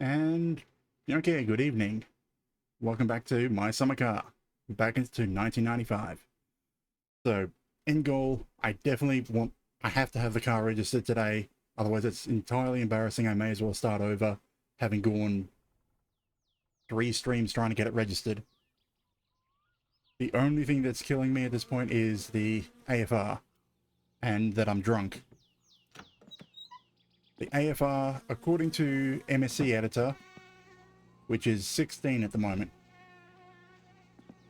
And okay, good evening. Welcome back to my summer car. Back into 1995. So, end goal, I have to have the car registered today. Otherwise, it's entirely embarrassing. I may as well start over, having gone 3 streams trying to get it registered. The only thing that's killing me at this point is the AFR, and that I'm drunk. The AFR, according to MSC Editor, which is 16 at the moment.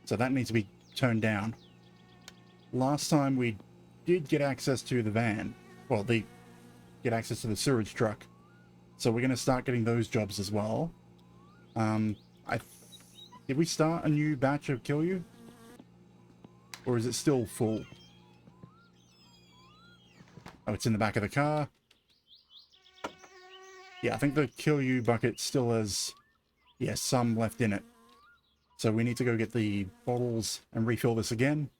So that needs to be turned down. Last time we did get access to the van. Well, get access to the sewage truck. So we're going to start getting those jobs as well. Did we start a new batch of Kill You? Or is it still full? Oh, it's in the back of the car. Yeah, I think the Kill You bucket still has, some left in it. So we need to go get the bottles and refill this again.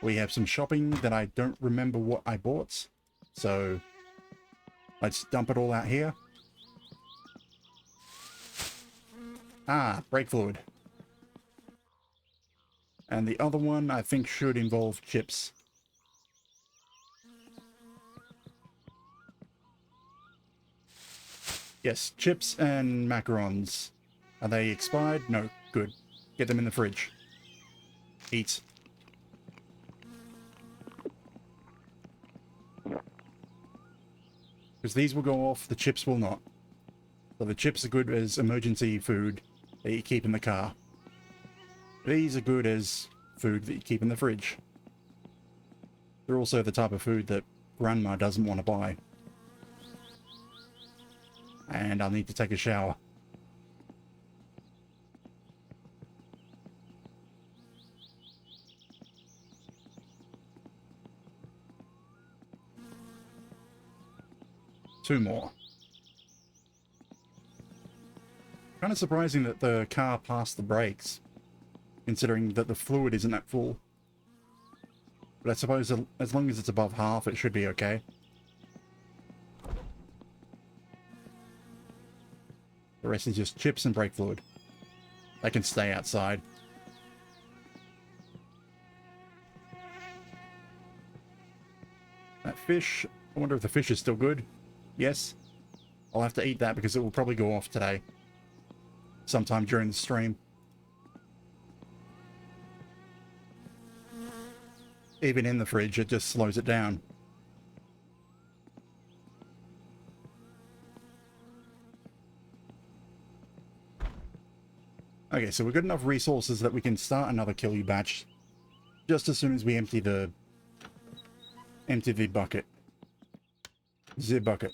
We have some shopping that I don't remember what I bought. So let's dump it all out here. Ah, brake fluid. And the other one I think should involve chips. Yes, chips and macarons. Are they expired? No. Good. Get them in the fridge. Eat. Because these will go off, the chips will not. So the chips are good as emergency food that you keep in the car. These are good as food that you keep in the fridge. They're also the type of food that Grandma doesn't want to buy. And I'll need to take a shower. Two more. Kind of surprising that the car passed the brakes, considering that the fluid isn't at full. But I suppose as long as it's above half, it should be okay. The rest is just chips and brake fluid. They can stay outside. That fish, I wonder if the fish is still good. Yes. I'll have to eat that because it will probably go off today. Sometime during the stream. Even in the fridge, it just slows it down. Okay, so we've got enough resources that we can start another Kill You batch just as soon as we empty the bucket. The bucket.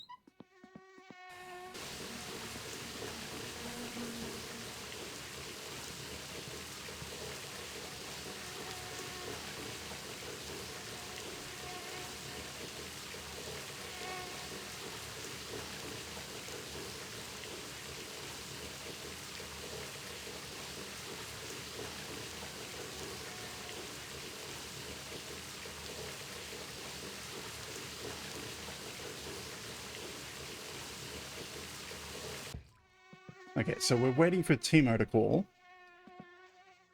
Okay, so we're waiting for Timo to call.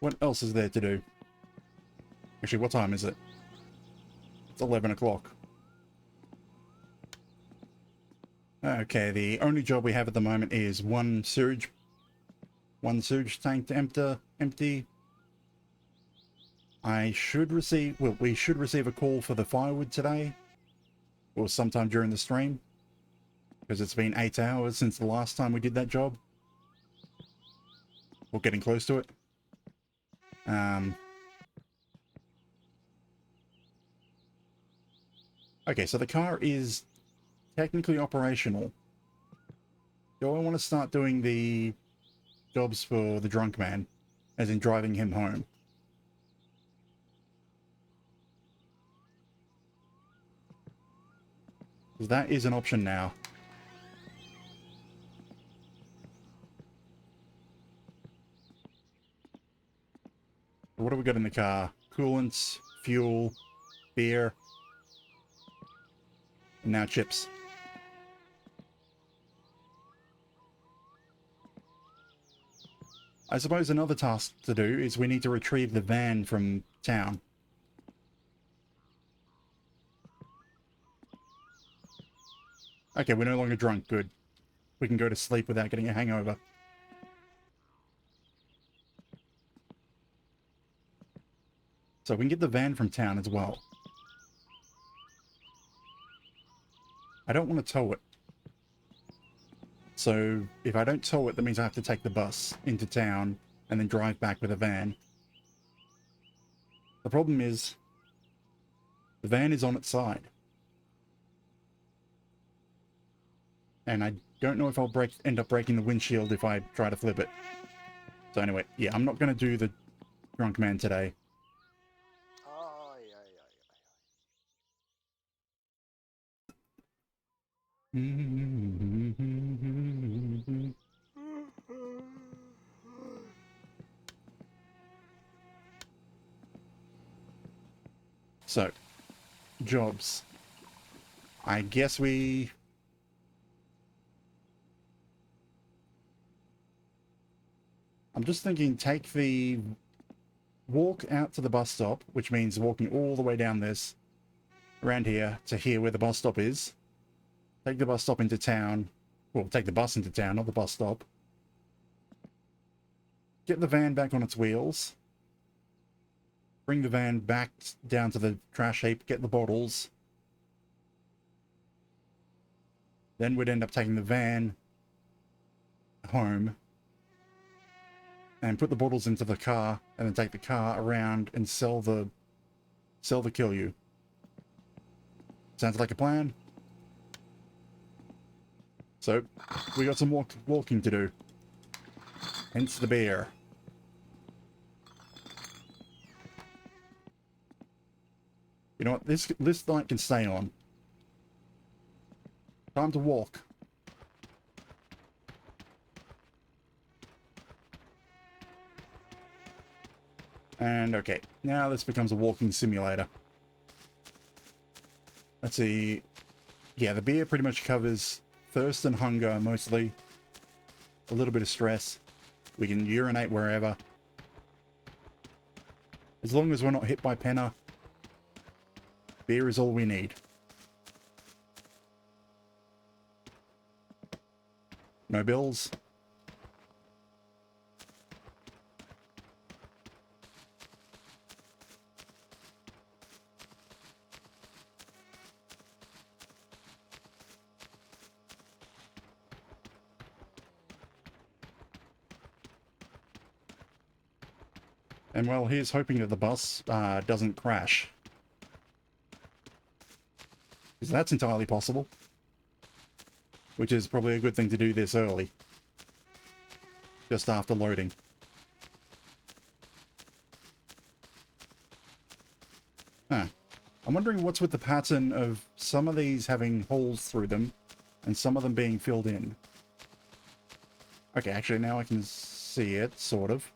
What else is there to do? Actually, what time is it? It's 11 o'clock. Okay, the only job we have at the moment is one sewage tank to empty. We should receive a call for the firewood today, or sometime during the stream, because it's been 8 hours since the last time we did that job. We're getting close to it. Okay, so the car is technically operational. Do I want to start doing the jobs for the drunk man, as in driving him home? Because that is an option now. What do we got in the car? Coolants, fuel, beer, and now chips. I suppose another task to do is we need to retrieve the van from town. Okay, we're no longer drunk. Good. We can go to sleep without getting a hangover. So we can get the van from town as well. I don't want to tow it. So if I don't tow it, that means I have to take the bus into town and then drive back with a van. The problem is, the van is on its side. And I don't know if I'll end up breaking the windshield if I try to flip it. So anyway, yeah, I'm not going to do the drunk man today. So, jobs. I guess we... I'm just thinking take the walk out to the bus stop, which means walking all the way down this, around here, to here where the bus stop is. Take the bus stop into town. Well, take the bus into town, not the bus stop. Get the van back on its wheels. Bring the van back down to the trash heap, get the bottles. Then we'd end up taking the van home and put the bottles into the car and then take the car around and sell the kill you. Sounds like a plan. So, we got some walking to do. Hence the beer. You know what? This light can stay on. Time to walk. And okay, now this becomes a walking simulator. Let's see. Yeah, the beer pretty much covers thirst and hunger mostly. A little bit of stress. We can urinate wherever. As long as we're not hit by Penna, beer is all we need. No bills. And well, here's hoping that the bus doesn't crash. Because that's entirely possible. Which is probably a good thing to do this early. Just after loading. Huh. I'm wondering what's with the pattern of some of these having holes through them and some of them being filled in. Okay, actually now I can see it, sort of.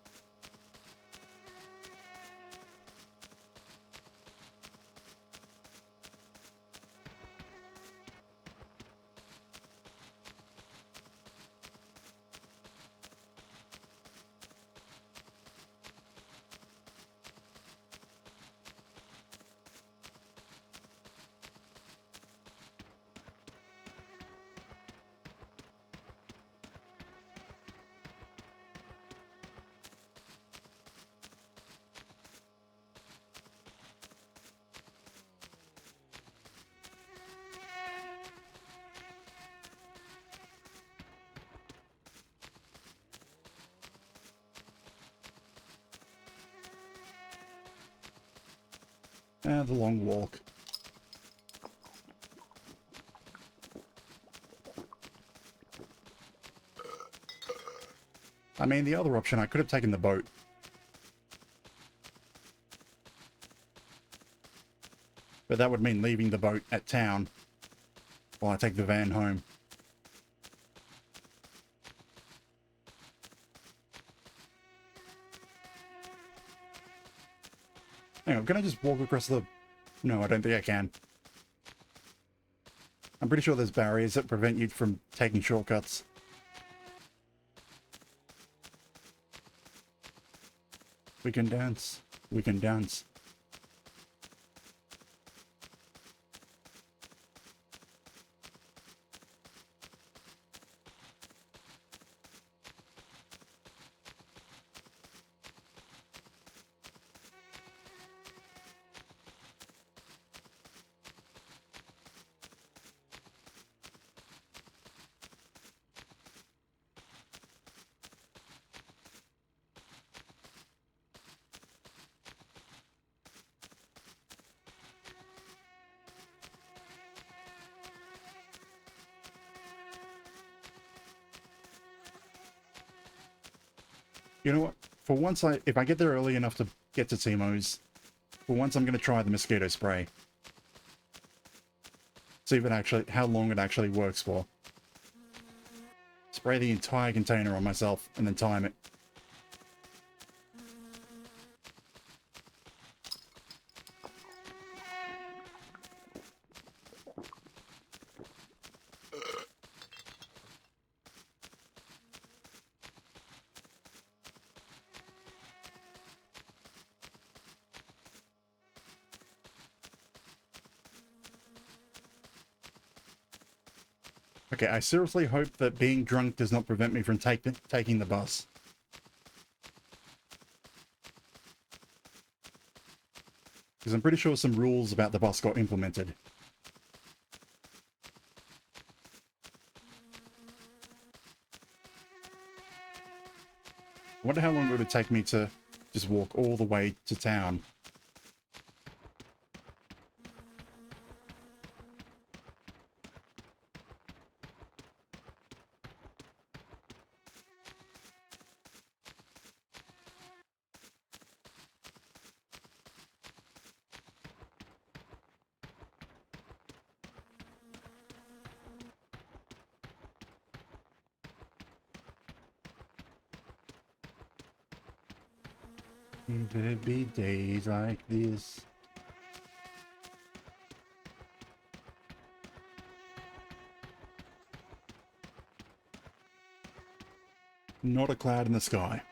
And the long walk. I mean, the other option, I could have taken the boat. But that would mean leaving the boat at town while I take the van home. Hang on, can I just walk across the... No, I don't think I can. I'm pretty sure there's barriers that prevent you from taking shortcuts. We can dance. We can dance. You know what? For once, if I get there early enough to get to Timo's, for once I'm going to try the mosquito spray. See if it actually, how long it actually works for. Spray the entire container on myself and then time it. Okay, I seriously hope that being drunk does not prevent me from taking the bus. Because I'm pretty sure some rules about the bus got implemented. I wonder how long it would take me to just walk all the way to town. There'd be days like this. Not a cloud in the sky.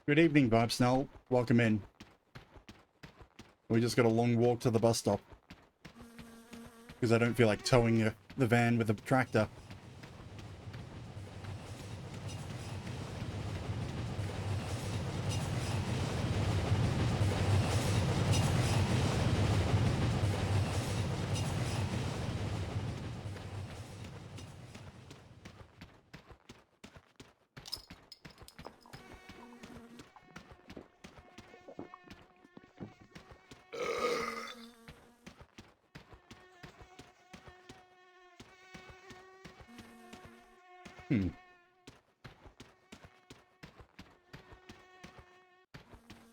Good evening, Vibe Snell. Welcome in. We just got a long walk to the bus stop. Because I don't feel like towing the van with the tractor.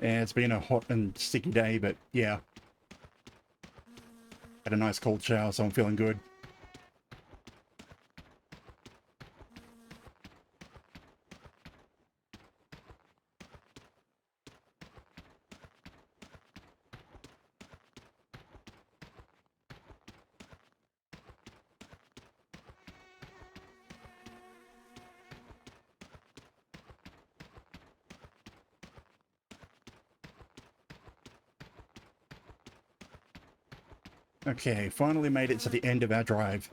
Yeah, it's been a hot and sticky day, but yeah. Had a nice cold shower, so I'm feeling good. Okay, finally made it to the end of our drive.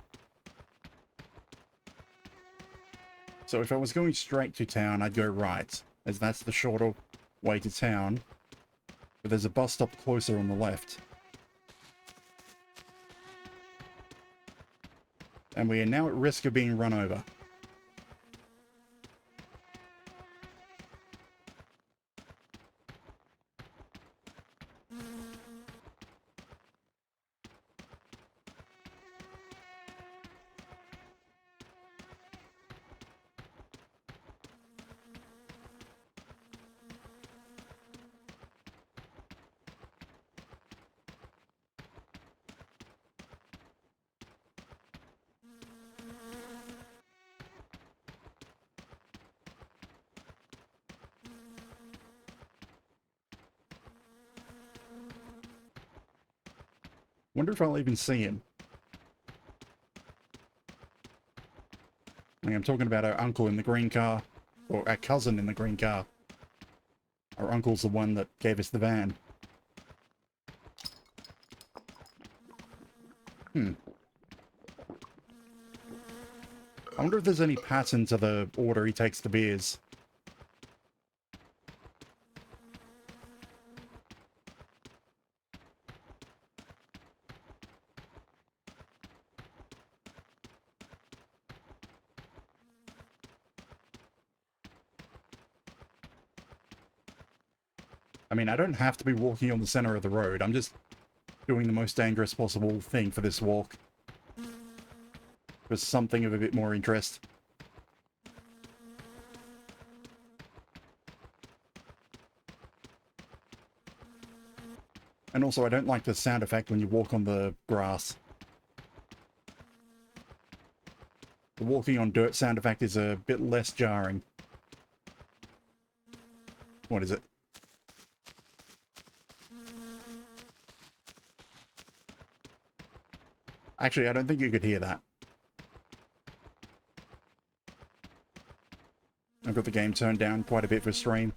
So if I was going straight to town, I'd go right, as that's the shorter way to town. But there's a bus stop closer on the left. And we are now at risk of being run over. Wonder if I'll even see him. I'm talking about our uncle in the green car, or our cousin in the green car. Our uncle's the one that gave us the van. I wonder if there's any pattern to the order he takes the beers. I mean, I don't have to be walking on the center of the road. I'm just doing the most dangerous possible thing for this walk. For something of a bit more interest. And also, I don't like the sound effect when you walk on the grass. The walking on dirt sound effect is a bit less jarring. What is it? Actually, I don't think you could hear that. I've got the game turned down quite a bit for stream.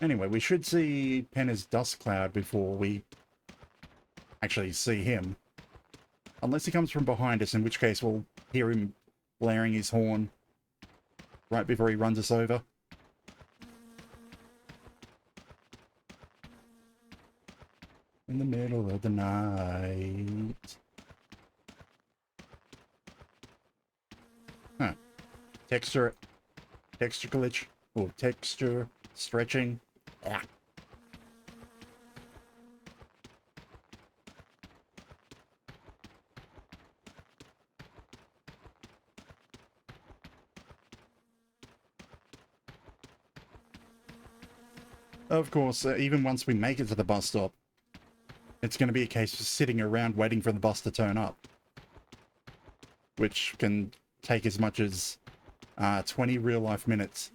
Anyway, we should see Penner's dust cloud before we actually see him. Unless he comes from behind us, in which case we'll hear him blaring his horn right before he runs us over. In the middle of the night. Huh. Texture glitch. Or texture stretching. Ah. Of course, even once we make it to the bus stop, it's going to be a case of sitting around waiting for the bus to turn up. Which can take as much as 20 real-life minutes.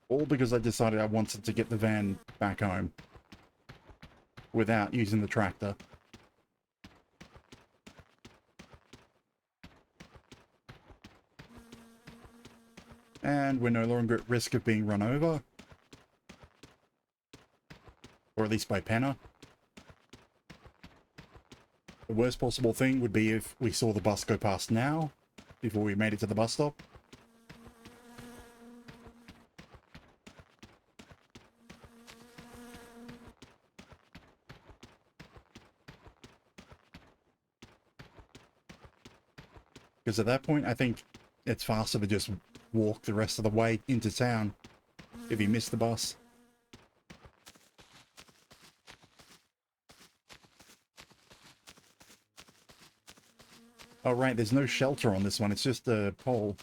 All because I decided I wanted to get the van back home without using the tractor. And we're no longer at risk of being run over. Or at least by Penner. The worst possible thing would be if we saw the bus go past now, before we made it to the bus stop. Because at that point, I think it's faster to just walk the rest of the way into town if you miss the bus. Oh right, there's no shelter on this one, it's just a pole.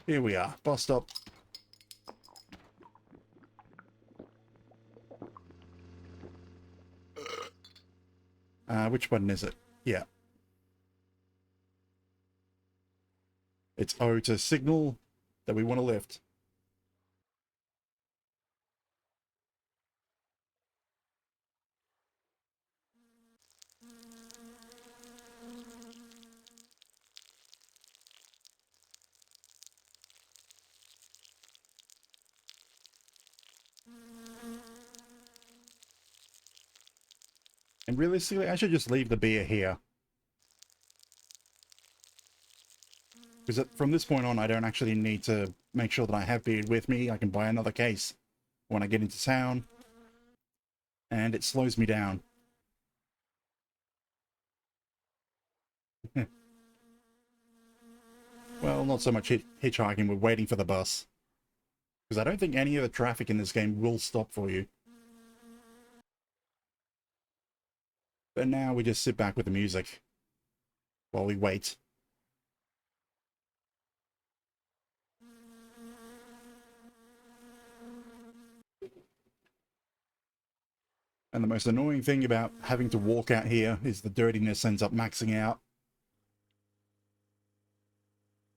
Here we are, bus stop. Which button is it? Yeah. It's O to signal that we want to lift. And realistically, I should just leave the beer here. Because from this point on, I don't actually need to make sure that I have beer with me. I can buy another case when I get into town. And it slows me down. Well, not so much hitchhiking, we're waiting for the bus. Because I don't think any of the traffic in this game will stop for you. But now we just sit back with the music while we wait. And the most annoying thing about having to walk out here is the dirtiness ends up maxing out.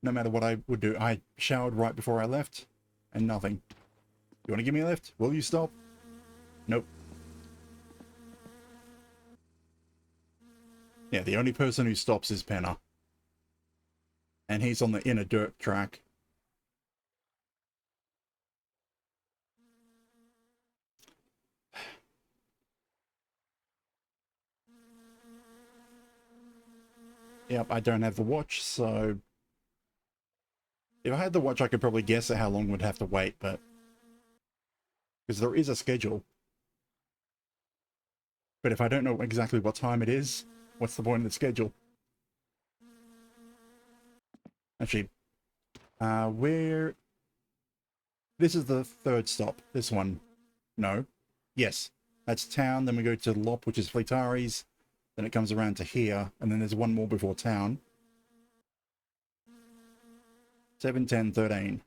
No matter what I would do, I showered right before I left, and nothing. You want to give me a lift? Will you stop? Nope. Yeah, the only person who stops is Penner. And he's on the inner dirt track. Yep, I don't have the watch, so... If I had the watch, I could probably guess at how long we'd have to wait, but... Because there is a schedule. But if I don't know exactly what time it is, what's the point of the schedule? Actually, where... This is the third stop. This one. No. Yes. That's town, then we go to Lop, which is Fleetari's. Then it comes around to here, and then there's one more before town. 7, 10, 13.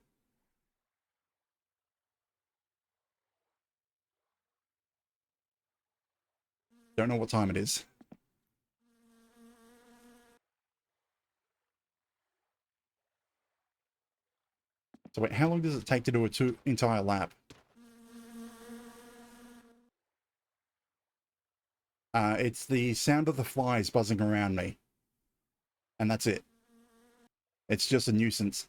Don't know what time it is. So wait, how long does it take to do a entire lap? It's the sound of the flies buzzing around me. And that's it. It's just a nuisance.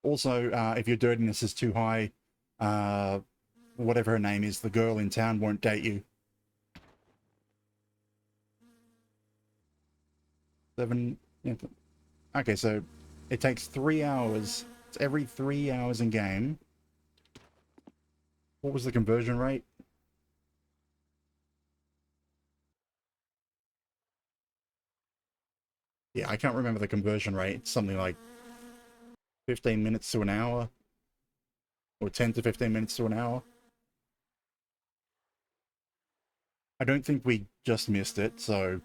Also, if your dirtiness is too high, whatever her name is, the girl in town won't date you. 7... Yeah. Okay, so it takes 3 hours. It's every 3 hours in game. What was the conversion rate? Yeah, I can't remember the conversion rate. It's something like 15 minutes to an hour. Or 10 to 15 minutes to an hour. I don't think we just missed it, so...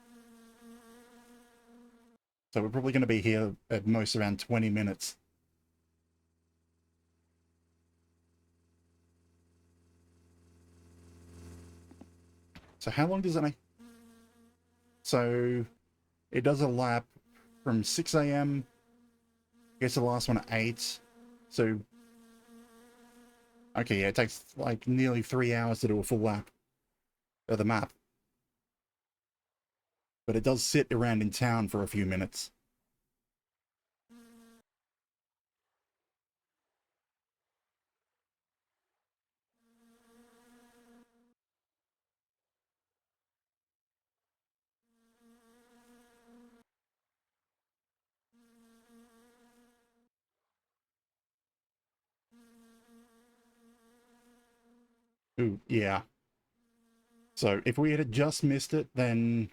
So we're probably going to be here at most around 20 minutes. So how long does it make? So it does a lap from 6 a.m. Gets the last one at 8. So... Okay, yeah, it takes like nearly 3 hours to do a full lap of the map. But it does sit around in town for a few minutes. Ooh, yeah. So if we had just missed it, then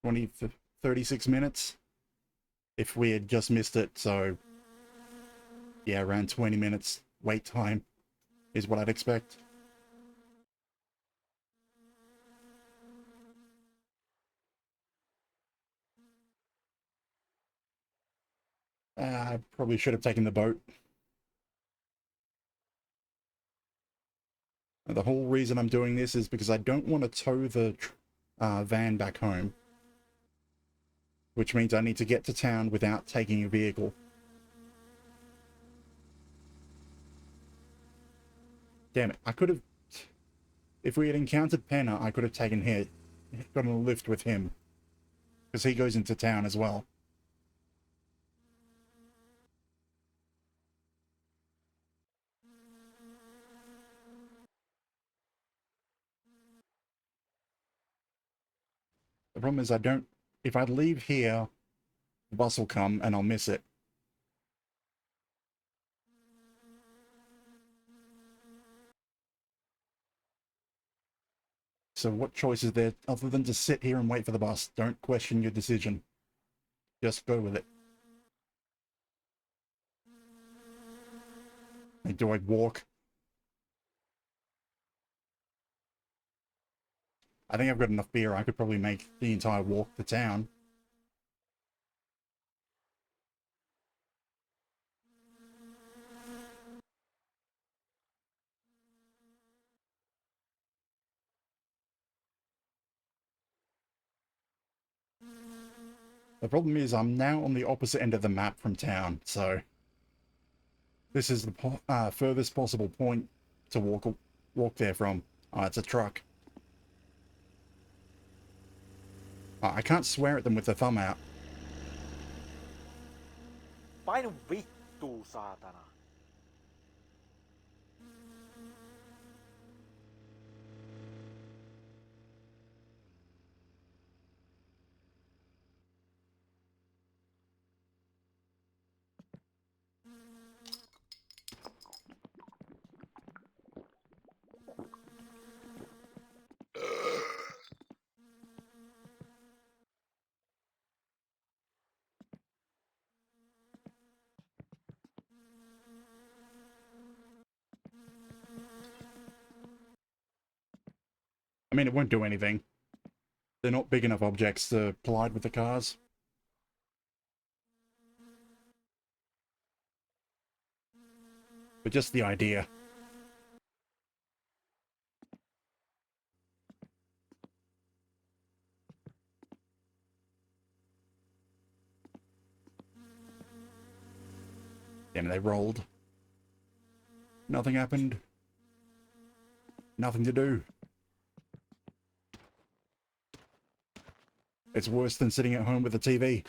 20, 36 minutes. If we had just missed it, so yeah, around 20 minutes wait time is what I'd expect. I probably should have taken the boat. The whole reason I'm doing this is because I don't want to tow the van back home, which means I need to get to town without taking a vehicle. Damn it, I could have... If we had encountered Penner, I could have gotten a lift with him, because he goes into town as well. The problem is if I leave here, the bus will come and I'll miss it. So what choice is there other than to sit here and wait for the bus? Don't question your decision. Just go with it. Like, do I walk? I think I've got enough beer. I could probably make the entire walk to town. The problem is I'm now on the opposite end of the map from town, so this is the furthest possible point to walk there from. It's a truck. I can't swear at them with the thumb out. Painu vittuu, saatana. I mean, it won't do anything. They're not big enough objects to collide with the cars. But just the idea. Damn, they rolled. Nothing happened. Nothing to do. It's worse than sitting at home with a TV.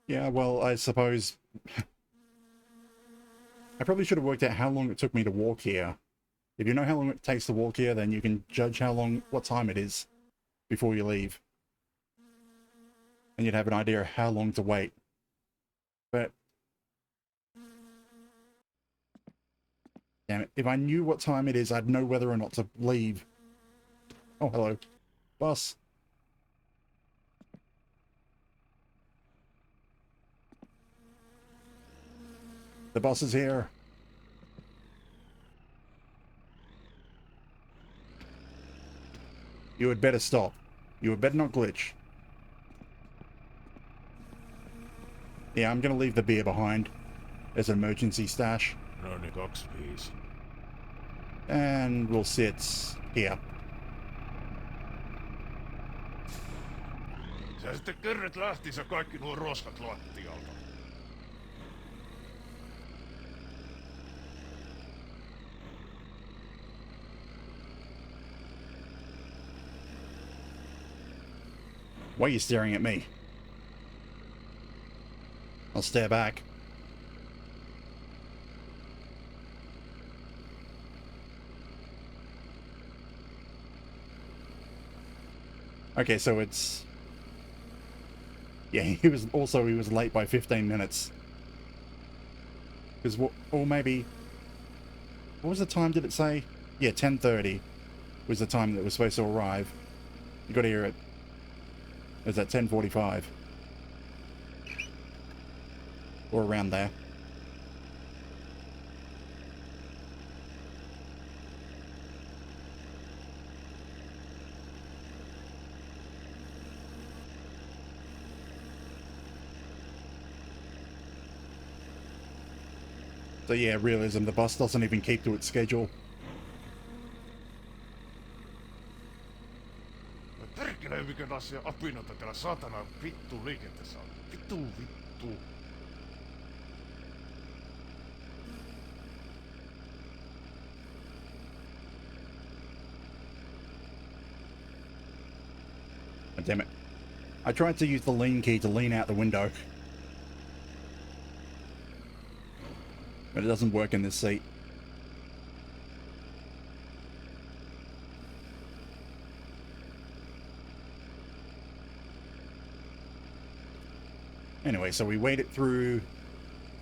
Yeah, well, I suppose... I probably should have worked out how long it took me to walk here. If you know how long it takes to walk here, then you can judge what time it is before you leave. And you'd have an idea of how long to wait. But... damn it, if I knew what time it is, I'd know whether or not to leave. Oh, hello. Bus. The bus is here. You had better stop. You had better not glitch. Yeah, I'm gonna leave the beer behind as an emergency stash. No niin, 25. And we'll sit here. Sä sitten kerret lähtissä kaikki nuo roskat lattialta. Why are you staring at me? I'll stare back. Okay, so it's... yeah, he was late by 15 minutes. Because or maybe... what was the time, did it say? Yeah, 10:30 was the time that it was supposed to arrive. You got to hear it. It was at 10:45. or around there. So yeah, realism, the bus doesn't even keep to its schedule. Tärkeä mikä asia apinoita täällä saatana vittu liikenteessä on. Vittu. Oh, damn it. I tried to use the lean key to lean out the window. But it doesn't work in this seat. Anyway, so we wait it through.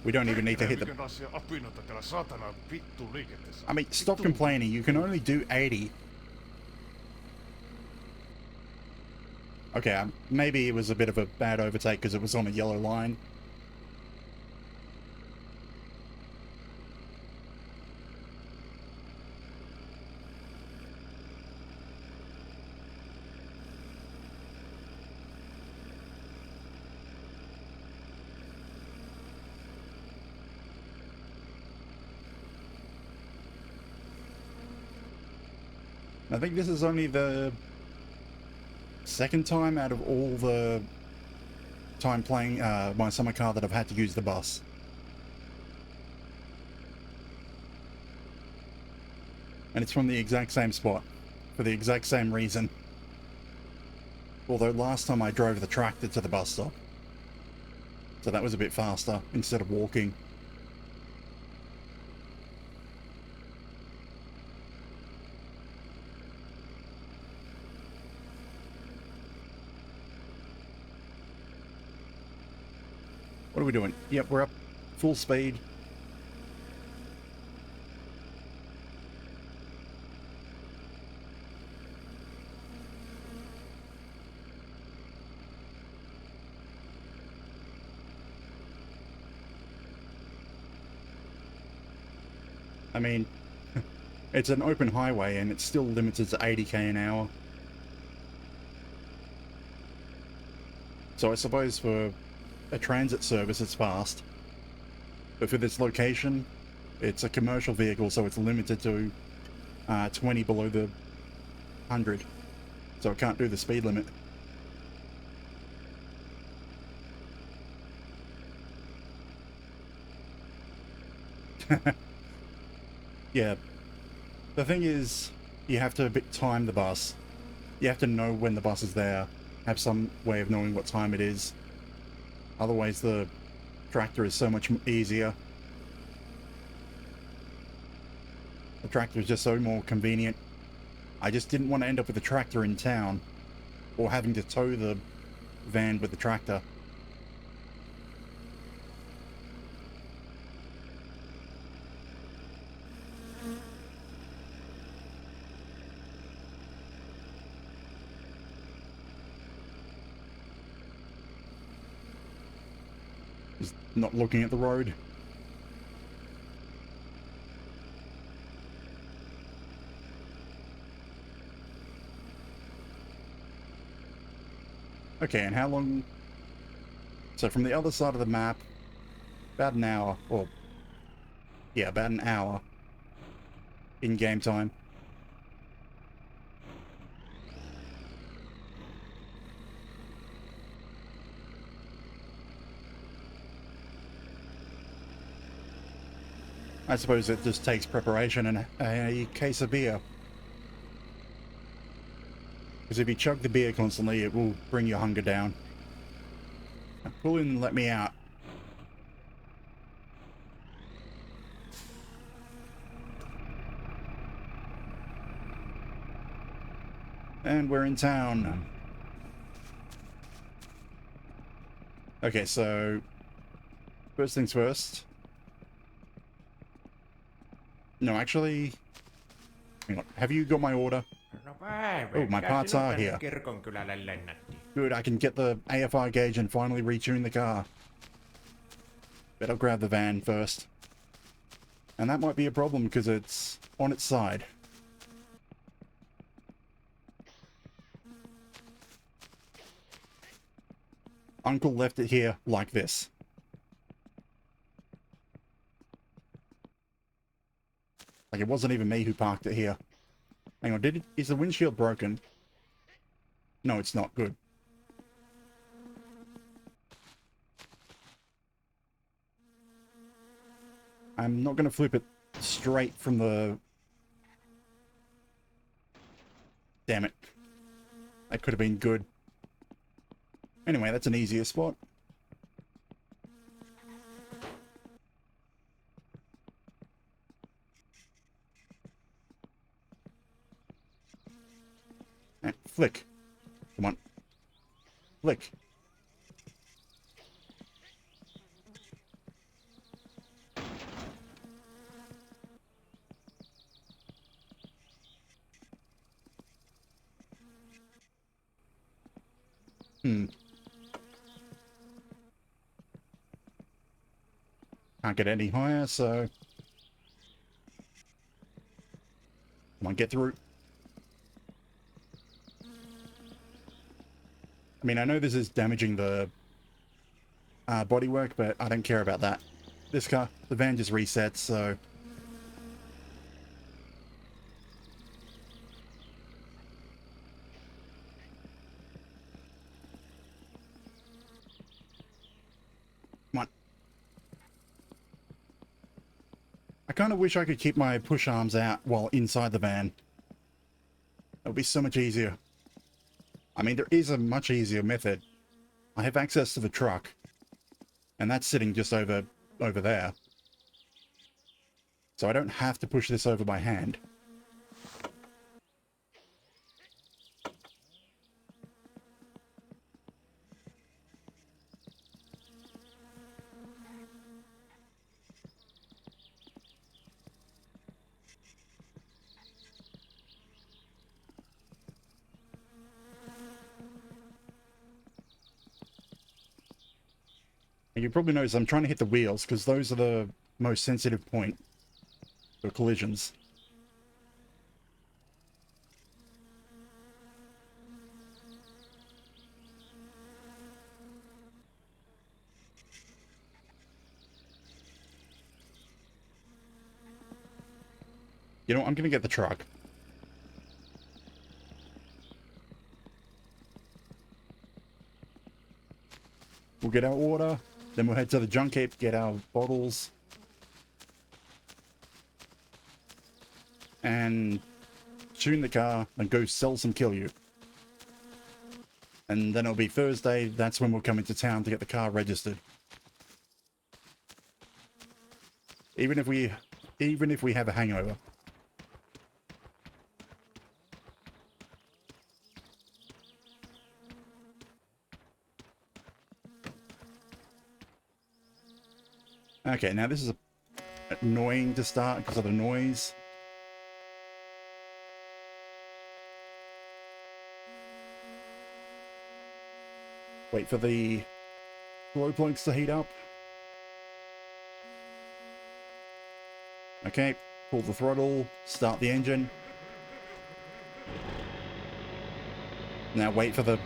We don't even need to hit the... Mikä asia apinoita täällä saatana vittu liikenteessä on. I mean, stop complaining. You can only do 80. Okay, maybe it was a bit of a bad overtake because it was on a yellow line. I think this is only the second time out of all the time playing my summer car that I've had to use the bus. And it's from the exact same spot, for the exact same reason. Although last time I drove the tractor to the bus stop. So that was a bit faster, instead of walking. What are we doing? Yep, we're up full speed. I mean, it's an open highway and it's still limited to 80k an hour. So I suppose for a transit service it's fast, but for this location it's a commercial vehicle, so it's limited to 20 below the 100, so it can't do the speed limit. Yeah, the thing is, you have to time the bus. You have to know when the bus is there, have some way of knowing what time it is. Otherwise, the tractor is so much easier. The tractor is just so more convenient. I just didn't want to end up with a tractor in town, or having to tow the van with the tractor. Just not looking at the road. Okay, and how long... So from the other side of the map, about an hour, or... Yeah, about an hour in game time. I suppose it just takes preparation and a case of beer. Because if you chug the beer constantly, it will bring your hunger down. Pull in and let me out. And we're in town. Okay, so... First things first. No, actually... Hang on. Have you got my order? Oh, my parts are here. Good, I can get the AFI gauge and finally retune the car. But I'll grab the van first. And that might be a problem because it's on its side. Uncle left it here like this. Like it wasn't even me who parked it here. Hang on, is the windshield broken? No, it's not. Good. I'm not going to flip it straight from the... Damn it. That could have been good. Anyway, that's an easier spot. And flick. Come on. Flick. Can't get any higher, so... Come on, get through. I mean, I know this is damaging the bodywork, but I don't care about that. This car, the van just resets, so... Come on. I kind of wish I could keep my push arms out while inside the van. That would be so much easier. I mean, there is a much easier method. I have access to the truck, and that's sitting just over there. So I don't have to push this over by hand. And you probably notice I'm trying to hit the wheels because those are the most sensitive point for collisions. You know what? I'm going to get the truck. We'll get our order. Then we'll head to the junk heap, get our bottles. And tune the car and go sell some kill you. And then it'll be Thursday. That's when we'll come into town to get the car registered. Even if we have a hangover. Okay, now this is annoying to start because of the noise. Wait for the glow plugs to heat up. Okay, pull the throttle, start the engine. Now wait for the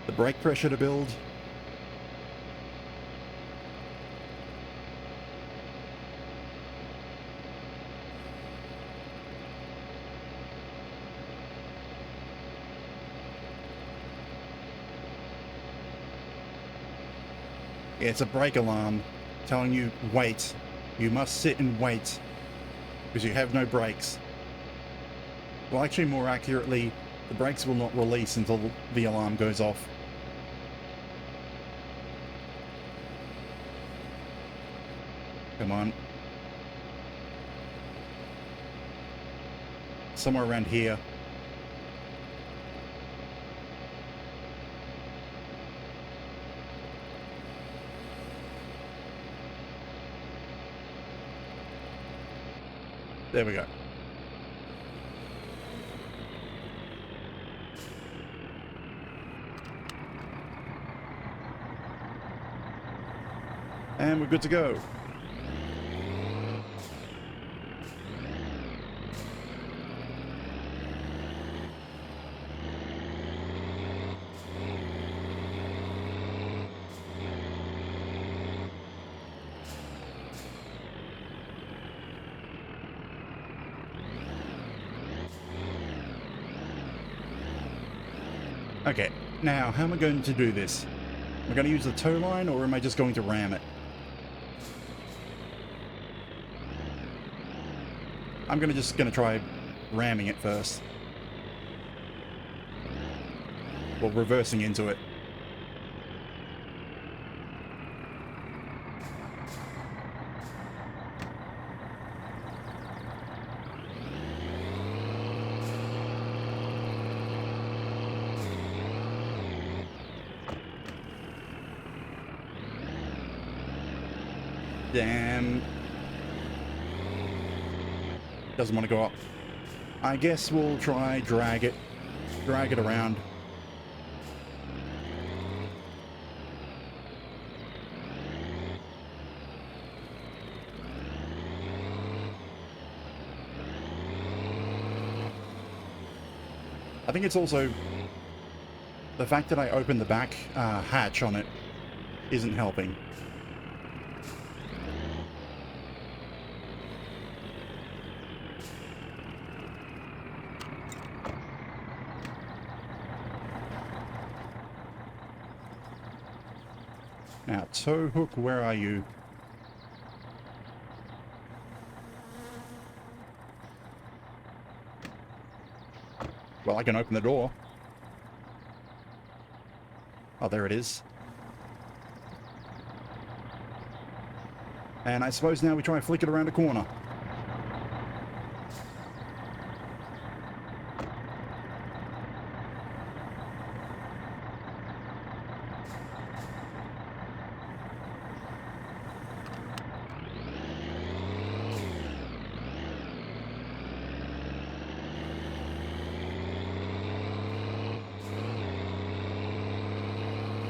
the brake pressure to build. It's a brake alarm telling you, wait. You must sit and wait because you have no brakes. Well, actually, more accurately, the brakes will not release until the alarm goes off. Come on. Somewhere around here. There we go. And we're good to go. Okay, now how am I going to do this? Am I going to use the tow line, or am I just going to ram it? I'm just gonna try ramming it first. Well, reversing into it. Damn. Doesn't want to go up. I guess we'll try drag it around. I think it's also the fact that I opened the back hatch on it isn't helping. Now, tow hook, where are you? Well, I can open the door. Oh, there it is. And I suppose now we try and flick it around a corner.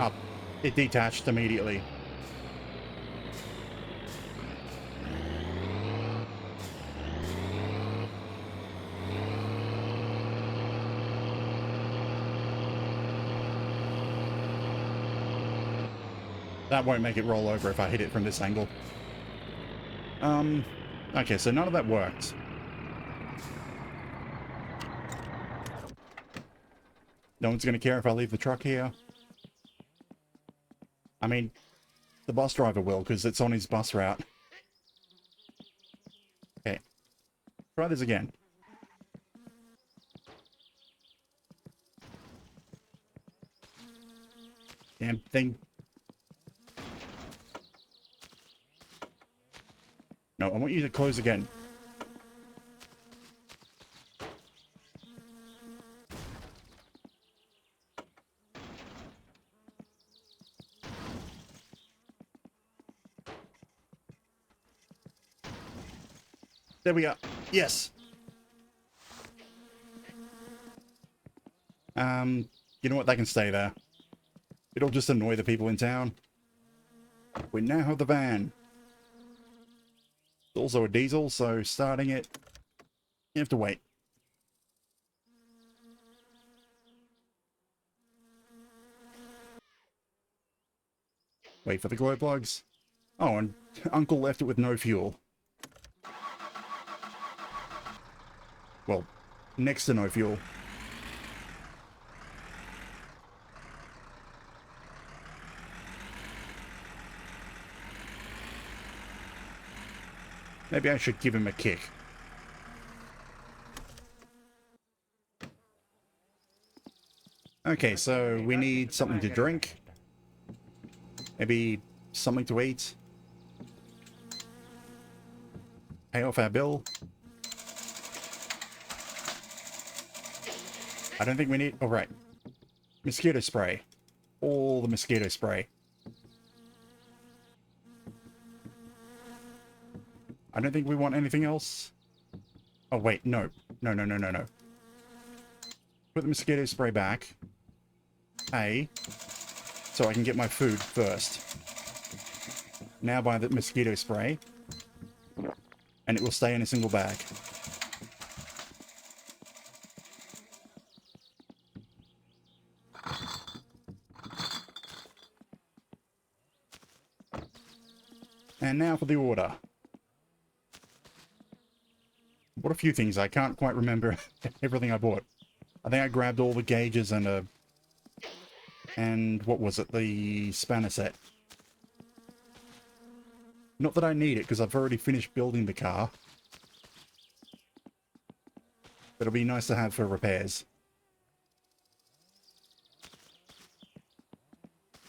Up. It detached immediately. That won't make it roll over if I hit it from this angle. Okay, so none of that worked. No one's going to care if I leave the truck here. I mean, the bus driver will, because it's on his bus route. Okay. Try this again. Damn thing. No, I want you to close again. There we are. Yes. You know what? They can stay there. It'll just annoy the people in town. We now have the van. It's also a diesel, so starting it, you have to wait. Wait for the glow plugs. Oh, and Uncle left it with no fuel. Well, next to no fuel. Maybe I should give him a kick. Okay, so we need something to drink. Maybe something to eat. Pay off our bill. I don't think we need... Oh, right. Mosquito spray. All the mosquito spray. I don't think we want anything else. Oh, wait. No. No. Put the mosquito spray back. A. So I can get my food first. Now buy the mosquito spray. And it will stay in a single bag. And now for the order. Bought a few things. I can't quite remember everything I bought. I think I grabbed all the gauges and what was it? The spanner set. Not that I need it, because I've already finished building the car. But it'll be nice to have for repairs.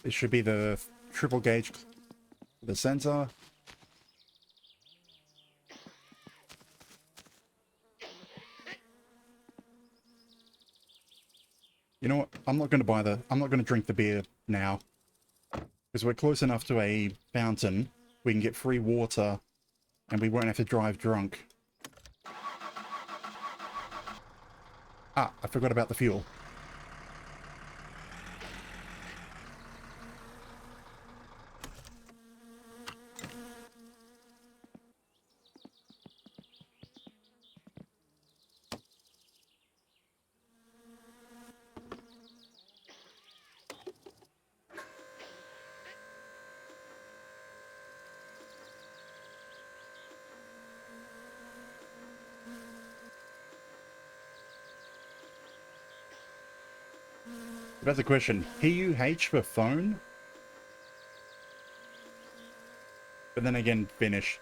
This should be the triple gauge, the sensor. You know what? I'm not going to drink the beer now. Because we're close enough to a fountain. We can get free water. And we won't have to drive drunk. Ah, I forgot about the fuel. That's a question. PUH for phone? But then again, finish.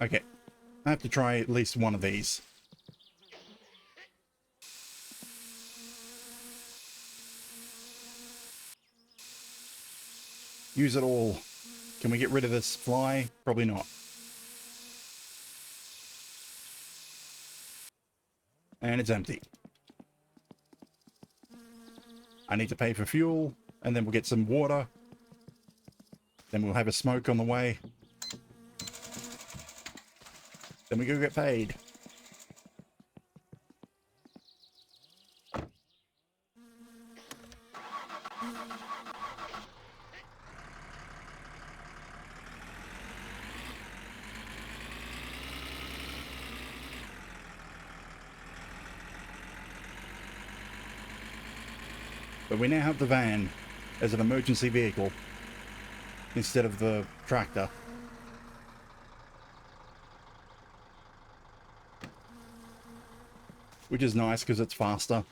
Okay. I have to try at least one of these. Use it all. Can we get rid of this fly? Probably not. And it's empty. I need to pay for fuel, and then we'll get some water. Then we'll have a smoke on the way. Then we go get paid. But we now have the van as an emergency vehicle instead of the tractor. Which is nice because it's faster.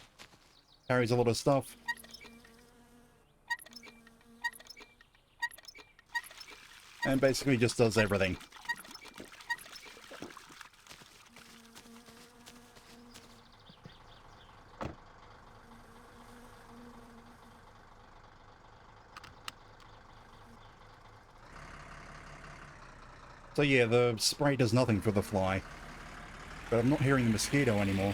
Carries a lot of stuff. And basically just does everything. So yeah, the spray does nothing for the fly. But I'm not hearing the mosquito anymore.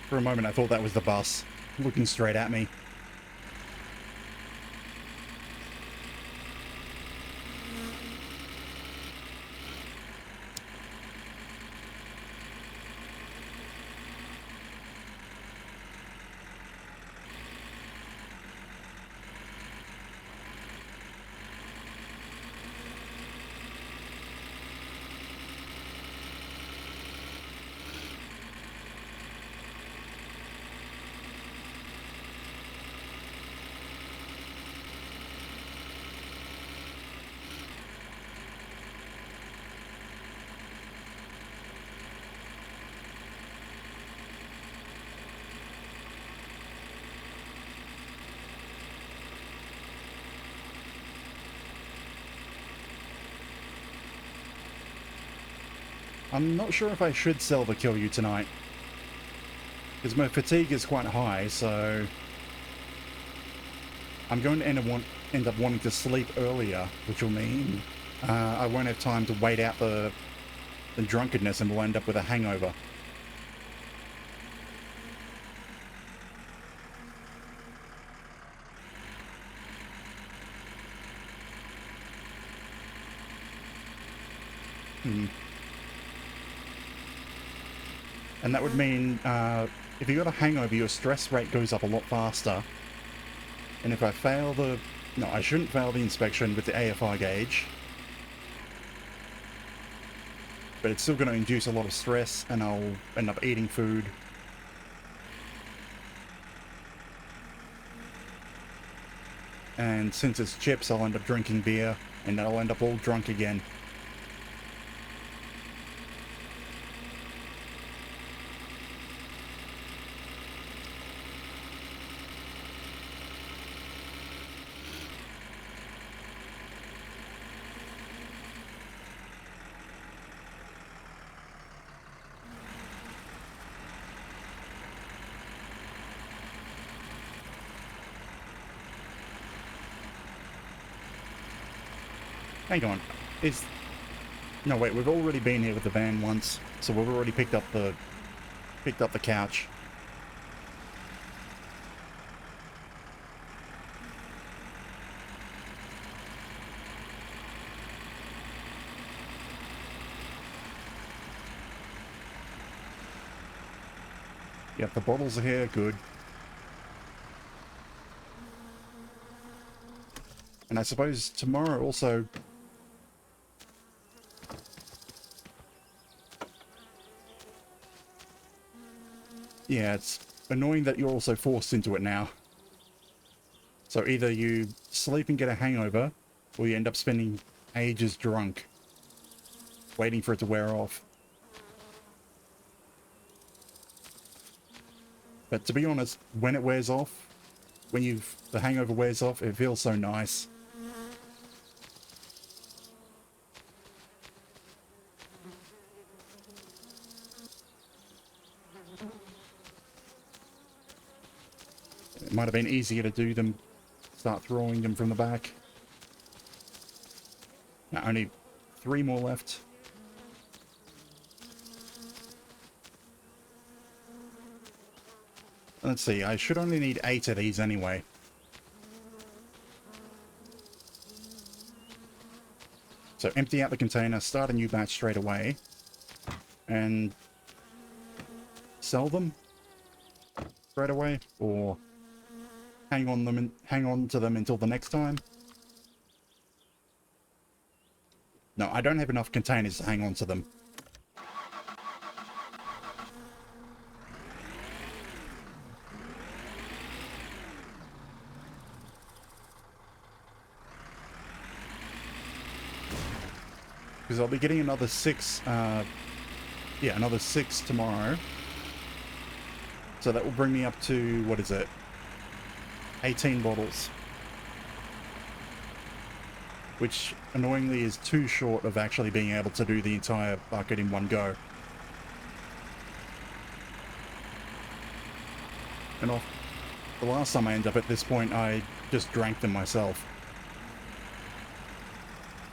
For a moment I thought that was the bus, looking straight at me. I'm not sure if I should sell the Kill You tonight. Because my fatigue is quite high, so I'm going to end up wanting to sleep earlier, which will mean I won't have time to wait out the drunkenness and we'll end up with a hangover. And that would mean if you got a hangover, your stress rate goes up a lot faster. And if I fail the... No, I shouldn't fail the inspection with the AFI gauge. But it's still going to induce a lot of stress, and I'll end up eating food. And since it's chips, I'll end up drinking beer, and I'll end up all drunk again. Hang on, no wait, we've already been here with the van once, so we've already picked up the couch. Yep, the bottles are here, good. And I suppose tomorrow also... Yeah, it's annoying that you're also forced into it now. So either you sleep and get a hangover, or you end up spending ages drunk, waiting for it to wear off. But to be honest, when it wears off, when the hangover wears off, it feels so nice. It might have been easier to do them, start throwing them from the back. Now, only 3 more left. Let's see, I should only need 8 of these anyway. So empty out the container, start a new batch straight away, and sell them straight away, or hang on to them until the next time. No, I don't have enough containers to hang on to them. Because I'll be getting another 6, another 6 tomorrow. So that will bring me up to, what is it? 18 bottles. Which, annoyingly, is too short of actually being able to do the entire bucket in one go. And the last time I ended up at this point, I just drank them myself.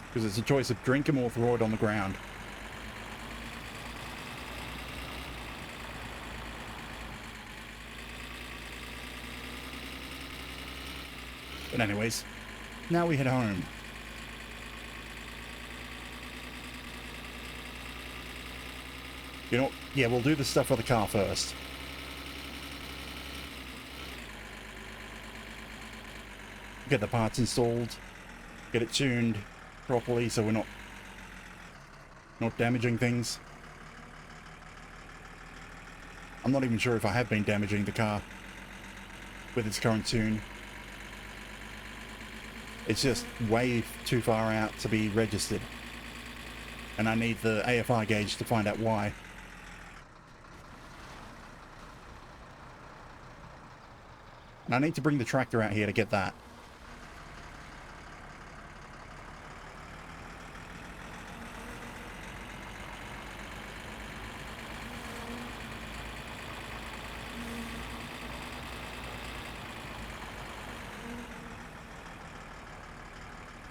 Because it's a choice of drink them or throw it on the ground. But anyways, now we head home. You know, yeah, we'll do the stuff for the car first. Get the parts installed, get it tuned properly so we're not damaging things. I'm not even sure if I have been damaging the car with its current tune. It's just way too far out to be registered. And I need the AFI gauge to find out why. And I need to bring the tractor out here to get that.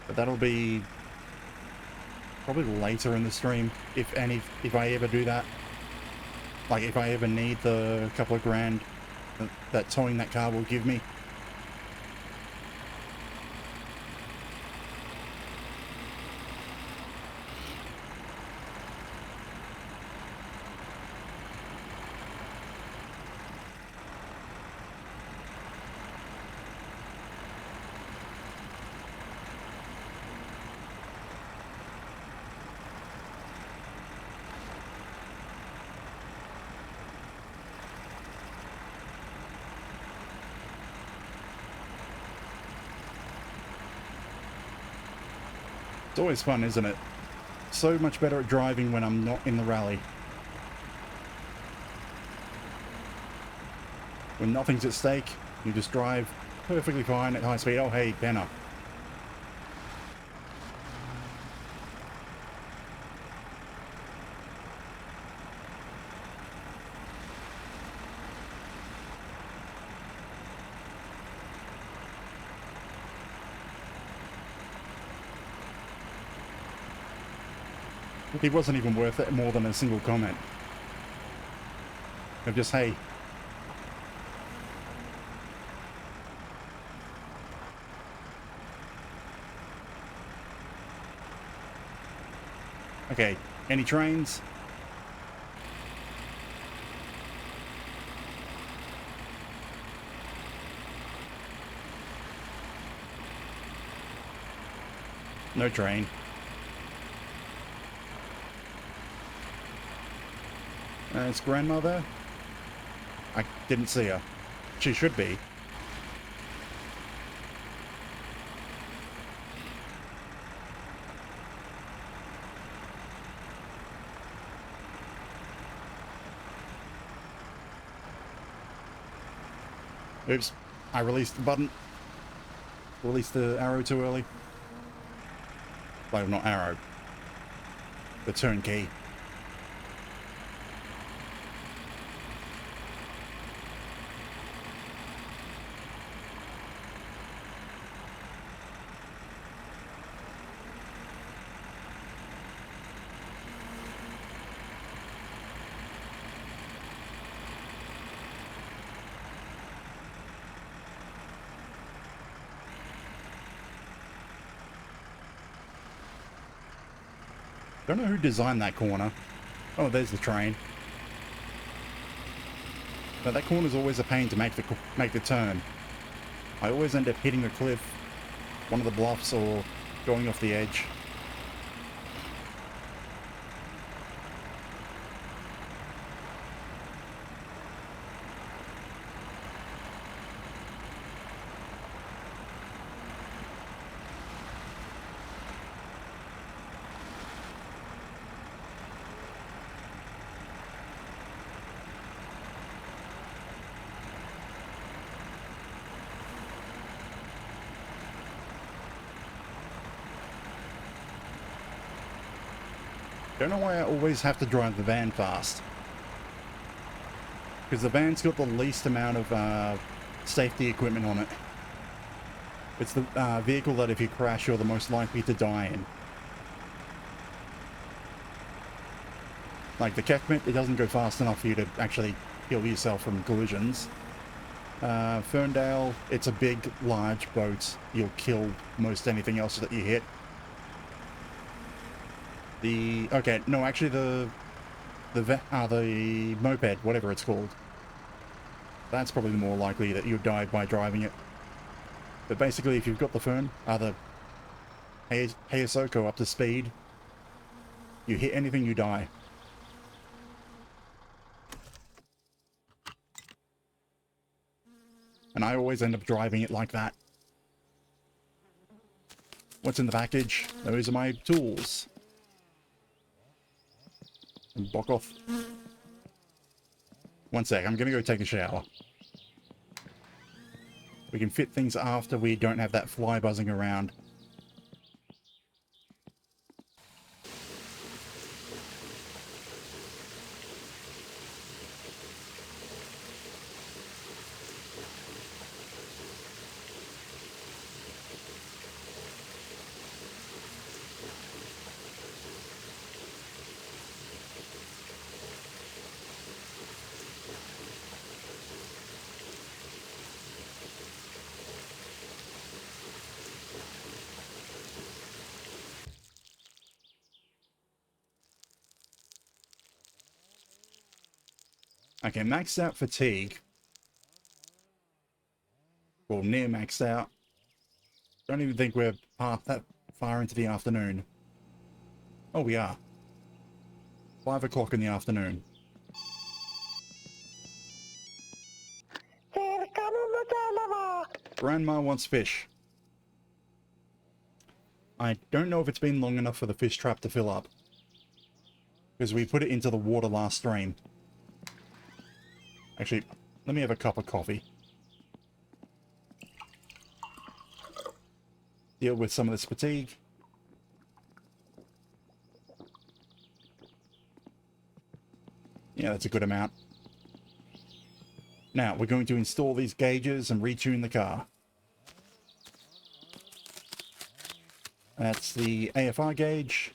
But that'll be probably later in the stream, if I ever do that. Like, if I ever need the couple of grand that towing that car will give me. It's always fun, isn't it? So much better at driving when I'm not in the rally. When nothing's at stake, you just drive perfectly fine at high speed. Oh, hey, Benner. He wasn't even worth it more than a single comment. Of just, hey. Okay, any trains? No train. It's grandmother. I didn't see her. She should be. Oops. I released the button. Released the arrow too early. Well, not arrow. The turn key. Don't know who designed that corner. Oh, there's the train. But that corner's always a pain to make the turn. I always end up hitting the cliff, one of the bluffs, or going off the edge. Don't know why I always have to drive the van fast. Because the van's got the least amount of safety equipment on it. It's the vehicle that if you crash, you're the most likely to die in. Like the Kekmet, it doesn't go fast enough for you to actually kill yourself from collisions. Ferndale, it's a big, large boat. You'll kill most anything else that you hit. Okay, no, actually the moped, whatever it's called. That's probably more likely that you die by driving it. But basically, if you've got the the Hayasoko up to speed, you hit anything, you die. And I always end up driving it like that. What's in the package? Those are my tools. And block off. One sec, I'm gonna go take a shower. We can fit things after we don't have that fly buzzing around. Okay, maxed out fatigue. Well, near maxed out. Don't even think we're that far into the afternoon. Oh, we are. 5 o'clock in the afternoon. Grandma wants fish. I don't know if it's been long enough for the fish trap to fill up. Because we put it into the water last stream. Actually, let me have a cup of coffee. Deal with some of this fatigue. Yeah, that's a good amount. Now, we're going to install these gauges and retune the car. That's the AFR gauge.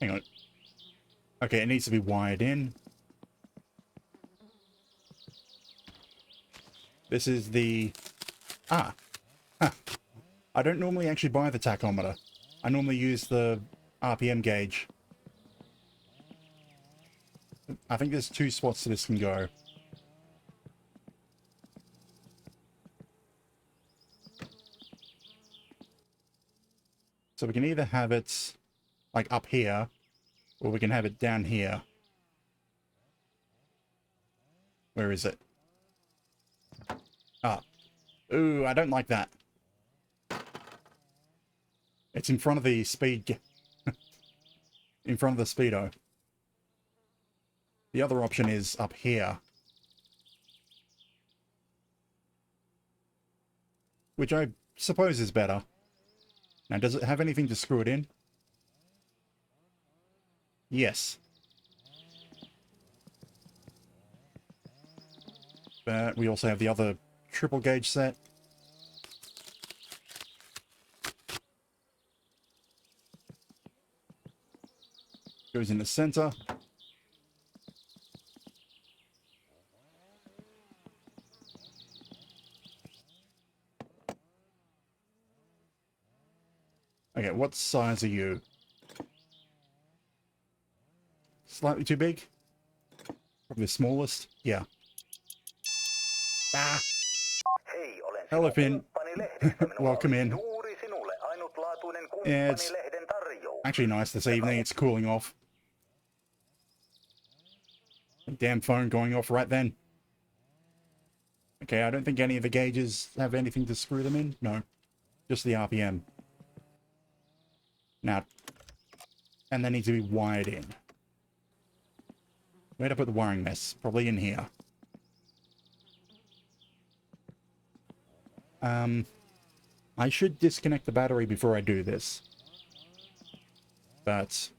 Hang on. Okay, it needs to be wired in. This is the... Ah! Huh. I don't normally actually buy the tachometer. I normally use the RPM gauge. I think there's 2 spots this can go. So we can either have it like up here, or we can have it down here. Where is it? Ah. Ooh, I don't like that. It's in front of the speed... in front of the speedo. The other option is up here. Which I suppose is better. Now, does it have anything to screw it in? Yes. But we also have the other triple gauge set. Goes in the center. Okay, what size are you? Slightly too big? Probably the smallest? Yeah. Ah! Hello, Finn. Welcome in. Yeah, it's actually nice this evening. It's cooling off. Damn phone going off right then. Okay, I don't think any of the gauges have anything to screw them in. No. Just the RPM. Now, and they need to be wired in. Where'd I put the wiring mess? Probably in here. I should disconnect the battery before I do this. But...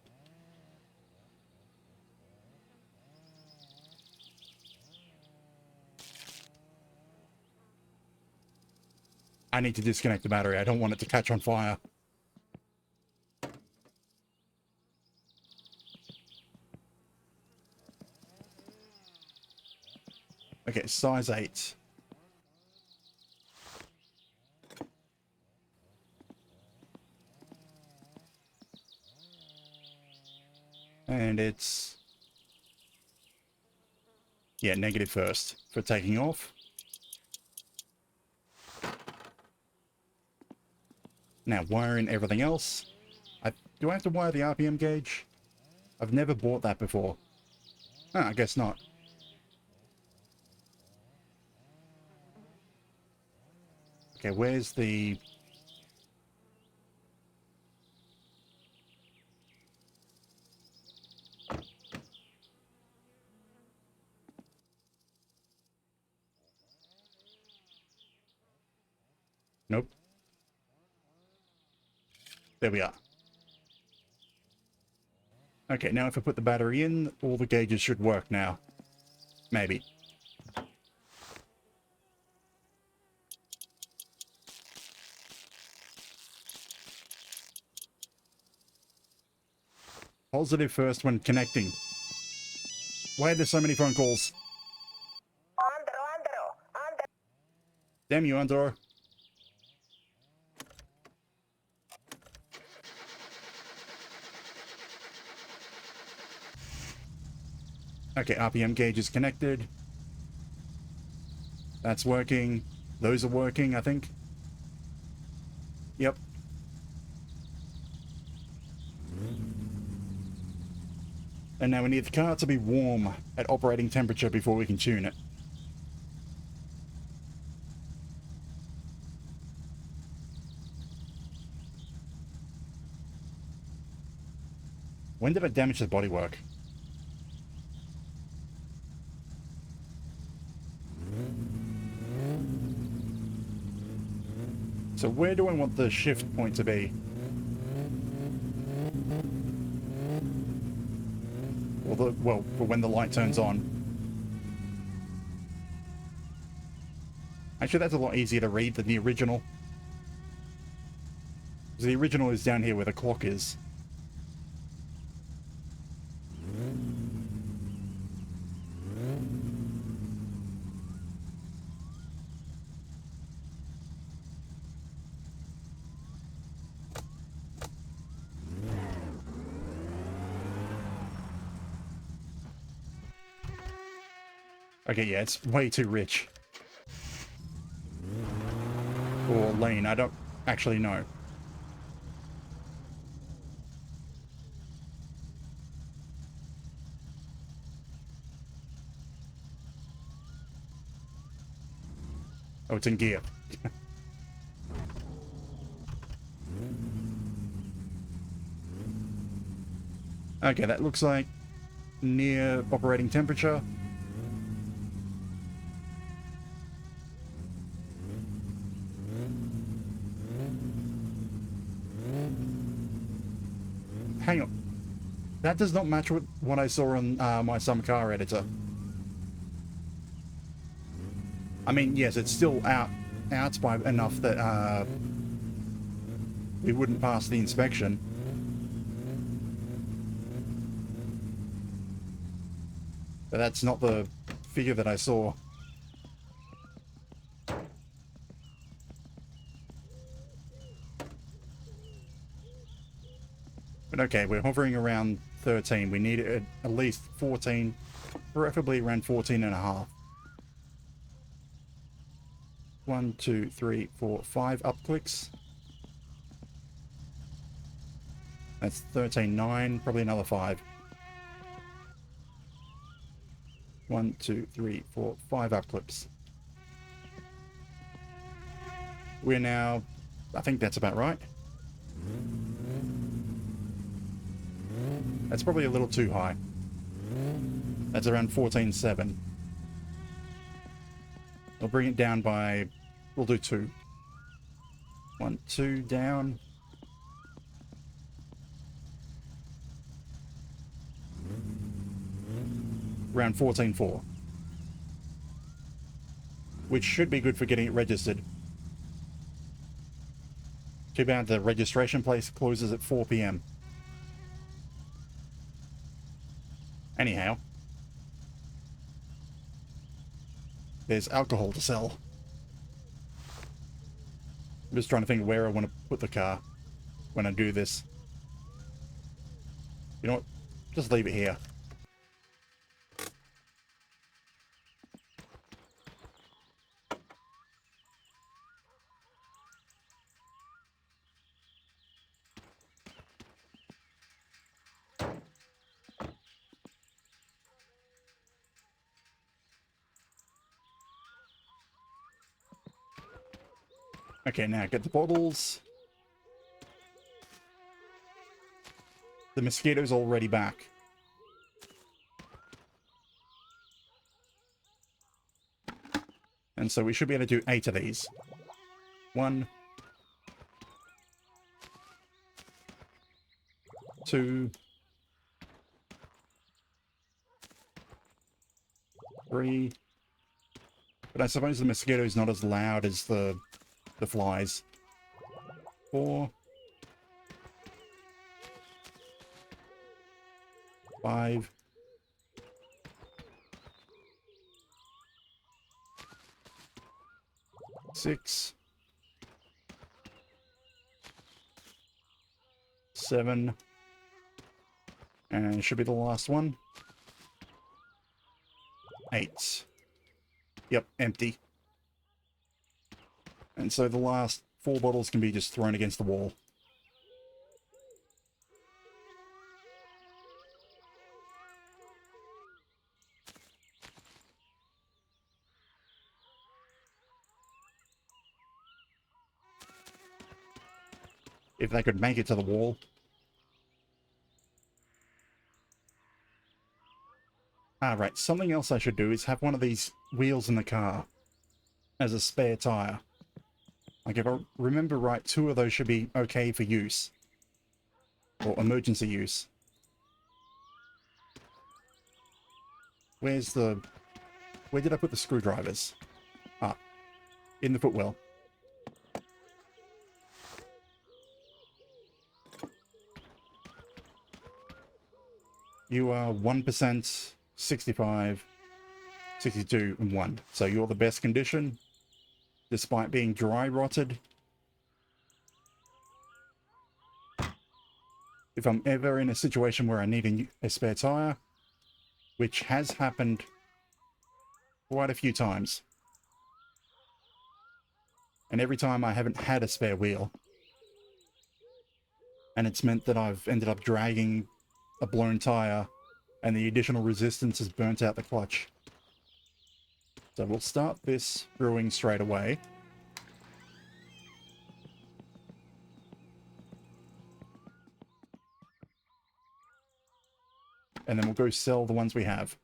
I need to disconnect the battery. I don't want it to catch on fire. Okay, size 8. And it's... yeah, negative first for taking off. Now, wire in everything else. Do I have to wire the RPM gauge? I've never bought that before. Ah, I guess not. Okay, where's the... Nope. There we are. Okay, now if I put the battery in, all the gauges should work now. Maybe. Positive first when connecting. Why are there so many phone calls? Damn you, Andor. Okay, RPM gauge is connected. That's working. Those are working, I think. Yep. And now we need the car to be warm at operating temperature before we can tune it. When did I damage the bodywork? So where do I want the shift point to be? Well, for when the light turns on. Actually, that's a lot easier to read than the original. Because the original is down here where the clock is. Okay, yeah, it's way too rich. Or lane, I don't actually know. Oh, it's in gear. Okay, that looks like near operating temperature. Hang on. That does not match with what I saw on my Summer Car editor. I mean, yes, it's still out by enough that we wouldn't pass the inspection. But that's not the figure that I saw. But okay, we're hovering around 13. We need it at least 14, preferably around 14 and a half. 1, 2, 3, 4, 5 up clicks. That's 13.9, probably another 5. 1, 2, 3, 4, 5 up clips. We're now, I think that's about right. That's probably a little too high. That's around 14.7. We'll bring it down by, we'll do 2. 1, 2 down. Around 14.4. Which should be good for getting it registered. Too bad the registration place closes at 4 PM. Anyhow. There's alcohol to sell. I'm just trying to think where I want to put the car when I do this. You know what? Just leave it here. Okay, now get the bottles. The mosquito's already back. And so we should be able to do 8 of these. 1, 2, 3. But I suppose the mosquito's not as loud as the flies. 4, 5. 6, 7, and it should be the last one. 8. Yep, empty. And so the last 4 bottles can be just thrown against the wall. if they could make it to the wall. Ah, right. Something else I should do is have one of these wheels in the car as a spare tire. Like, if I remember right, 2 of those should be okay for use. Or emergency use. Where did I put the screwdrivers? Ah, in the footwell. You are 1%, 65, 62, and 1. So you're the best condition, despite being dry rotted. If I'm ever in a situation where I need a spare tire, which has happened quite a few times, and every time I haven't had a spare wheel, and it's meant that I've ended up dragging a blown tire, and the additional resistance has burnt out the clutch. So we'll start this brewing straight away. And then we'll go sell the ones we have.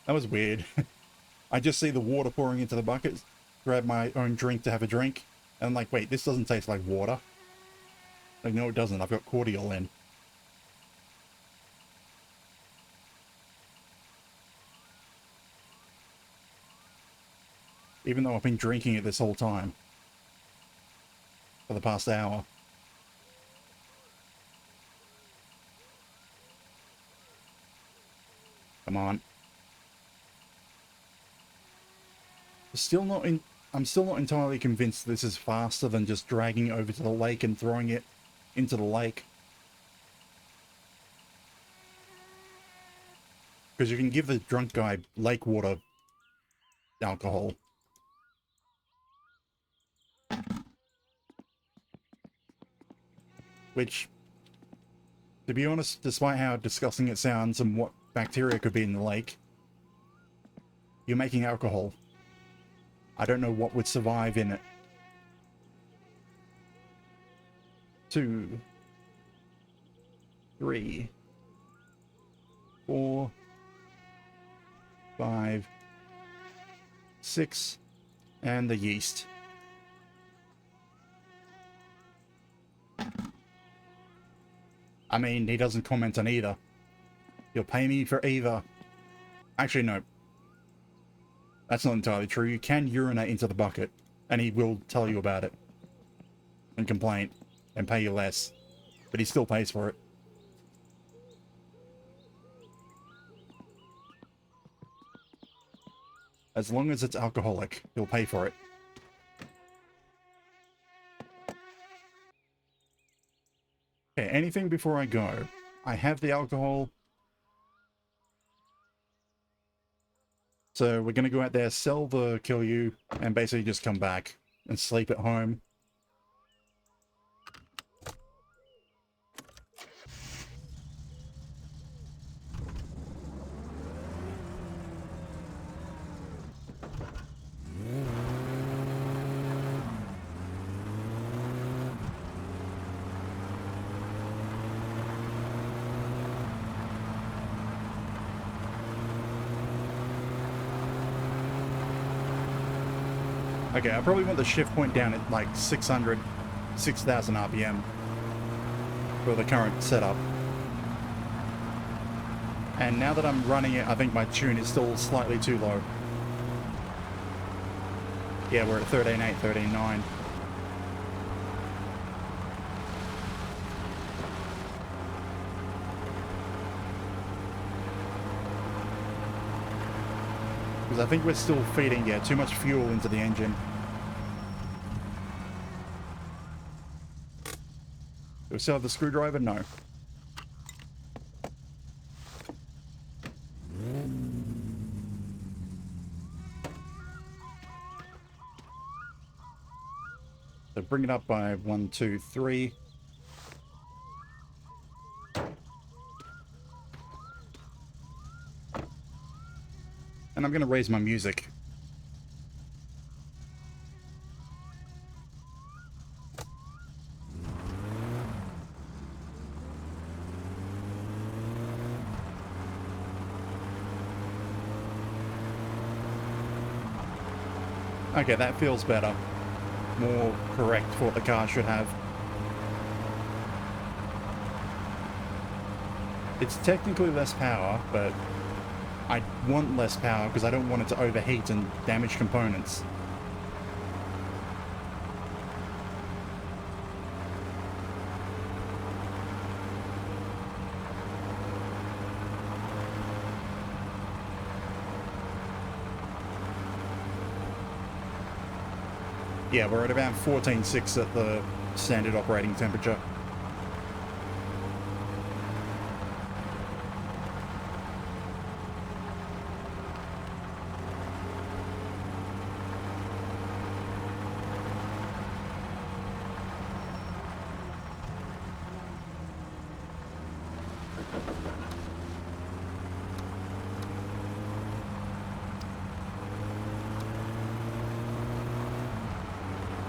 That was weird. I just see the water pouring into the bucket, grab my own drink to have a drink, and I'm like, wait, this doesn't taste like water. Like, no, it doesn't. I've got cordial in. Even though I've been drinking it this whole time. For the past hour. Come on. I'm still not entirely convinced this is faster than just dragging it over to the lake and throwing it into the lake. Because you can give the drunk guy lake water alcohol. Which, to be honest, despite how disgusting it sounds and what bacteria could be in the lake, you're making alcohol. I don't know what would survive in it. 2, 3, 4, 5, 6, and the yeast. I mean, he doesn't comment on either. He'll pay me for either. Actually, no. That's not entirely true. You can urinate into the bucket, and he will tell you about it. And complain, and pay you less. But he still pays for it. As long as it's alcoholic, he'll pay for it. Okay, anything before I go? I have the alcohol. So we're going to go out there, sell the kill you, and basically just come back and sleep at home. Okay, I probably want the shift point down at like 6,000 RPM for the current setup. And now that I'm running it, I think my tune is still slightly too low. Yeah, we're at 13.8, 13.9. Because I think we're still feeding, yeah, too much fuel into the engine. Do we still have the screwdriver? No. So bring it up by 1, 2, 3. And I'm going to raise my music. Okay, that feels better. More correct for what the car should have. It's technically less power, but I want less power because I don't want it to overheat and damage components. Yeah, we're at about 14.6 at the standard operating temperature.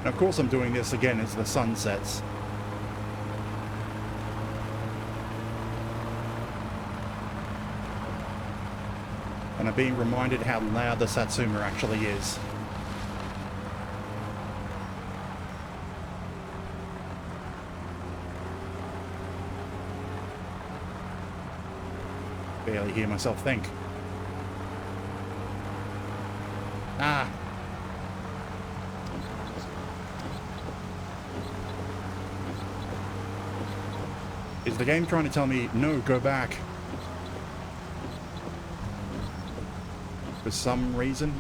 And of course I'm doing this again as the sun sets. And I'm being reminded how loud the Satsuma actually is. Barely hear myself think. Ah! Is the game trying to tell me, no, go back? For some reason?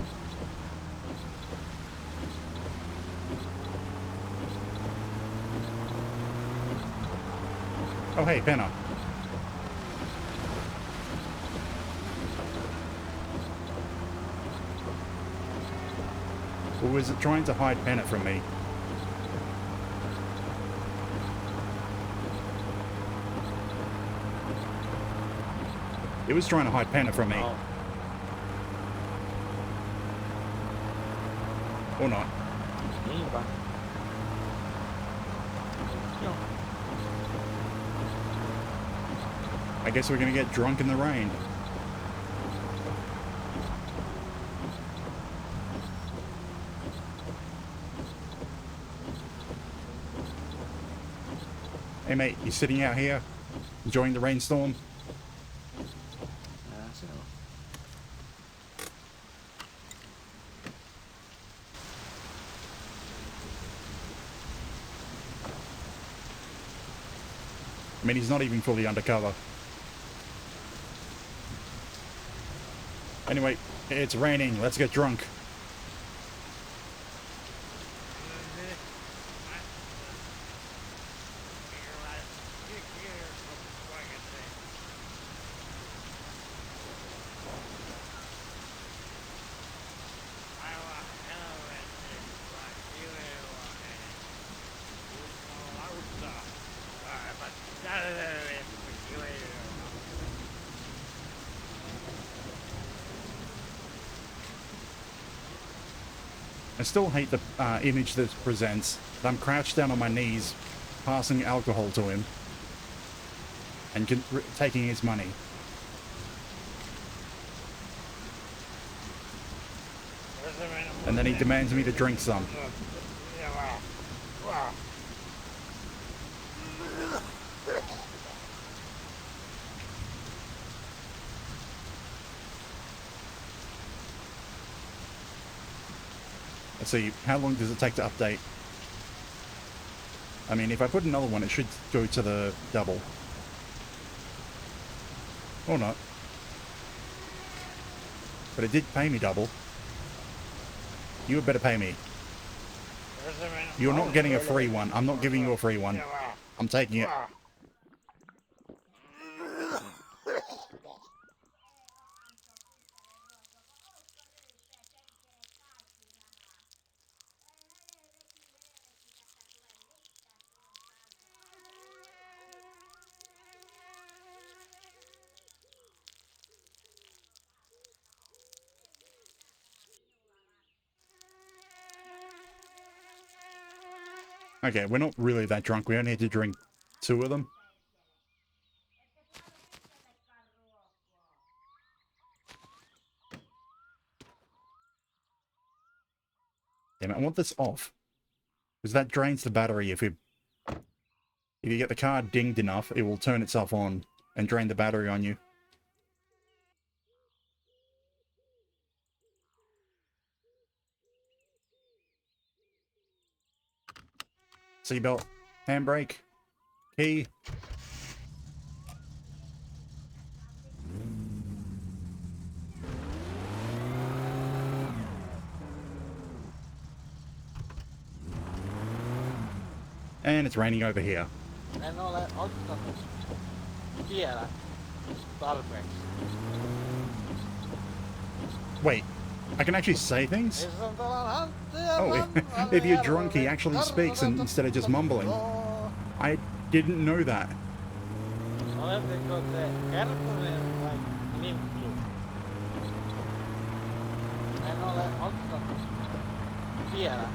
Oh, hey, Penna. Or was it trying to hide Penna from me? It was trying to hide Penna from me. Oh. Or not. Niinpä. Joo. I guess we're gonna get drunk in the rain. Hey mate, you sitting out here, enjoying the rainstorm? Se on. I mean, he's not even fully undercover. Anyway, it's raining. Let's get drunk. I still hate the image this presents. I'm crouched down on my knees, passing alcohol to him, and taking his money. And then he demands me to drink some. Let's see, how long does it take to update? I mean, if I put another one, it should go to the double. Or not. But it did pay me double. You had better pay me. You're not getting a free one. I'm not giving you a free one. I'm taking it. Okay, we're not really that drunk. We only had to drink 2 of them. Damn it, I want this off. Because that drains the battery. If you get the car dinged enough, it will turn itself on and drain the battery on you. Seatbelt, handbrake, key. And it's raining over here. En ole ottanut vielä tarpeeksi. Wait, I can actually say things? Oh, if you're drunk, he actually speaks instead of just mumbling. I didn't know that. Oletteko te kertoneet vai nimplu? En ole ottanut vielä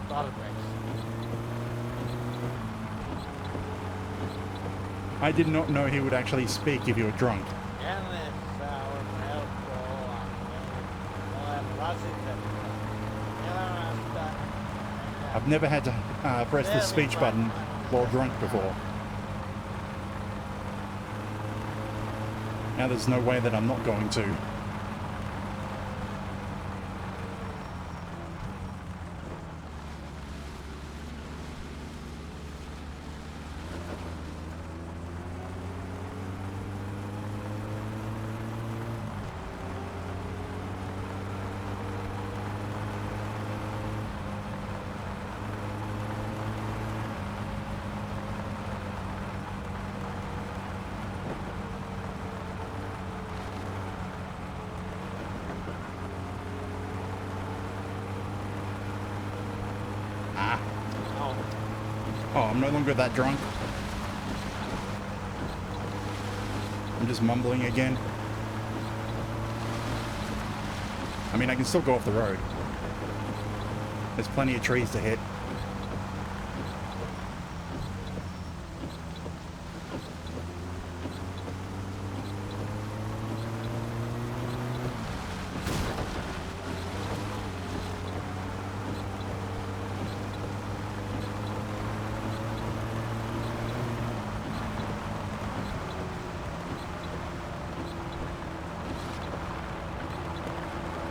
tarpeeksi. I did not know he would actually speak if you were drunk. Kenessä on helppo olla. Olen rasitettu elämästä. I've never had to press the speech button while drunk before. Now there's no way that I'm not going to. Oh, I'm no longer that drunk. I'm just mumbling again. I mean, I can still go off the road. There's plenty of trees to hit.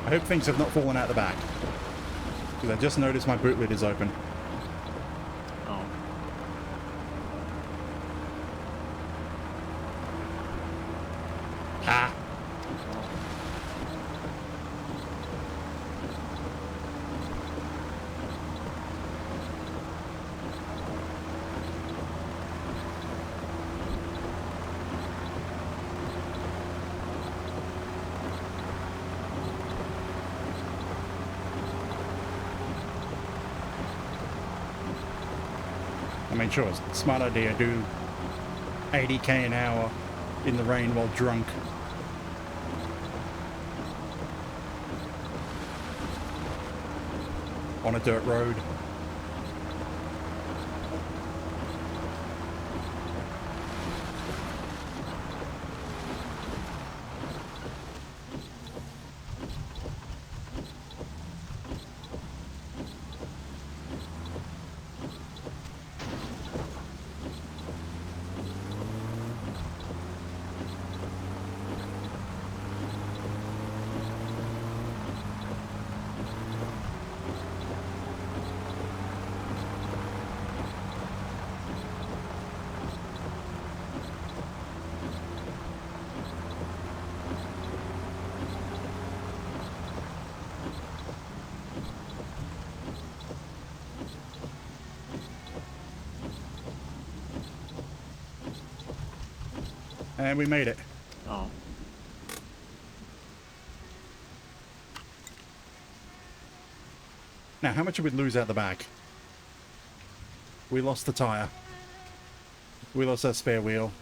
I hope things have not fallen out the back. Because I just noticed my boot lid is open. Oh. Ah! I mean, sure, it's a smart idea to do 80k an hour in the rain while drunk. On a dirt road. And we made it. Oh. Now, how much did we lose out the back? We lost the tire. We lost our spare wheel.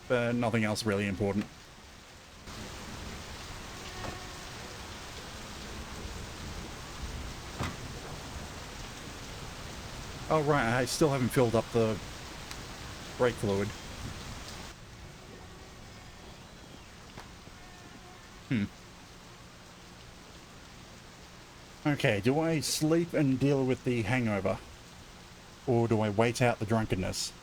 But nothing else really important. Oh, right, I still haven't filled up the brake fluid. Okay, do I sleep and deal with the hangover? Or do I wait out the drunkenness?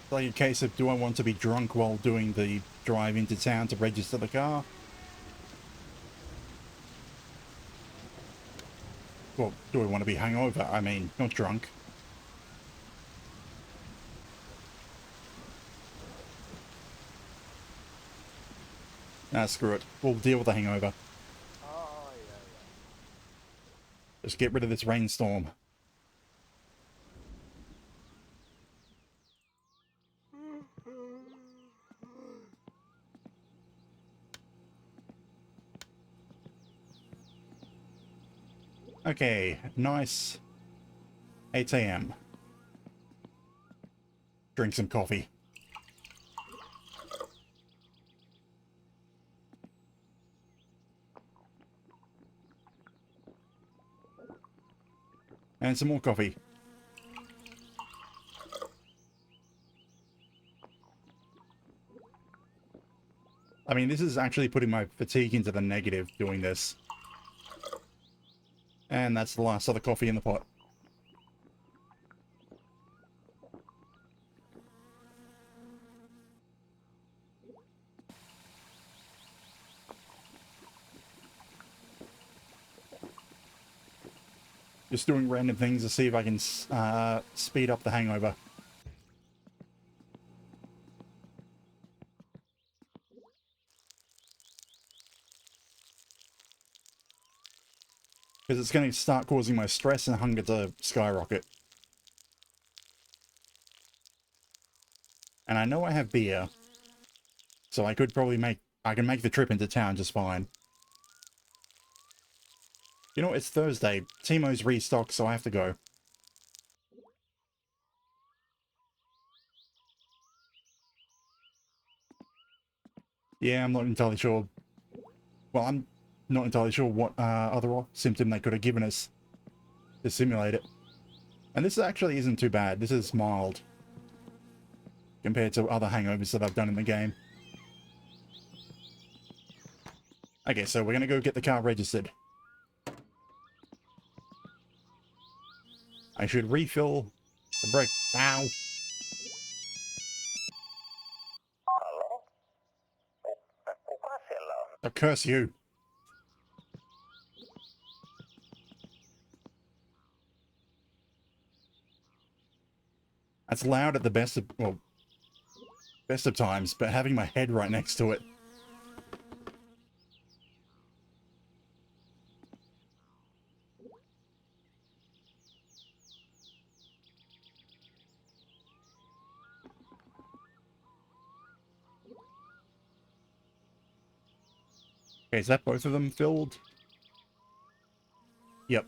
It's like a case of, do I want to be drunk while doing the drive into town to register the car? Well, do I want to be hungover? I mean, not drunk. Nah, screw it. We'll deal with the hangover. Oh, yeah, Just get rid of this rainstorm. Okay, nice 8 a.m. Drink some coffee. And some more coffee. I mean, this is actually putting my fatigue into the negative doing this. And that's the last of the coffee in the pot. Just doing random things to see if I can speed up the hangover. Because it's going to start causing my stress and hunger to skyrocket. And I know I have beer. So I could probably I can make the trip into town just fine. You know, it's Thursday. Timo's restocked, so I have to go. Yeah, I'm not entirely sure. Well, I'm not entirely sure what other symptom they could have given us to simulate it. And this actually isn't too bad. This is mild compared to other hangovers that I've done in the game. Okay, so we're going to go get the car registered. I should refill the brake. Ow! Halo? Kuka siellä on? Oh, curse you! That's loud at the best of, well, best of times, but having my head right next to it. Okay, is that both of them filled? Yep.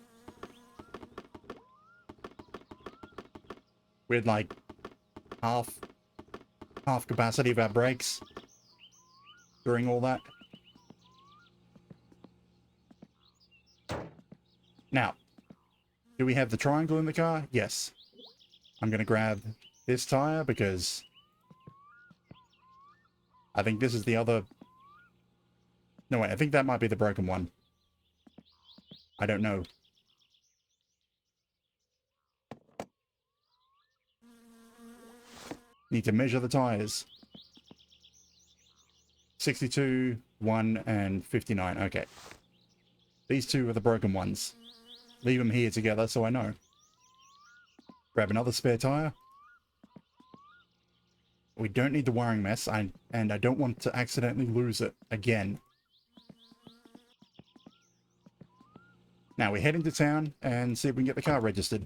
We had like half capacity of our brakes during all that. Now, do we have the triangle in the car? Yes. I'm going to grab this tire because I think this is the other... No, wait, I think that might be the broken one. I don't know. Need to measure the tires. 62, 1, and 59. Okay. These two are the broken ones. Leave them here together so I know. Grab another spare tire. We don't need the wiring mess, and I don't want to accidentally lose it again. Now we head into town and see if we can get the car registered.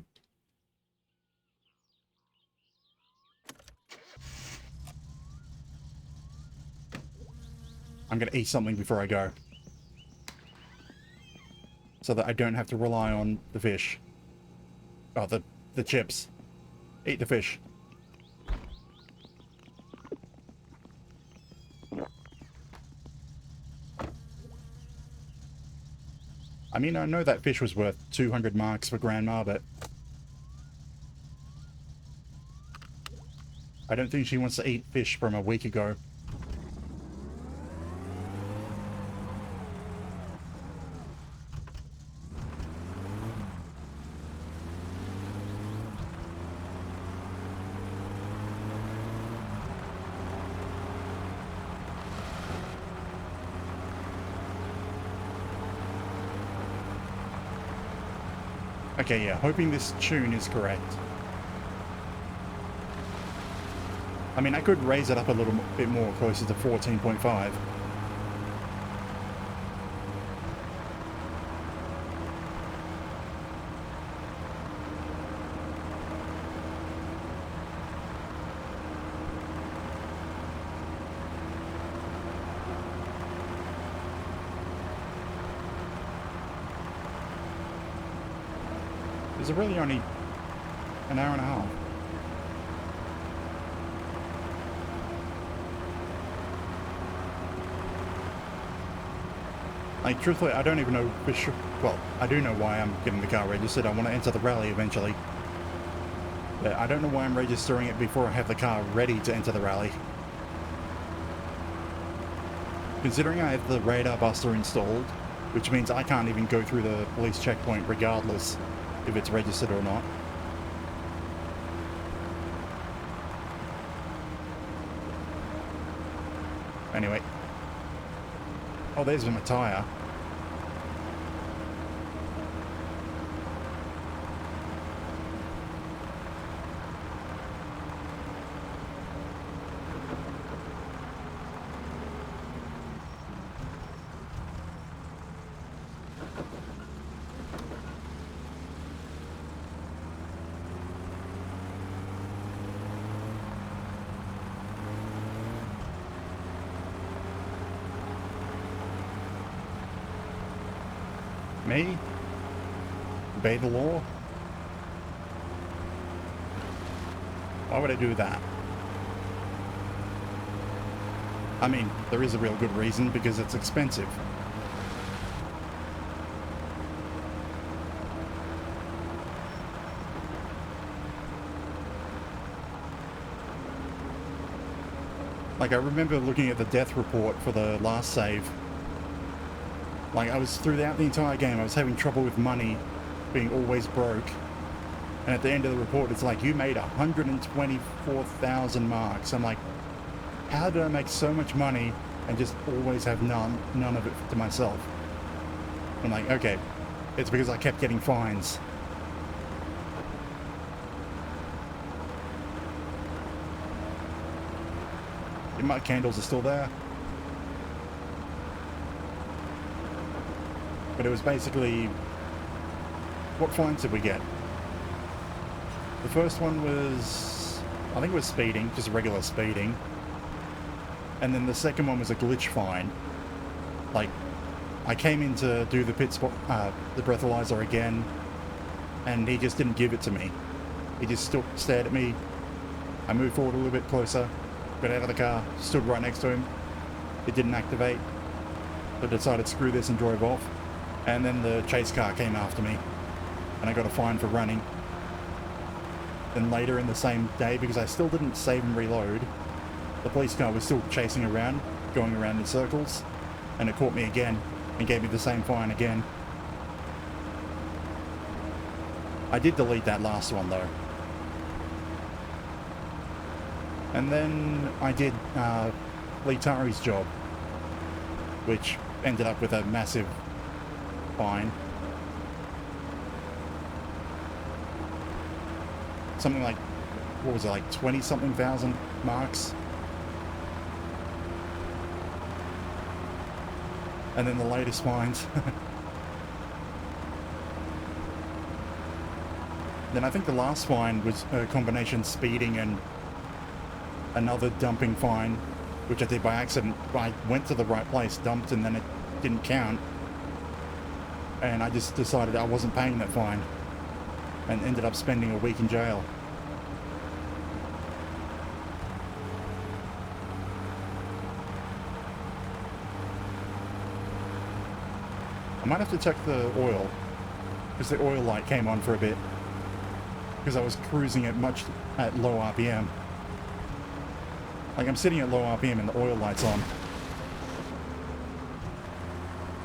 I'm going to eat something before I go, so that I don't have to rely on the fish. Oh, the chips. Eat the fish. I mean, I know that fish was worth 200 marks for Grandma, but I don't think she wants to eat fish from a week ago. Okay, yeah, hoping this tune is correct. I mean, I could raise it up a little bit more, closer to 14.5. Is it really only an hour and a half? Like, truthfully, I don't even know for sure. Well, I do know why I'm getting the car registered. I want to enter the rally eventually. But I don't know why I'm registering it before I have the car ready to enter the rally. Considering I have the radar buster installed, which means I can't even go through the police checkpoint regardless if it's registered or not. Anyway. Oh, there's my tyre. Me? Obey the law? Why would I do that? I mean, there is a real good reason, because it's expensive. Like, I remember looking at the death report for the last save. Like, I was, throughout the entire game, I was having trouble with money, being always broke. And at the end of the report, it's like, you made 124,000 marks. I'm like, how did I make so much money and just always have none of it to myself? I'm like, okay, it's because I kept getting fines. My candles are still there. But it was basically, what fines did we get? The first one was, I think it was speeding, just regular speeding. And then the second one was a glitch fine. Like, I came in to do the the breathalyzer again, and he just didn't give it to me. He just stared at me. I moved forward a little bit closer, got out of the car, stood right next to him. It didn't activate. So I decided, screw this, and drove off. And then the chase car came after me, and I got a fine for running. Then later in the same day, because I still didn't save and reload, the police car was still chasing around, going around in circles, and it caught me again and gave me the same fine again. I did delete that last one though. And then I did Lee Tari's job, which ended up with a massive fine. Something like, what was it, like 20-something thousand marks? And then the latest fines. Then I think the last fine was a combination speeding and another dumping fine, which I did by accident. I went to the right place, dumped, and then it didn't count. And I just decided I wasn't paying that fine, and ended up spending a week in jail. I might have to check the oil, because the oil light came on for a bit, because I was cruising at low RPM. Like, I'm sitting at low RPM and the oil light's on.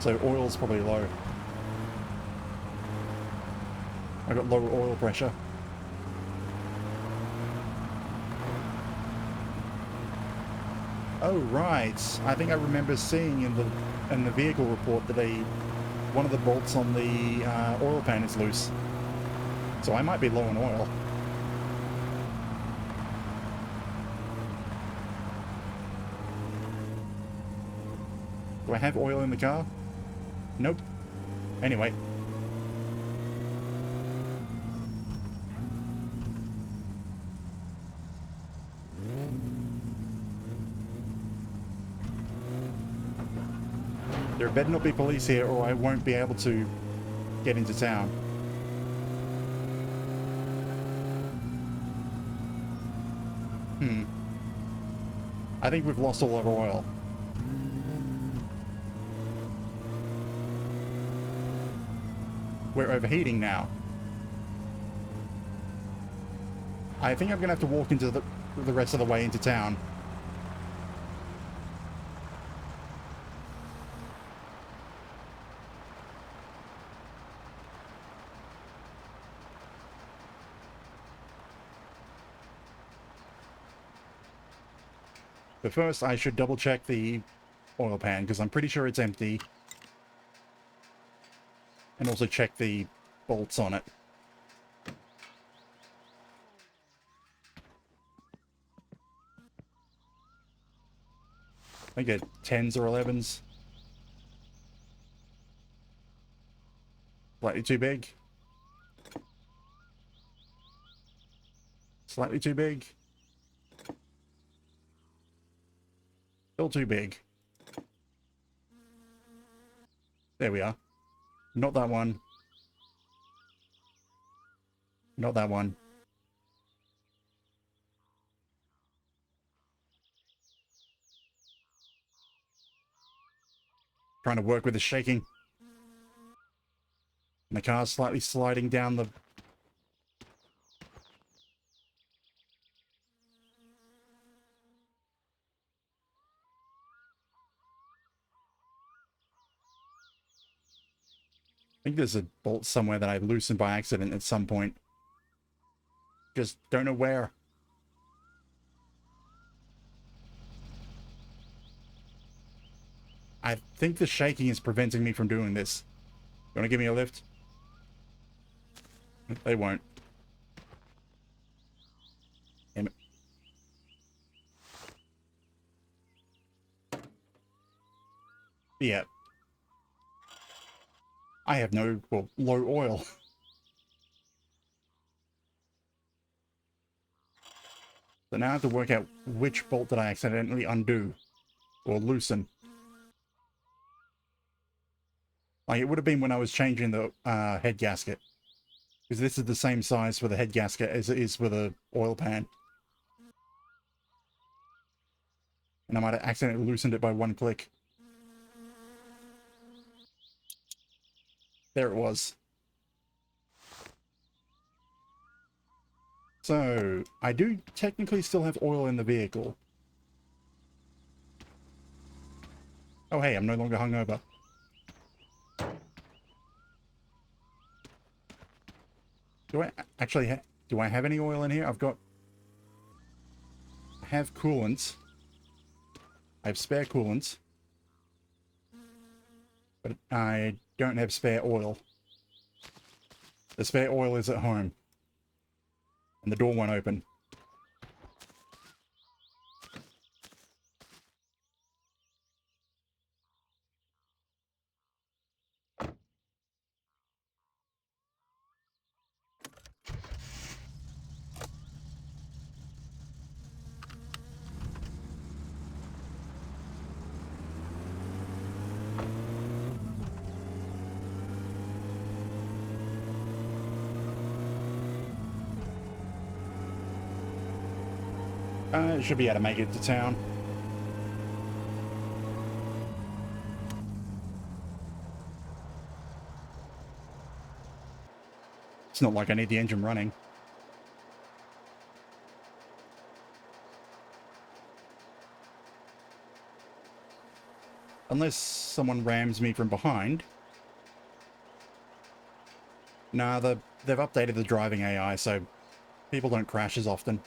So oil's probably low. I got lower oil pressure. Oh right, I think I remember seeing in the vehicle report that one of the bolts on the oil pan is loose. So I might be low on oil. Do I have oil in the car? Nope. Anyway. There better not be police here or I won't be able to get into town. I think we've lost all our oil. We're overheating now. I think I'm gonna have to walk into the rest of the way into town. But first, I should double check the oil pan, because I'm pretty sure it's empty. And also check the bolts on it. I think they're 10s or 11s. Slightly too big. Slightly too big. Still too big. There we are. Not that one. Not that one. Trying to work with the shaking. And the car's slightly sliding down the... I think there's a bolt somewhere that I loosened by accident at some point. Just don't know where. I think the shaking is preventing me from doing this. You want to give me a lift? They won't. Damn it. Yeah. I have no, well, low oil. So now I have to work out which bolt did I accidentally undo or loosen. Like, it would have been when I was changing the head gasket. Because this is the same size for the head gasket as it is for the oil pan. And I might have accidentally loosened it by one click. There it was. So, I do technically still have oil in the vehicle. Oh hey, I'm no longer hungover. Do I actually do I have any oil in here? I have coolant. I have spare coolant. But I don't have spare oil. The spare oil is at home. And the door won't open. Should be able to make it to town. It's not like I need the engine running. Unless someone rams me from behind. Nah, they've updated the driving AI, so people don't crash as often.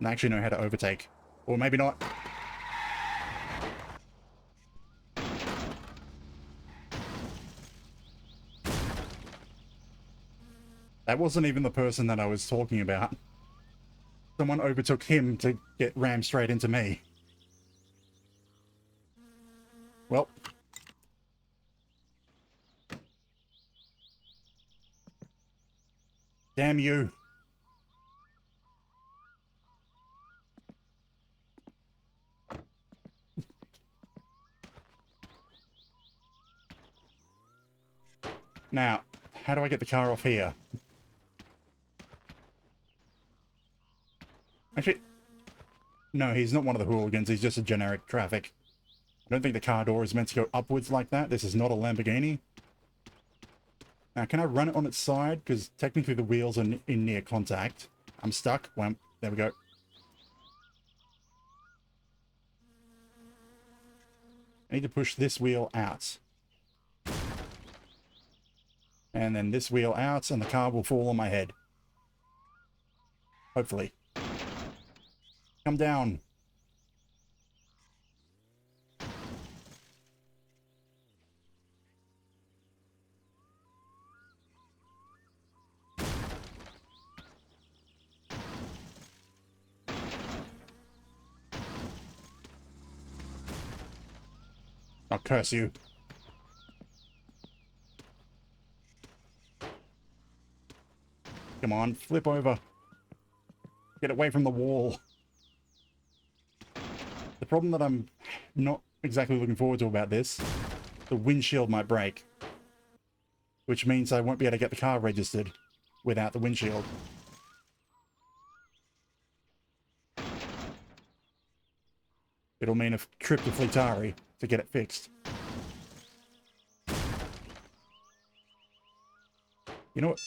And I actually know how to overtake. Or maybe not. That wasn't even the person that I was talking about. Someone overtook him to get rammed straight into me. Well. Damn you. Now, how do I get the car off here? Actually, no, he's not one of the hooligans. He's just a generic traffic. I don't think the car door is meant to go upwards like that. This is not a Lamborghini. Now, can I run it on its side? Because technically the wheels are in near contact. I'm stuck. Well, there we go. I need to push this wheel out. And then this wheel out, and the car will fall on my head. Hopefully. Come down. I'll curse you. Come on, flip over. Get away from the wall. The problem that I'm not exactly looking forward to about this, the windshield might break. Which means I won't be able to get the car registered without the windshield. It'll mean a trip to Fleetari to get it fixed. You know what?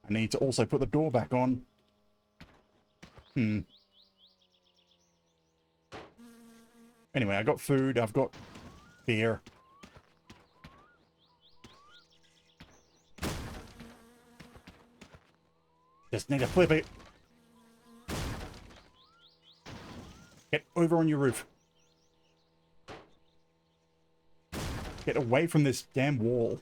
I need to also put the door back on. Anyway, I got food, I've got beer. Just need to flip it. Get over on your roof. Get away from this damn wall.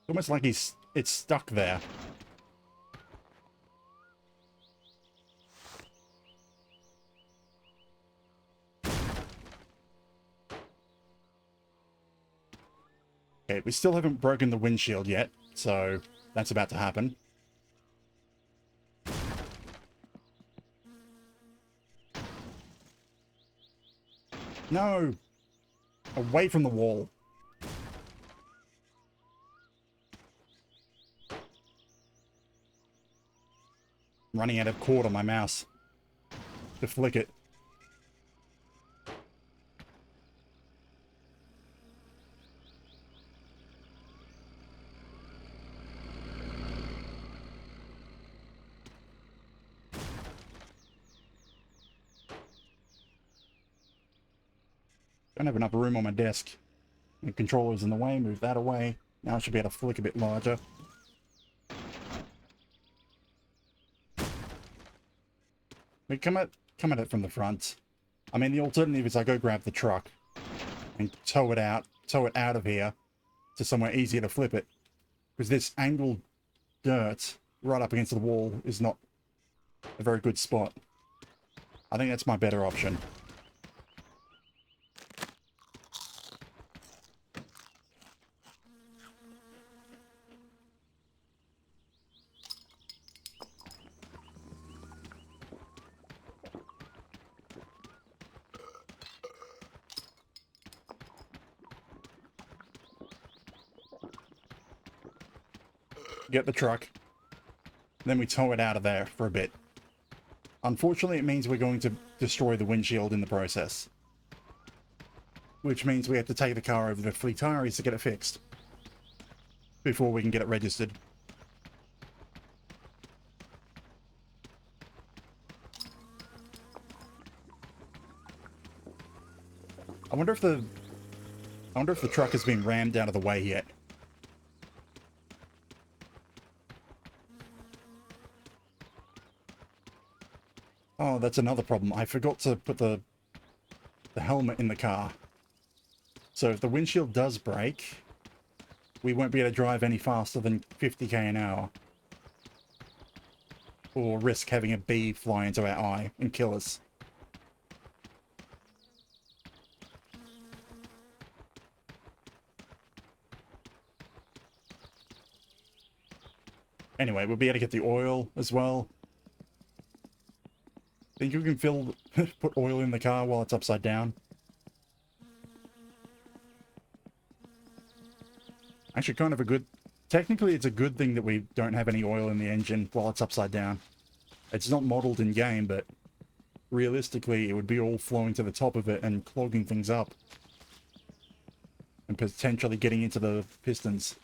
Almost like it's stuck there. Okay, we still haven't broken the windshield yet, so that's about to happen. No! Away from the wall. Running out of cord on my mouse to flick it. Don't have enough room on my desk. The controller's in the way, move that away. Now I should be able to flick a bit larger. We come at it from the front. I mean, the alternative is I go grab the truck and tow it out of here to somewhere easier to flip it. Because this angled dirt right up against the wall is not a very good spot. I think that's my better option. get the truck, then we tow it out of there for a bit. Unfortunately, it means we're going to destroy the windshield in the process. Which means we have to take the car over to Fleet Tires to get it fixed before we can get it registered. I wonder if the truck has been rammed out of the way yet. Oh, that's another problem. I forgot to put the helmet in the car. So if the windshield does break, we won't be able to drive any faster than 50k an hour. Or risk having a bee fly into our eye and kill us. Anyway, we'll be able to get the oil as well. Think you can put oil in the car while it's upside down? Actually, kind of a good... Technically, it's a good thing that we don't have any oil in the engine while it's upside down. It's not modeled in game, but realistically, it would be all flowing to the top of it and clogging things up. And potentially getting into the pistons.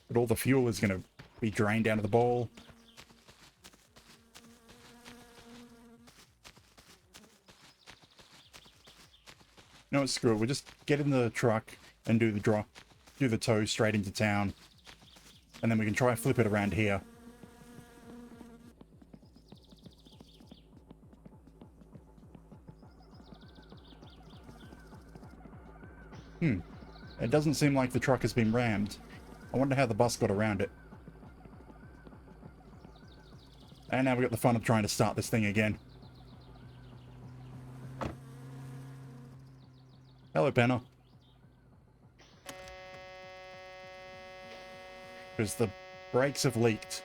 But all the fuel is going to be drained down to the bowl. No, screw it. We'll just get in the truck and do the tow straight into town. And then we can try and flip it around here. It doesn't seem like the truck has been rammed. I wonder how the bus got around it. And now we've got the fun of trying to start this thing again. Hello, Penner. Because the brakes have leaked.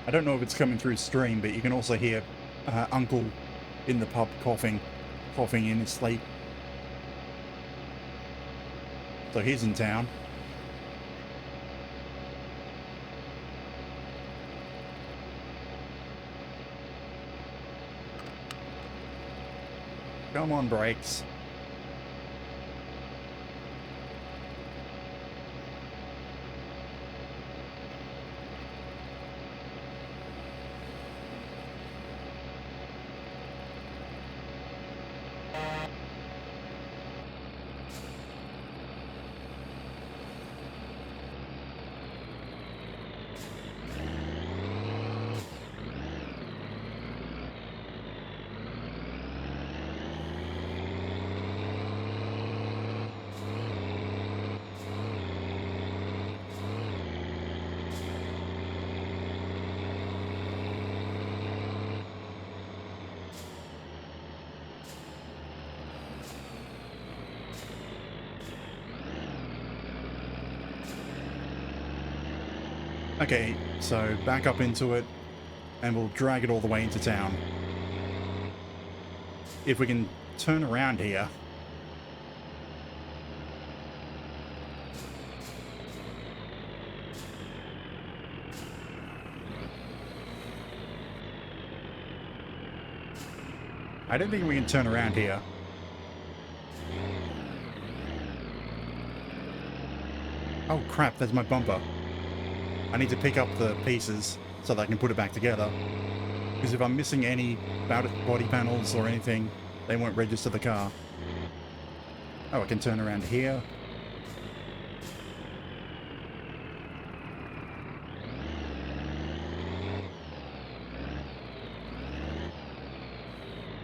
I don't know if it's coming through stream, but you can also hear Uncle in the pub coughing in his sleep. So he's in town. Come on, brakes. Okay, so back up into it, and we'll drag it all the way into town. If we can turn around here. I don't think we can turn around here. Oh crap, there's my bumper. I need to pick up the pieces so that I can put it back together. Because if I'm missing any body panels or anything, they won't register the car. Oh, I can turn around here.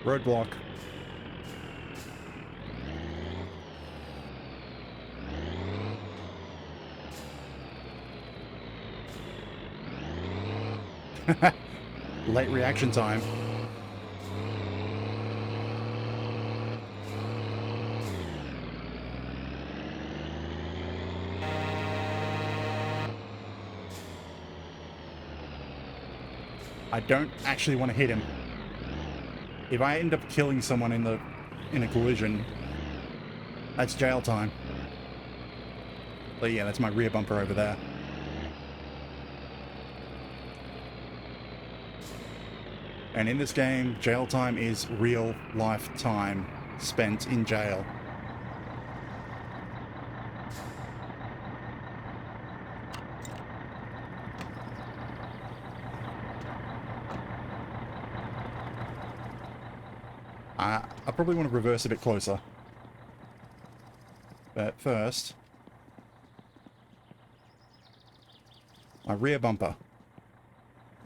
Roadblock. Late reaction time. I don't actually want to hit him. If I end up killing someone in a collision, that's jail time. But yeah, that's my rear bumper over there. And in this game, jail time is real life time spent in jail. I probably want to reverse a bit closer. But first, my rear bumper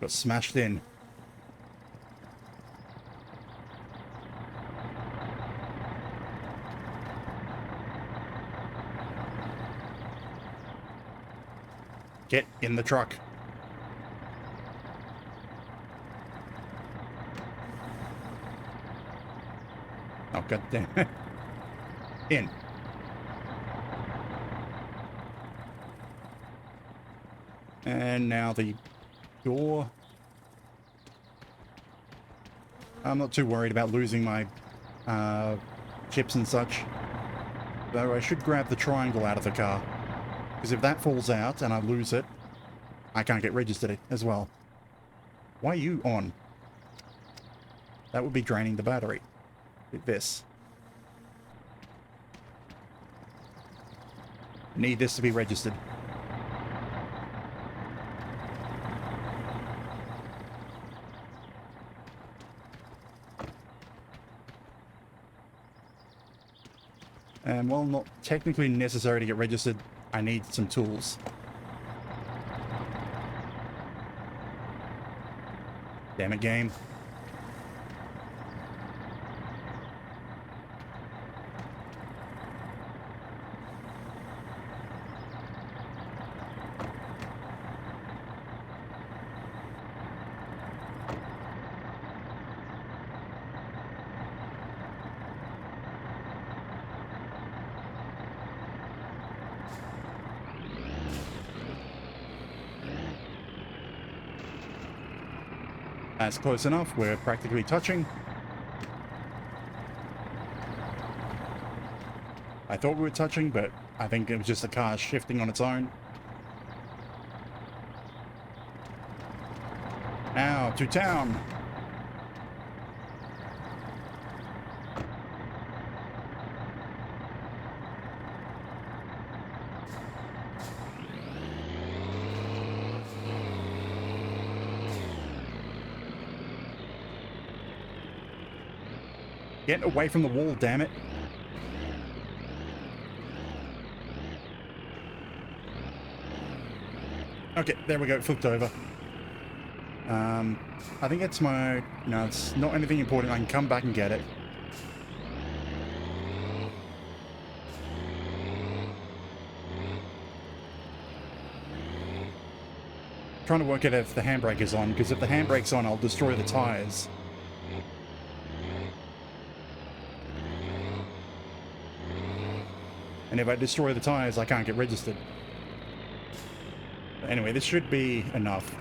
got smashed in. Get in the truck. Oh, god damn. In. And now the door. I'm not too worried about losing my chips and such. Though I should grab the triangle out of the car. Because if that falls out and I lose it, I can't get registered as well. Why are you on? That would be draining the battery. With this. Need this to be registered. And while not technically necessary to get registered, I need some tools. Damn it, game. That's close enough. We're practically touching. I thought we were touching, but I think it was just the car shifting on its own. Now, to town. Get away from the wall, damn it. Okay, there we go, flipped over. I think it's my... No, it's not anything important. I can come back and get it. Trying to work out if the handbrake is on, because if the handbrake's on, I'll destroy the tires. And if I destroy the tires, I can't get registered. But anyway, this should be enough.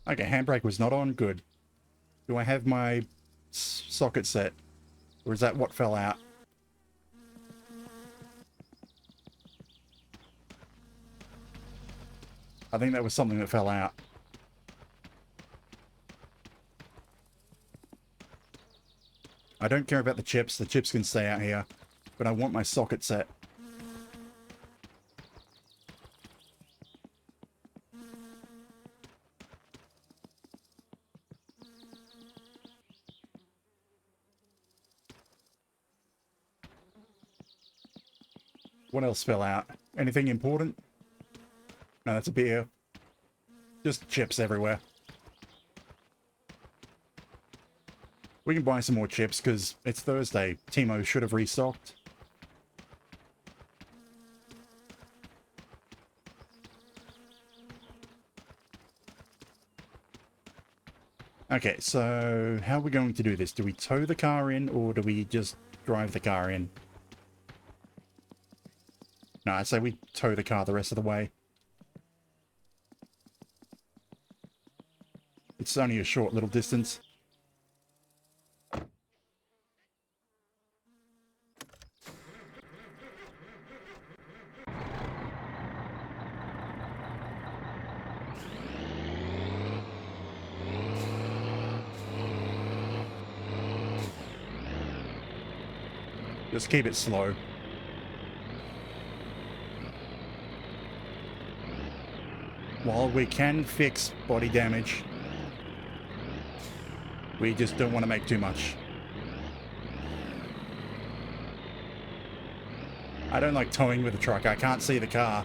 Okay, handbrake was not on. Good. Do I have my socket set? Or is that what fell out? I think that was something that fell out. I don't care about the chips. The chips can stay out here. But I want my socket set. What else fell out? Anything important? No, that's a beer. Just chips everywhere. We can buy some more chips because it's Thursday. Timo should have restocked. Okay, so how are we going to do this? Do we tow the car in or do we just drive the car in? No, I say we tow the car the rest of the way. It's only a short little distance. Just keep it slow. While we can fix body damage, we just don't want to make too much. I don't like towing with a truck. I can't see the car.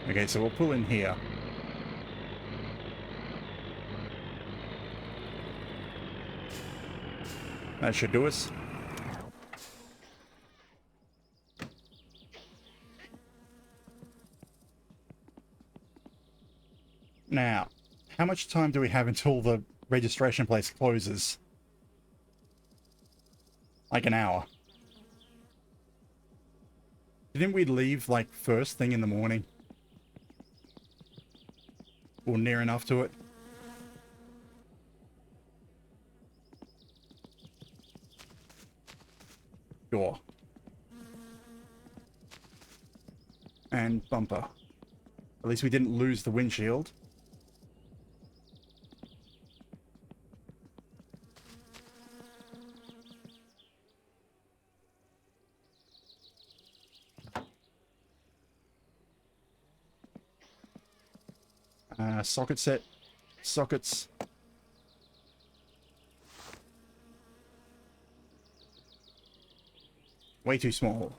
Okay, so we'll pull in here. That should do us. Now, how much time do we have until the registration place closes? Like an hour. Didn't we leave like first thing in the morning? Or near enough to it? Sure. And bumper. At least we didn't lose the windshield. Socket set. Sockets. Way too small.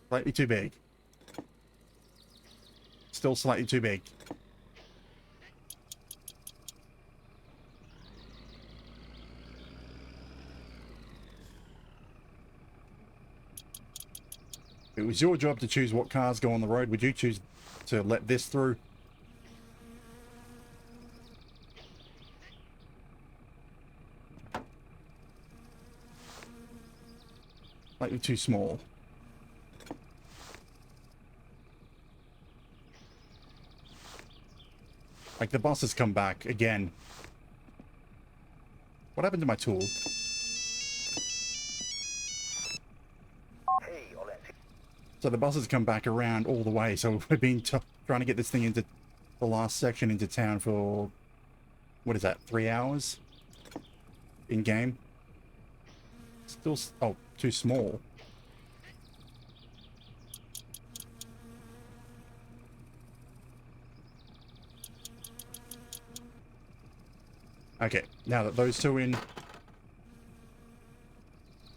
Slightly too big. Still slightly too big. If it was your job to choose what cars go on the road, would you choose to let this through? Slightly too small. Like the bus has come back again. What happened to my tool? Hei, olen si- So the bus has come back around all the way. So we've been trying to get this thing into the last section into town for, what is that, 3 hours? In game? Still, oh, too small. Okay, now that those two in...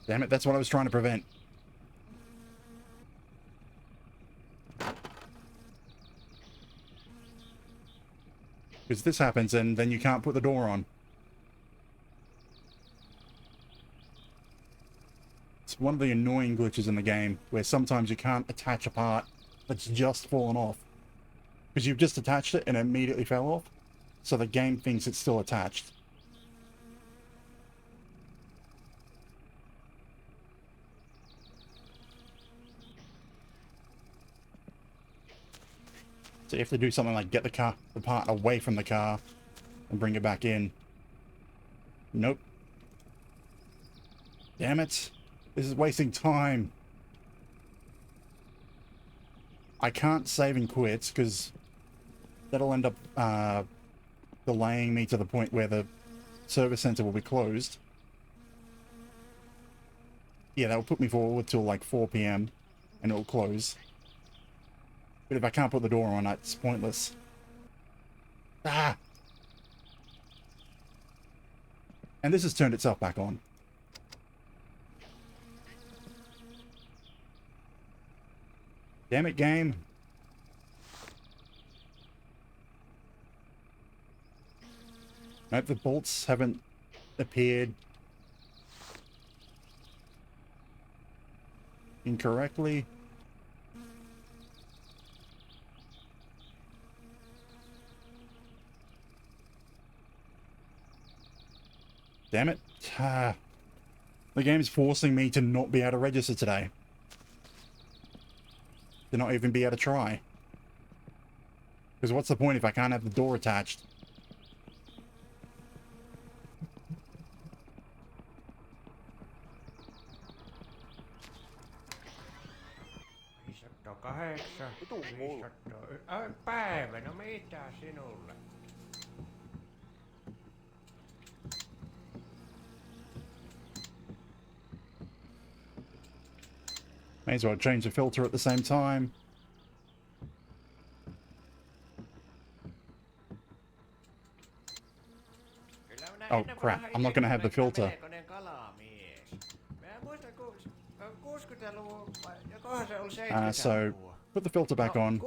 Damn it, that's what I was trying to prevent. Because this happens and then you can't put the door on. It's one of the annoying glitches in the game, where sometimes you can't attach a part that's just fallen off. Because you've just attached it and it immediately fell off, so the game thinks it's still attached. So you have to do something like get the part away from the car and bring it back in. Nope. Damn it. This is wasting time. I can't save and quit because that'll end up delaying me to the point where the service center will be closed. Yeah, that'll put me forward till like 4 PM and it'll close. But if I can't put the door on, it's pointless. Ah! And this has turned itself back on. Damn it, game. Nope, the bolts haven't appeared incorrectly. Damn it. The game's forcing me to not be able to register today. To not even be able to try. Because what's the point if I can't have the door attached? Vitu mulla. Päivä, no mitä sinulle? May as well change the filter at the same time. Oh crap, I'm not going to have the filter. So, put the filter back on.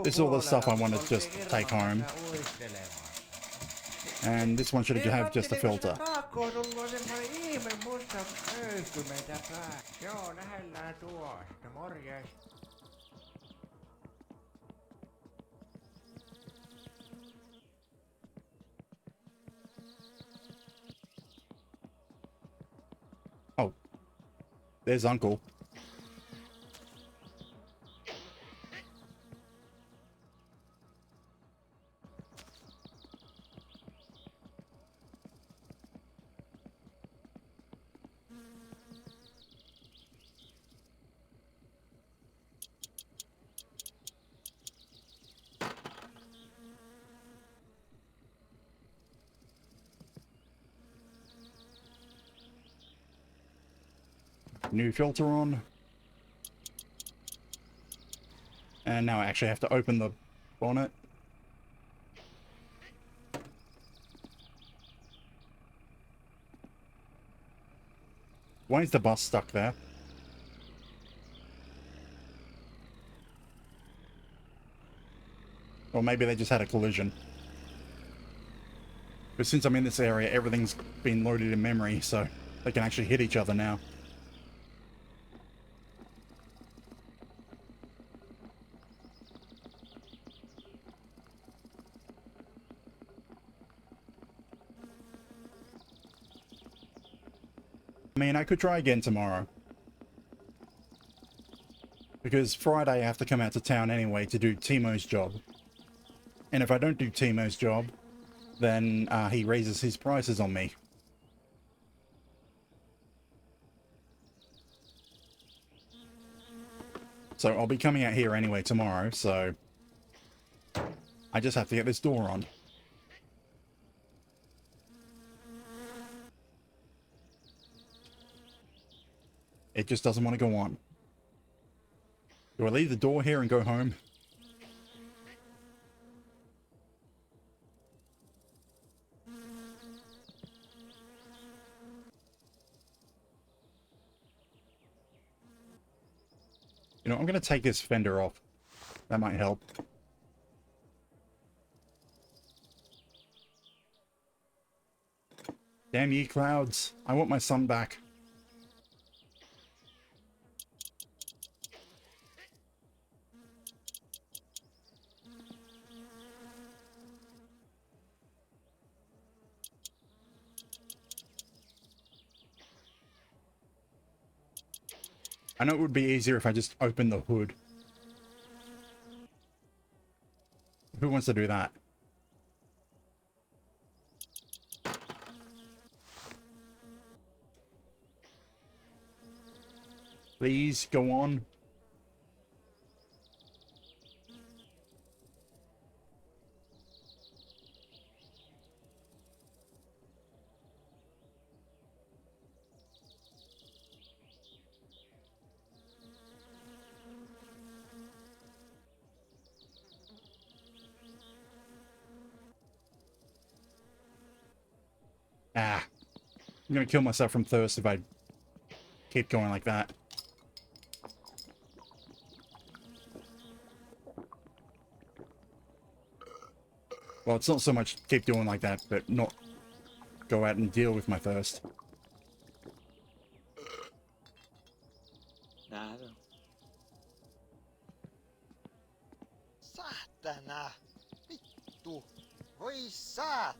This is all the stuff I want to just take home. And this one should have just the filter. Oh, there's Uncle. New filter on. And now I actually have to open the bonnet. Why is the bus stuck there? Or maybe they just had a collision. But since I'm in this area, everything's been loaded in memory, so they can actually hit each other now. I mean, I could try again tomorrow. Because Friday I have to come out to town anyway to do Timo's job. And if I don't do Timo's job, then he raises his prices on me. So I'll be coming out here anyway tomorrow, so I just have to get this door on. It just doesn't want to go on. Do I leave the door here and go home? You know, I'm going to take this fender off. That might help. Damn ye clouds. I want my sun back. I know it would be easier if I just opened the hood. Who wants to do that? Please go on. Ah. I'm gonna kill myself from thirst if I keep going like that. Well, it's not so much keep doing like that, but not go out and deal with my thirst. Nada. Saatana! Vittu! Voi saatana!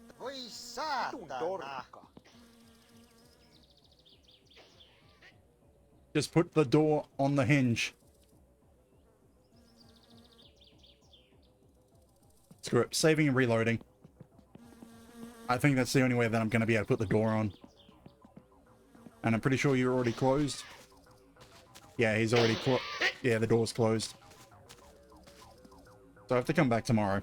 Just put the door on the hinge. Screw it. Saving and reloading. I think that's the only way that I'm going to be able to put the door on. And I'm pretty sure you're already closed. Yeah, he's already yeah, the door's closed. So I have to come back tomorrow.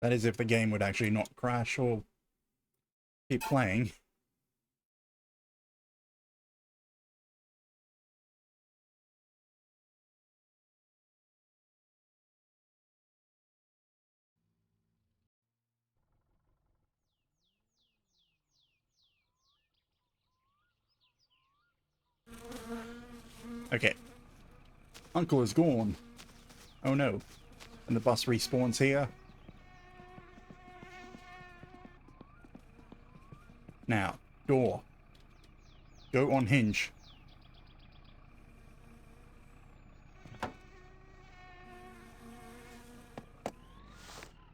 That is if the game would actually not crash or keep playing. Okay. Uncle is gone. Oh no. And the bus respawns here. Now, door. Go on hinge.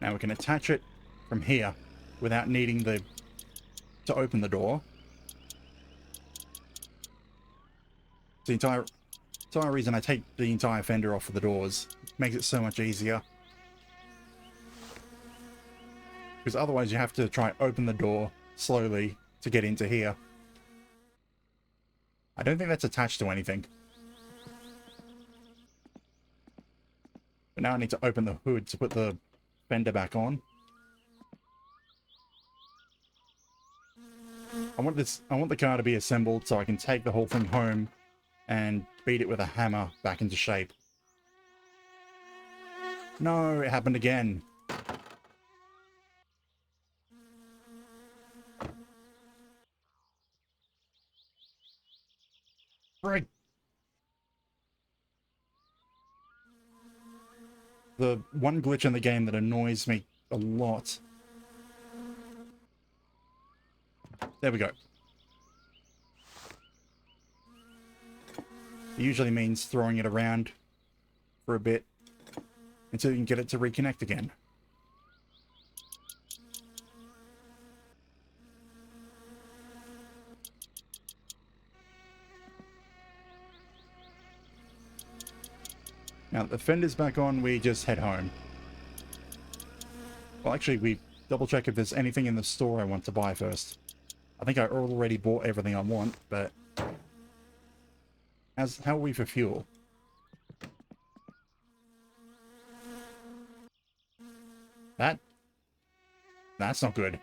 Now we can attach it from here without needing to open the door. The entire reason I take the entire fender off of the doors. Makes it so much easier. Because otherwise you have to try open the door slowly to get into here. I don't think that's attached to anything. But now I need to open the hood to put the fender back on. I want the car to be assembled so I can take the whole thing home and beat it with a hammer back into shape. No, it happened again. Frick. The one glitch in the game that annoys me a lot. There we go. It usually means throwing it around for a bit until you can get it to reconnect again. Now that the fender's back on, we just head home. Well, actually, we double check if there's anything in the store I want to buy first. I think I already bought everything I want, but how are we for fuel? That's not good.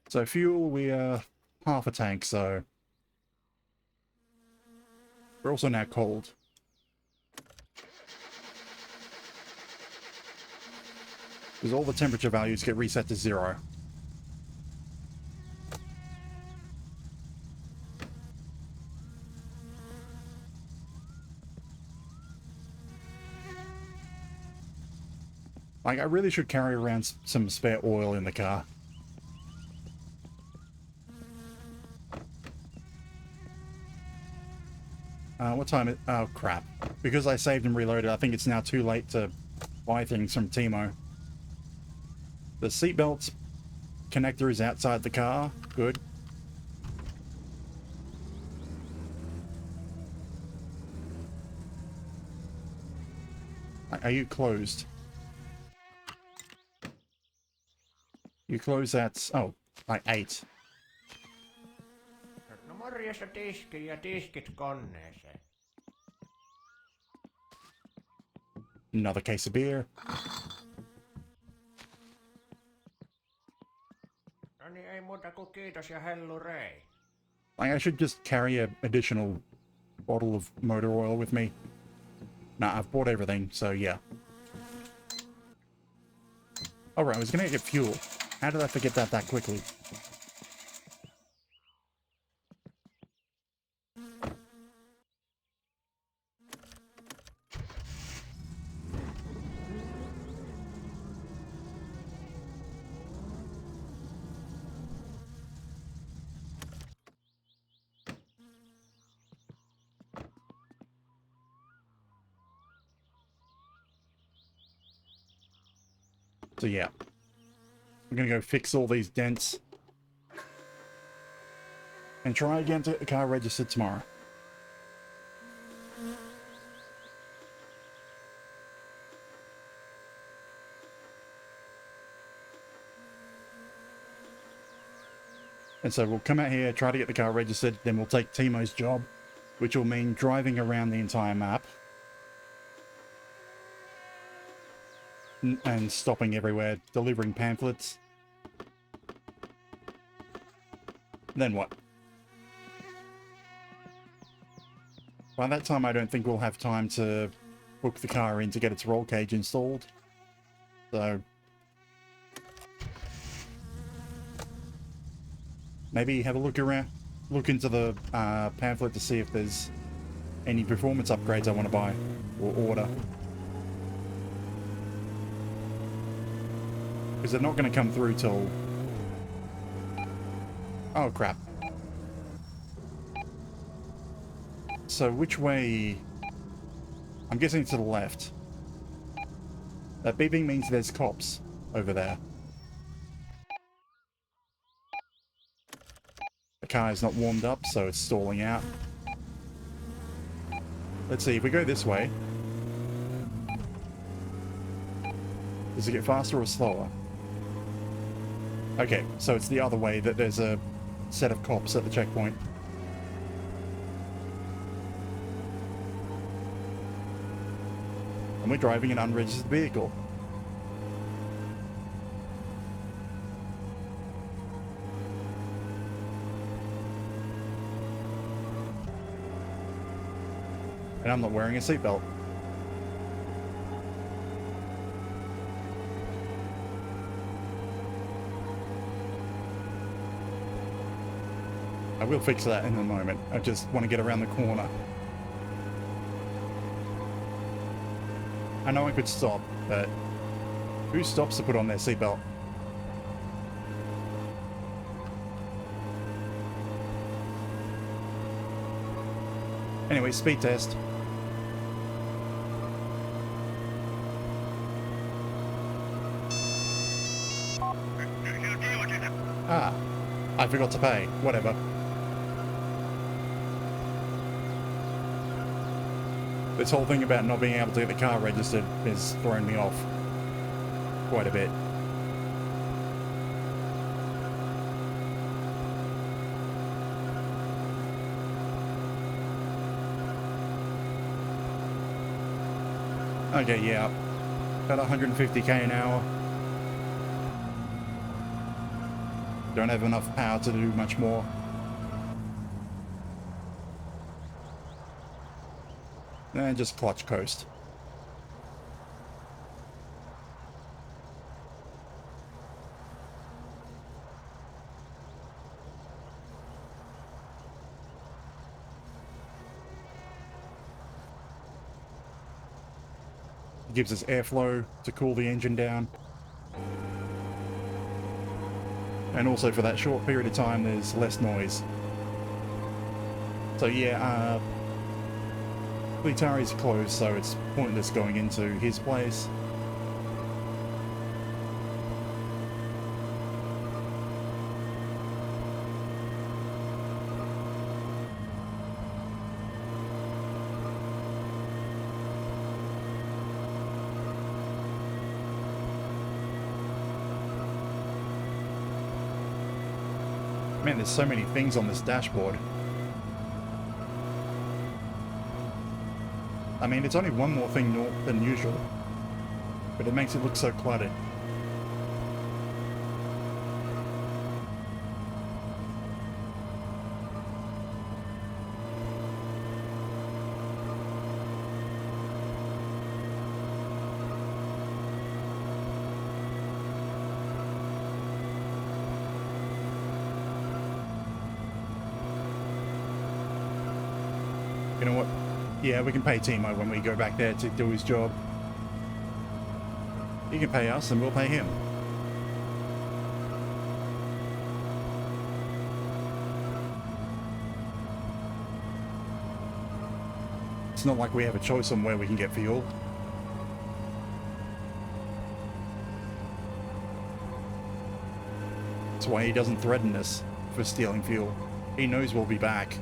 So fuel, we are half a tank, so we're also now cold. Because all the temperature values get reset to 0. Like, I really should carry around some spare oil in the car. What time is... Oh, crap. Because I saved and reloaded, I think it's now too late to buy things from Timo. The seatbelt connector is outside the car. Good. Are you closed? You close at... Oh, like 8. No morjesta tiski ja tiskit koneeseen. Another case of beer. No niin ei muuta kuin kiitos ja hellurei. Like, I should just carry a additional bottle of motor oil with me. Nah, I've bought everything, so yeah. Alright, I was gonna get fuel. How did I forget that quickly? So yeah. I'm gonna go fix all these dents. And try again to get the car registered tomorrow. And so we'll come out here, try to get the car registered, then we'll take Timo's job, which will mean driving around the entire map. And stopping everywhere, delivering pamphlets. Then what? By that time, I don't think we'll have time to book the car in to get its roll cage installed. So maybe have a look around, look into the pamphlet to see if there's any performance upgrades I want to buy or order. Because they're not going to come through till... Oh, crap. So which way... I'm guessing to the left. That beeping means there's cops over there. The car is not warmed up, so it's stalling out. Let's see, if we go this way... Does it get faster or slower? Okay, so it's the other way that there's a set of cops at the checkpoint. And we're driving an unregistered vehicle. And I'm not wearing a seatbelt. I will fix that in a moment. I just want to get around the corner. I know I could stop, but who stops to put on their seatbelt? Anyway, speed test. Ah, I forgot to pay. Whatever. This whole thing about not being able to get the car registered is throwing me off quite a bit. Okay, yeah, about 150k an hour. Don't have enough power to do much more. And just clutch coast. It gives us airflow to cool the engine down. And also for that short period of time there's less noise. So yeah, Atari's closed, so it's pointless going into his place. Man, there's so many things on this dashboard. I mean, it's only one more thing than usual, but it makes it look so cluttered. You know what? Yeah, we can pay Timo when we go back there to do his job. He can pay us and we'll pay him. It's not like we have a choice on where we can get fuel. That's why he doesn't threaten us for stealing fuel. He knows we'll be back.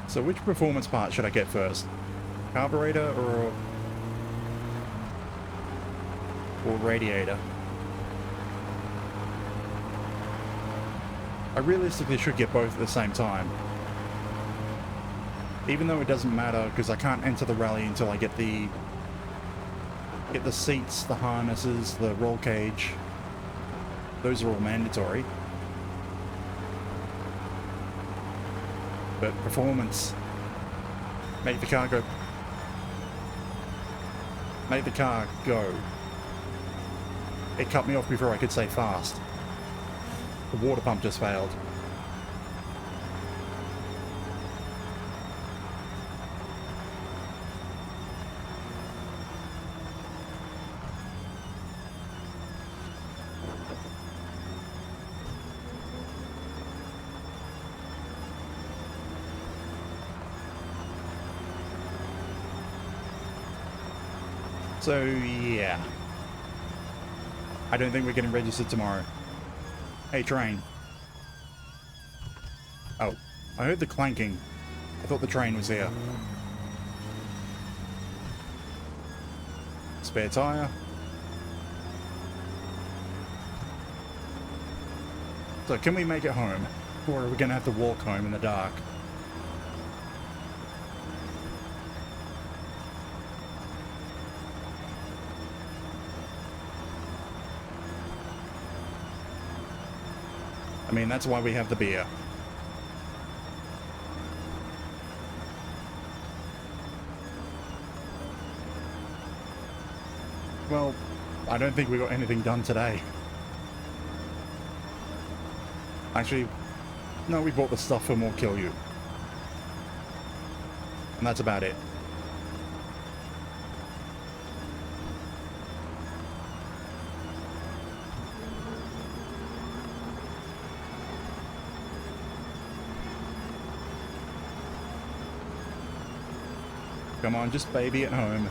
So which performance part should I get first? Carburetor or radiator? I realistically should get both at the same time. Even though it doesn't matter because I can't enter the rally until I get the seats, the harnesses, the roll cage. Those are all mandatory. But performance, make the car go. Make the car go. It cut me off before I could say fast. The water pump just failed. So, yeah. I don't think we're getting registered tomorrow. Hey, train. Oh, I heard the clanking. I thought the train was here. Spare tire. So, can we make it home? Or are we going to have to walk home in the dark? I mean, that's why we have the beer. Well, I don't think we got anything done today. Actually, no, we bought the stuff for More Kill You. And that's about it. Come on, just baby at home.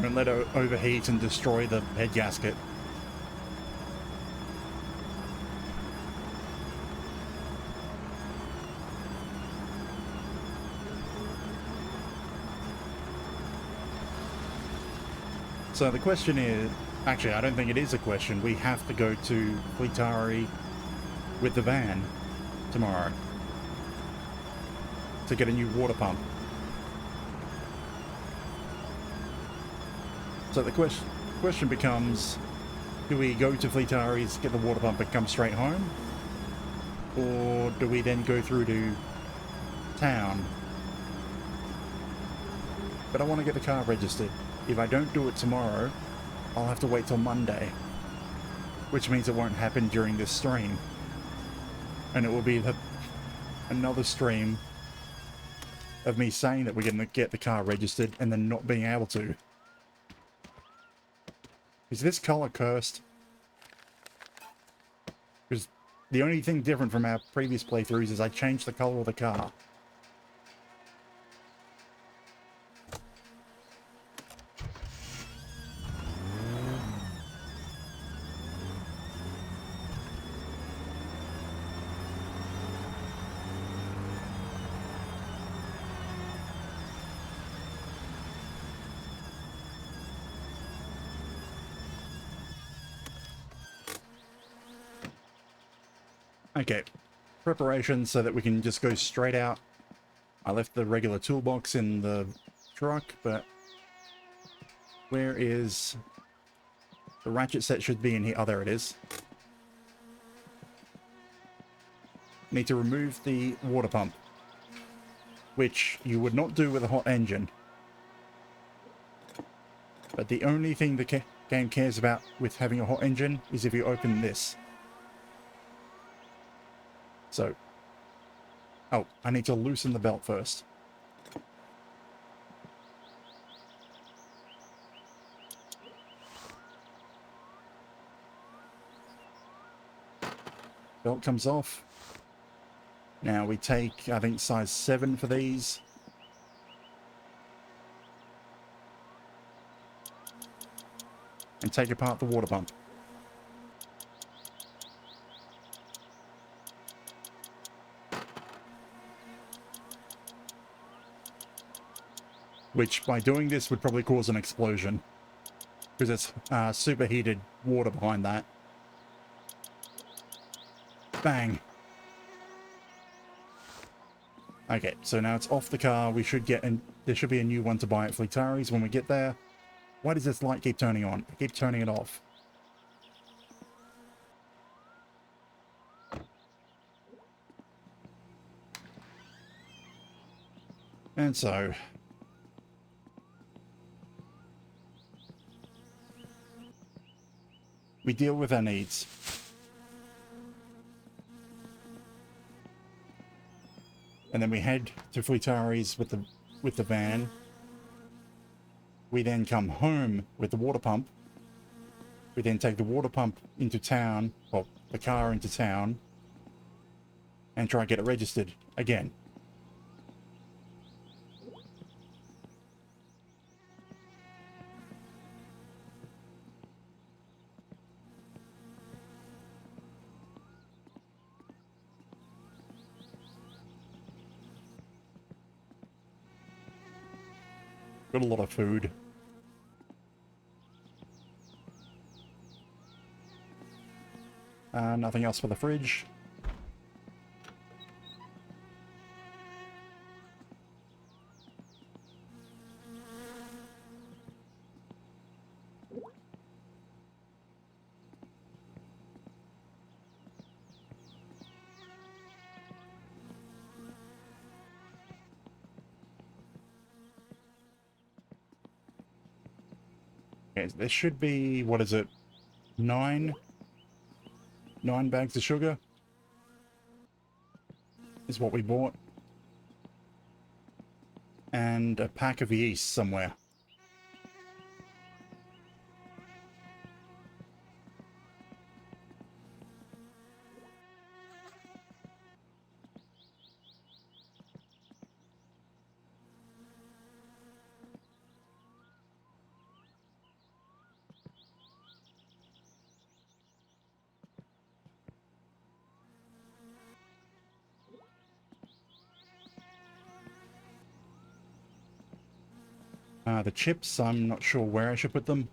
Don't let it overheat and destroy the head gasket. So the question is, actually I don't think it is a question, we have to go to Fleetari with the van tomorrow to get a new water pump. So the question becomes, do we go to Fleetari's, get the water pump and come straight home? Or do we then go through to town? But I want to get the car registered. If I don't do it tomorrow, I'll have to wait till Monday. Which means it won't happen during this stream. And it will be another stream of me saying that we're going to get the car registered and then not being able to. Is this color cursed? Because the only thing different from our previous playthroughs is I changed the color of the car. Okay, preparation so that we can just go straight out. I left the regular toolbox in the truck, but where is The ratchet set should be in here. Oh, there it is. Need to remove the water pump, which you would not do with a hot engine. But the only thing the game cares about with having a hot engine is if you open this. So, oh, I need to loosen the belt first. Belt comes off. Now we take, I think, size 7 for these. And take apart the water pump. Which, by doing this, would probably cause an explosion. Because it's superheated water behind that. Bang. Okay, so now it's off the car. We should get, and there should be a new one to buy at Fleetari's when we get there. Why does this light keep turning on? I keep turning it off. And so... we deal with our needs. And then we head to Fleetari's with the van. We then come home with the water pump. We then take the water pump into town, well, the car into town, and try and get it registered again. Got a lot of food. Nothing else for the fridge. Okay, there should be, what is it, 9 bags of sugar is what we bought, and a pack of yeast somewhere. The chips, I'm not sure where I should put them.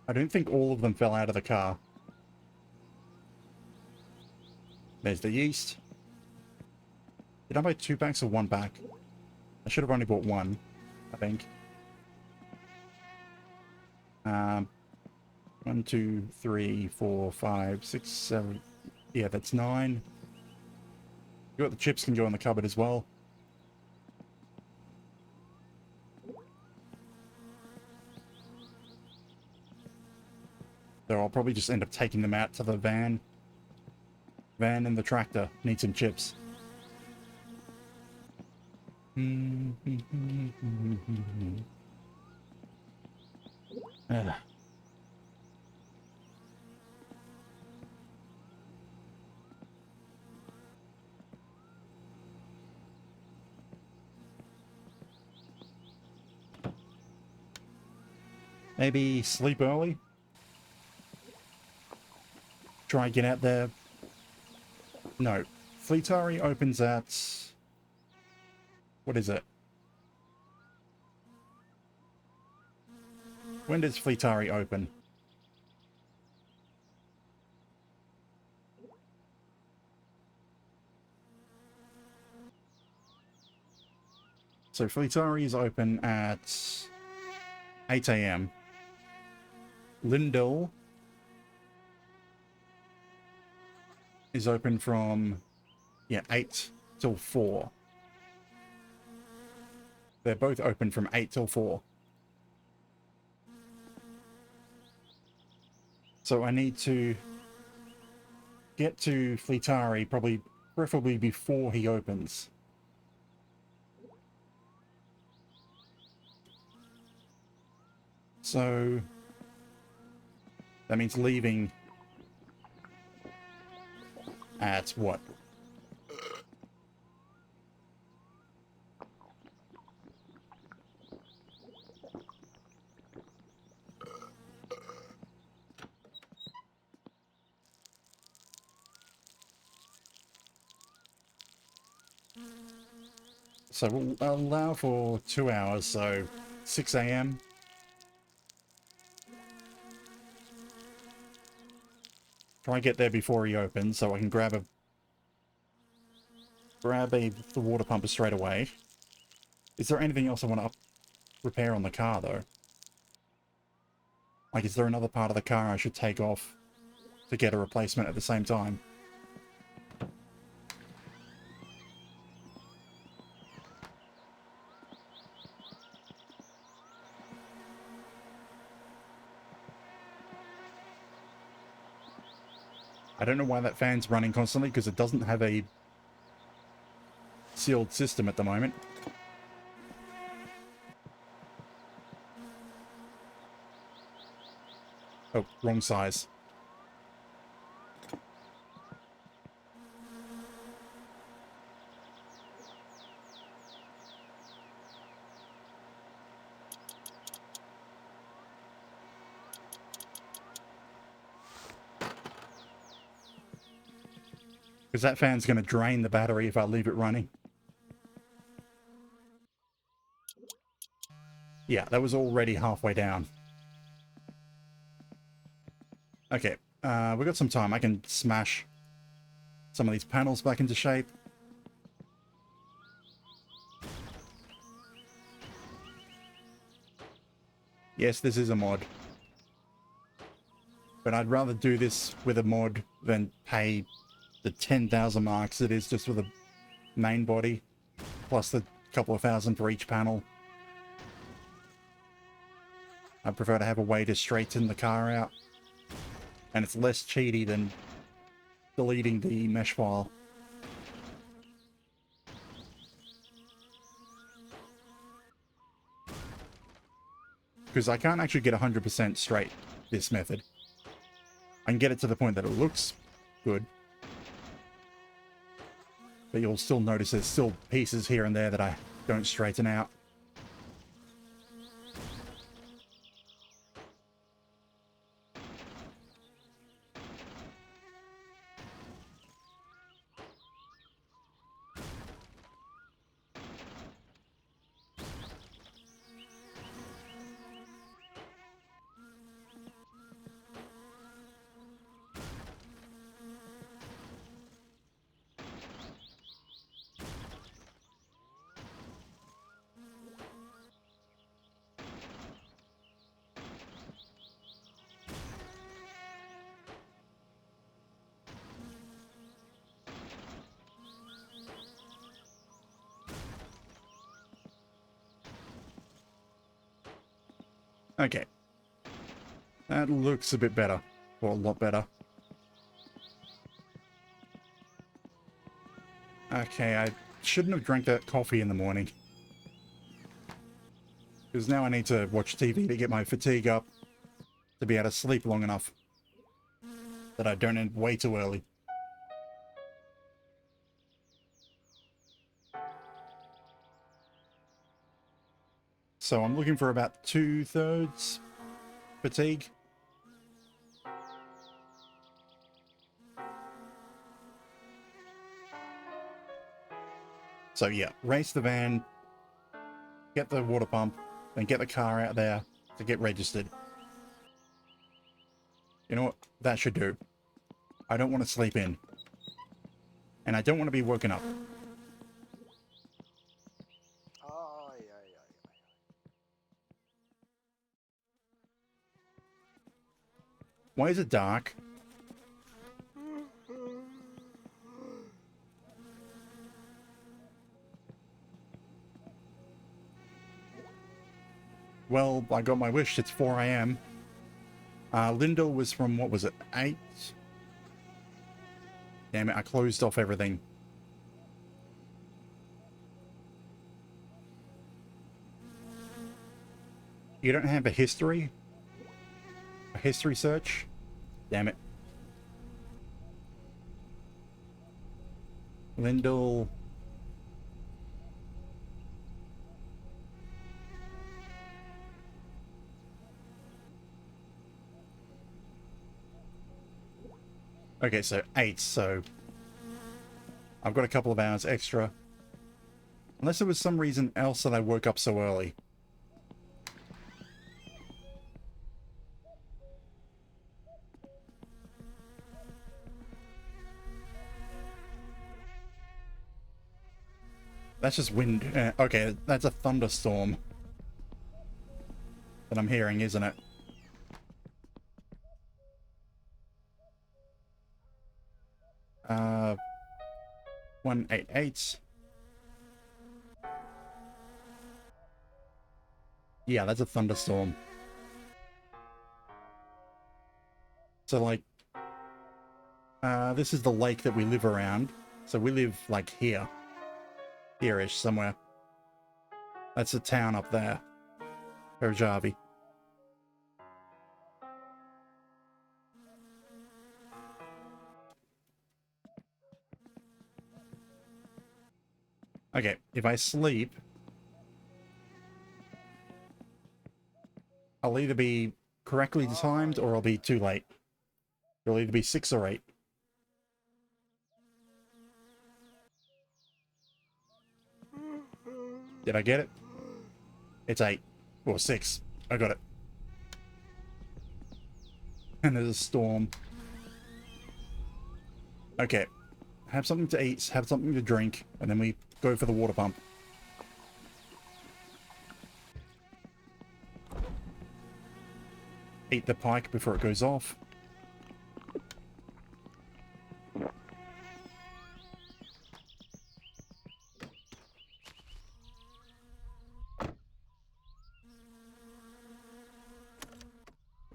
I don't think all of them fell out of the car. There's the yeast. Did I buy 2 packs or 1 pack? I should have only bought 1, I think. 1, 2, 3, 4, 5, 6, 7. Yeah, that's 9. You got the chips can go in the cupboard as well. So I'll probably just end up taking them out to the van. Van and the tractor need some chips. Maybe sleep early. Try and get out there. No. Fleetari opens at... what is it? When does Fleetari open? So Fleetari is open at 8 AM. Lindell is open from, yeah, 8 till 4. They're both open from 8 till 4. So I need to get to Fleetari preferably before he opens. So that means leaving at what? So we'll allow for 2 hours, so 6 a.m. Try and get there before he opens so I can grab the water pumper straight away. Is there anything else I want to repair on the car though? Like, is there another part of the car I should take off to get a replacement at the same time? I don't know why that fan's running constantly, because it doesn't have a sealed system at the moment. Oh, wrong size. Because that fan's going to drain the battery if I leave it running. Yeah, that was already halfway down. Okay, we've got some time. I can smash some of these panels back into shape. Yes, this is a mod. But I'd rather do this with a mod than pay the 10,000 marks it is just with a main body, plus the couple of thousand for each panel. I prefer to have a way to straighten the car out, and it's less cheaty than deleting the mesh file. Because I can't actually get 100% straight this method. I can get it to the point that it looks good, but you'll still notice there's still pieces here and there that I don't straighten out. Okay. That looks a bit better. Or a lot better. Okay, I shouldn't have drank that coffee in the morning. Because now I need to watch TV to get my fatigue up to be able to sleep long enough that I don't end way too early. So I'm looking for about 2/3 fatigue. So yeah, race the van, get the water pump, then get the car out there to get registered. You know what? That should do. I don't want to sleep in. And I don't want to be woken up. Why is it dark? Well, I got my wish. It's 4 a.m. Lindell was from, what was it, 8? Damn it, I closed off everything. You don't have a history? A history search? Damn it. Lindell. Okay, so 8, so I've got a couple of hours extra. Unless there was some reason else that I woke up so early. That's just wind. Okay, that's a thunderstorm that I'm hearing, isn't it? Uh, 188. Yeah, that's a thunderstorm. So, like, this is the lake that we live around. So we live, like, here. Here-ish, somewhere. That's a town up there. Permadeath. Okay, if I sleep, I'll either be correctly timed or I'll be too late. It'll either be 6 or 8. Did I get it? It's 8. Or 6. I got it. And there's a storm. Okay. Have something to eat, have something to drink, and then we go for the water pump. Eat the pike before it goes off.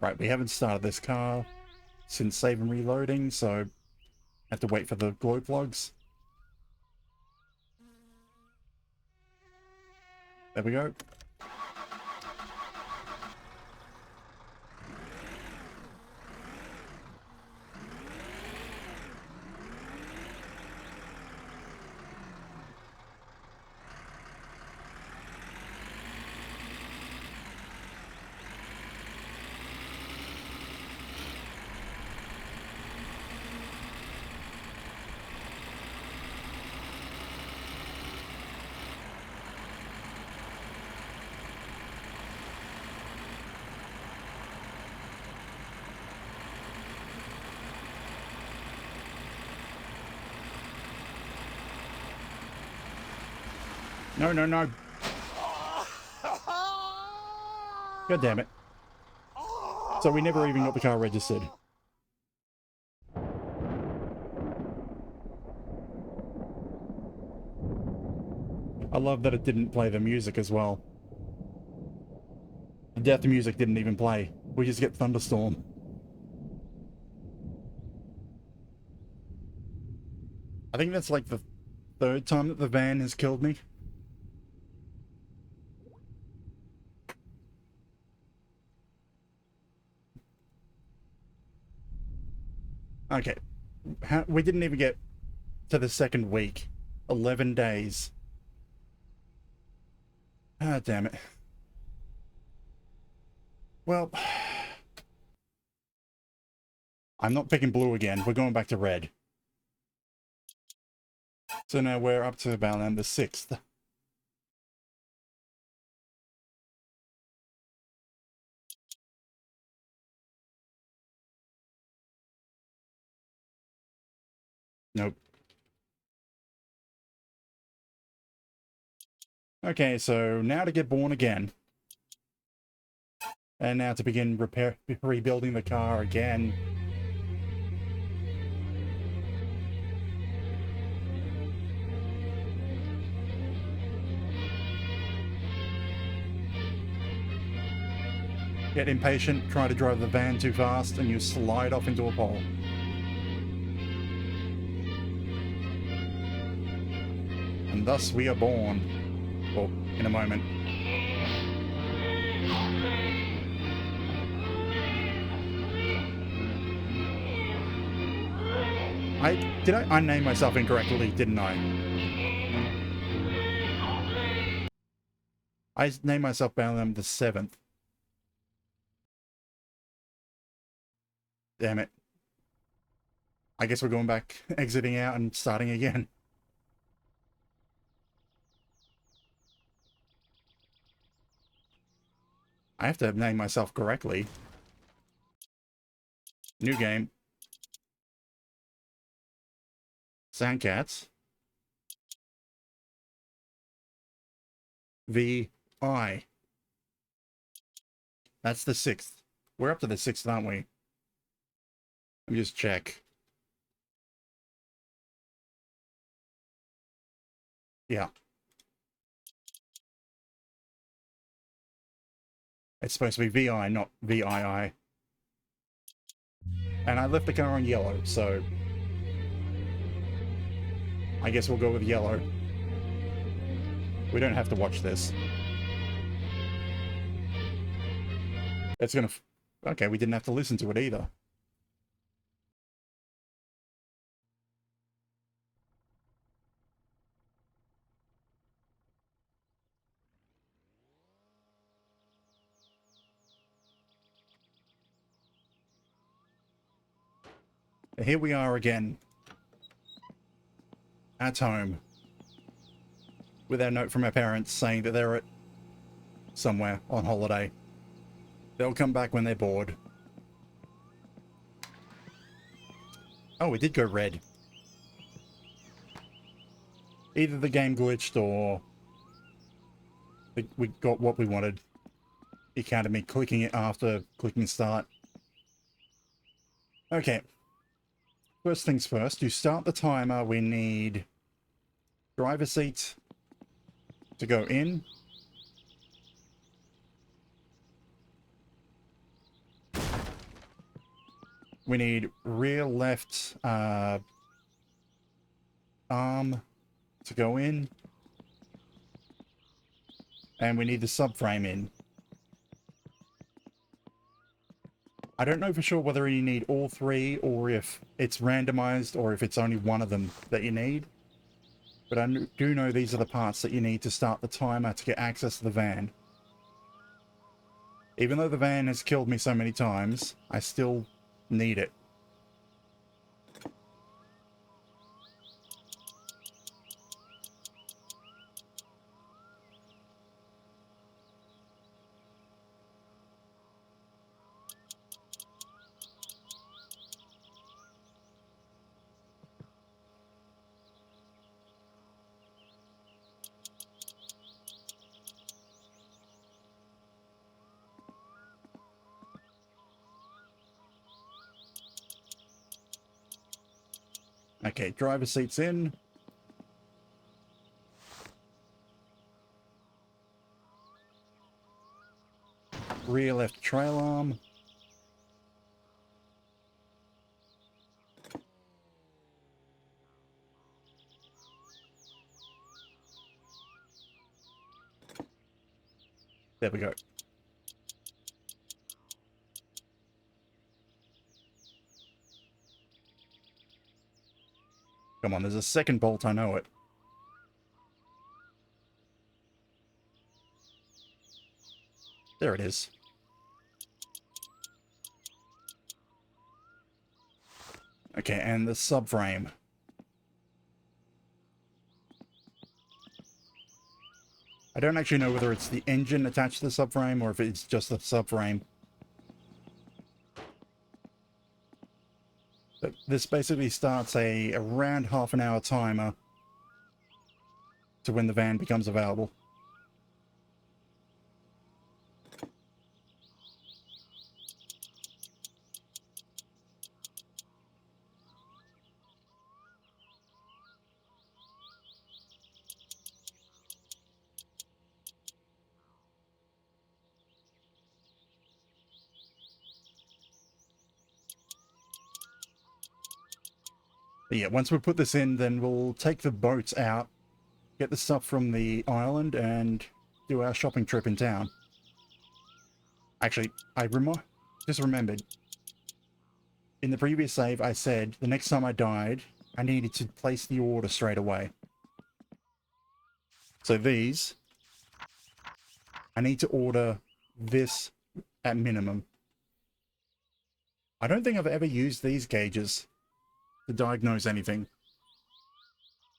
Right, we haven't started this car since save and reloading, so have to wait for the glow plugs. There we go. No, no, no. God damn it. So we never even got the car registered. I love that it didn't play the music as well. The death music didn't even play. We just get thunderstorm. I think that's like the 3rd time that the van has killed me. Okay. We didn't even get to the 2nd week. 11 days. Ah, damn it. Well, I'm not picking blue again. We're going back to red. So now we're up to about the 6th. Nope. Okay, so now to get born again. And now to begin rebuilding the car again. Get impatient, try to drive the van too fast, and you slide off into a pole. And thus we are born. Well, in a moment. I named myself incorrectly, didn't I? I named myself Balam the 7th. Damn it. I guess we're going back, exiting out and starting again. I have to name myself correctly. New game. Sandcats. VI. That's the 6th. We're up to the 6th, aren't we? Let me just check. Yeah. It's supposed to be VI, not VII. And I left the car on yellow, so I guess we'll go with yellow. We don't have to watch this. It's gonna... Okay, we didn't have to listen to it either. Here we are again. At home. With our note from our parents saying that they're at somewhere on holiday. They'll come back when they're bored. Oh, it did go red. Either the game glitched or we got what we wanted. It counted me clicking it after clicking start. Okay. First things first, to start the timer, we need driver seat to go in. We need rear left arm to go in. And we need the subframe in. I don't know for sure whether you need all three or if it's randomized or if it's only one of them that you need. But I do know these are the parts that you need to start the timer to get access to the van. Even though the van has killed me so many times, I still need it. Okay, driver seat's in. Rear left trail arm. There we go. Come on, there's a second bolt, I know it. There it is. Okay, and the subframe. I don't actually know whether it's the engine attached to the subframe or if it's just the subframe. But this basically starts around half an hour timer to when the van becomes available. But yeah, once we put this in, then we'll take the boats out, get the stuff from the island, and do our shopping trip in town. Actually, just remembered, in the previous save, I said the next time I died, I needed to place the order straight away. So these, I need to order this at minimum. I don't think I've ever used these gauges to diagnose anything.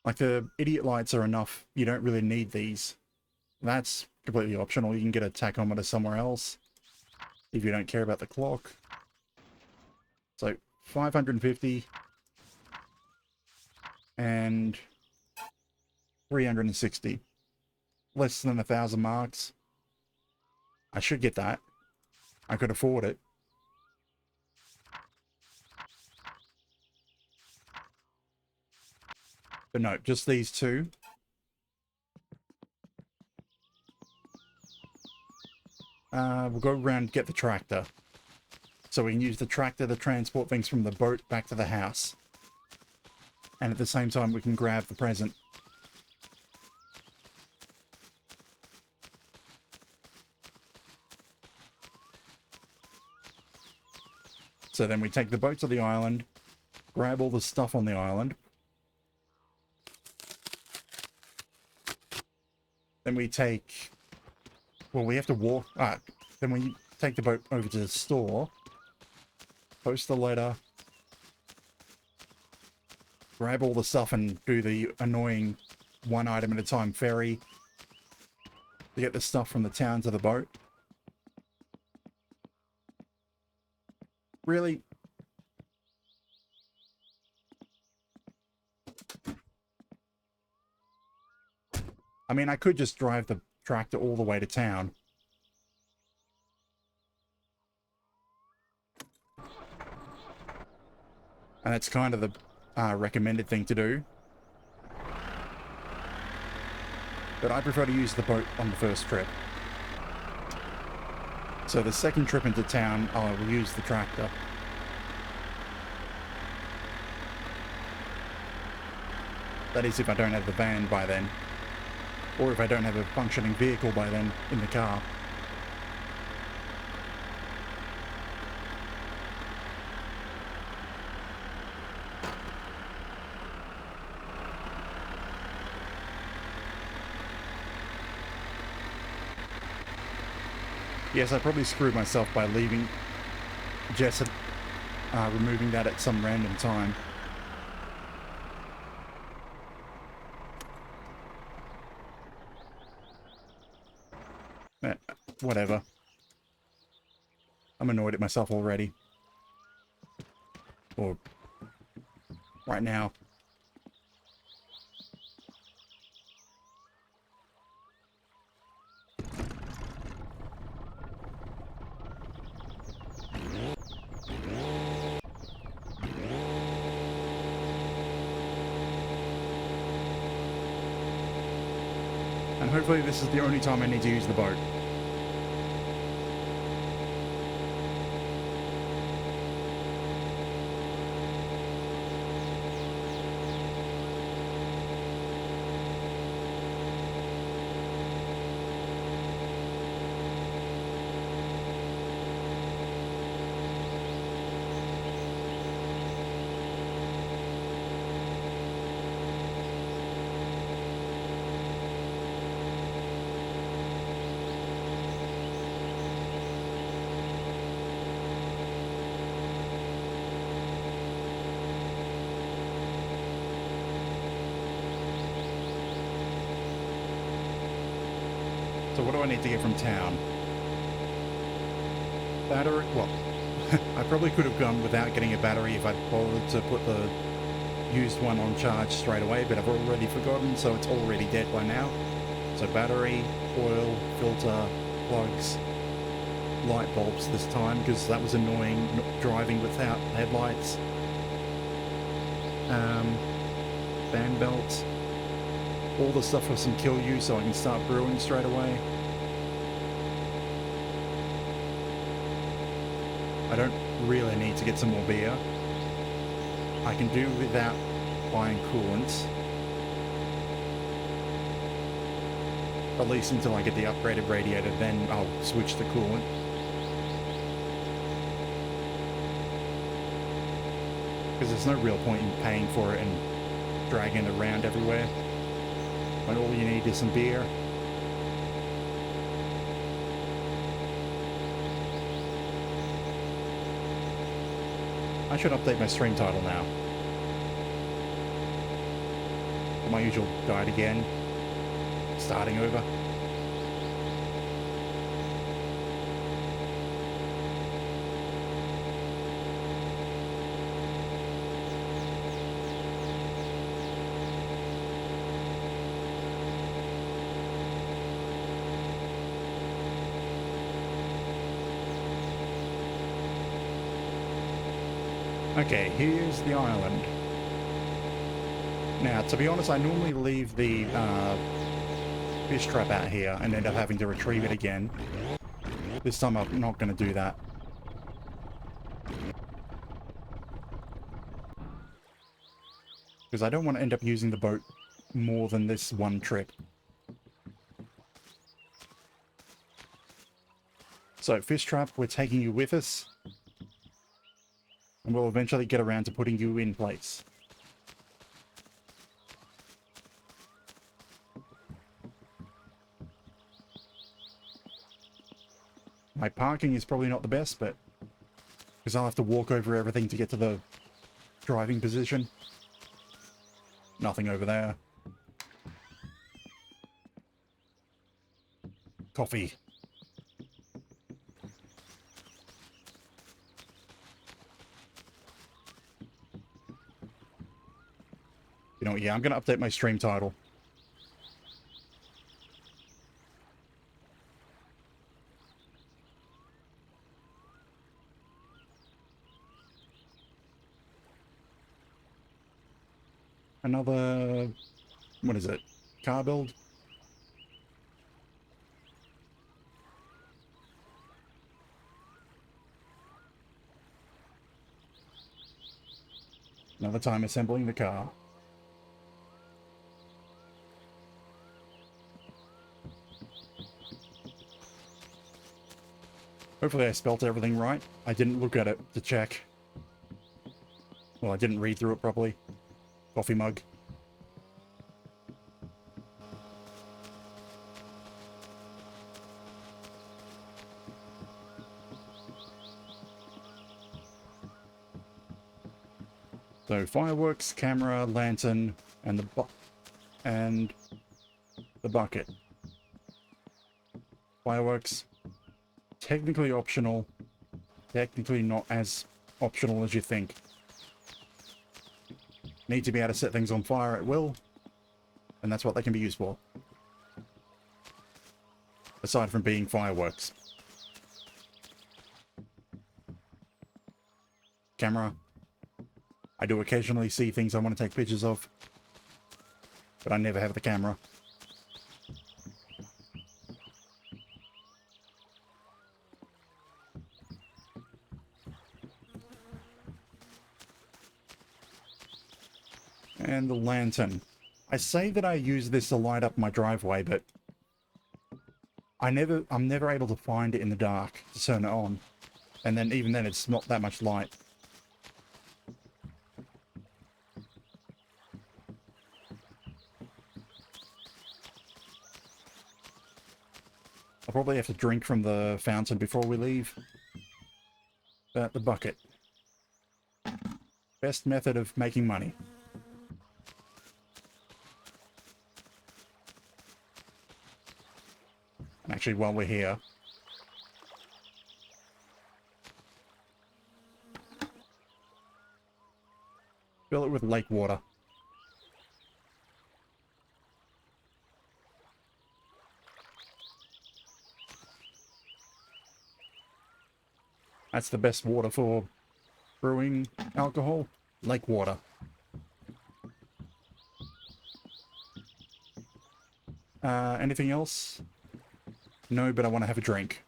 Like the idiot lights are enough. You don't really need these. That's completely optional. You can get a tachometer somewhere else if you don't care about the clock. So 550 and 360. Less than 1,000 marks. I should get that. I could afford it. But no, just these two. We'll go around and get the tractor. So we can use the tractor to transport things from the boat back to the house. And at the same time, we can grab the present. So then we take the boat to the island, grab all the stuff on the island. Then we take... Well, we have to walk... then we take the boat over to the store, post the letter, grab all the stuff and do the annoying one item at a time ferry to get the stuff from the town to the boat. Really? I mean, I could just drive the tractor all the way to town. And that's kind of the recommended thing to do. But I prefer to use the boat on the first trip. So the second trip into town, I will use the tractor. That is if I don't have the van by then. Or if I don't have a functioning vehicle by then in the car. Yes, I probably screwed myself by leaving Jessup, removing that at some random time. Whatever. I'm annoyed at myself already. Or right now. And hopefully this is the only time I need to use the boat. So what do I need to get from town? Battery? Well, I probably could have gone without getting a battery if I'd bothered to put the used one on charge straight away, but I've already forgotten, so it's already dead by now. So battery, oil, filter, plugs, light bulbs this time, because that was annoying driving without headlights. Fan belts. All the stuff for some kill you so I can start brewing straight away. I don't really need to get some more beer. I can do without buying coolant. At least until I get the upgraded radiator, then I'll switch to coolant. Because there's no real point in paying for it and dragging it around everywhere, when all you need is some beer. I should update my stream title now. My usual guide again. Starting over. Okay, here's the island. Now, to be honest, I normally leave the fish trap out here and end up having to retrieve it again. This time I'm not going to do that. Because I don't want to end up using the boat more than this one trip. So, fish trap, we're taking you with us. And we'll eventually get around to putting you in place. My parking is probably not the best, but because I'll have to walk over everything to get to the driving position. Nothing over there. Coffee. You know what, yeah, I'm going to update my stream title. Another, what is it? Car build? Another time assembling the car. Hopefully I spelt everything right. I didn't look at it to check. Well, I didn't read through it properly. Coffee mug. So fireworks, camera, lantern, and the bucket. Fireworks, technically optional. Technically not as optional as you think. Need to be able to set things on fire at will, and that's what they can be used for. Aside from being fireworks. Camera. I do occasionally see things I want to take pictures of, but I never have the camera. And the lantern. I say that I use this to light up my driveway, but I'm never able to find it in the dark to turn it on. And then even then it's not that much light. I'll probably have to drink from the fountain before we leave. The bucket. Best method of making money. Actually, while we're here, fill it with lake water. That's the best water for brewing alcohol. Lake water. Anything else? No, but I want to have a drink.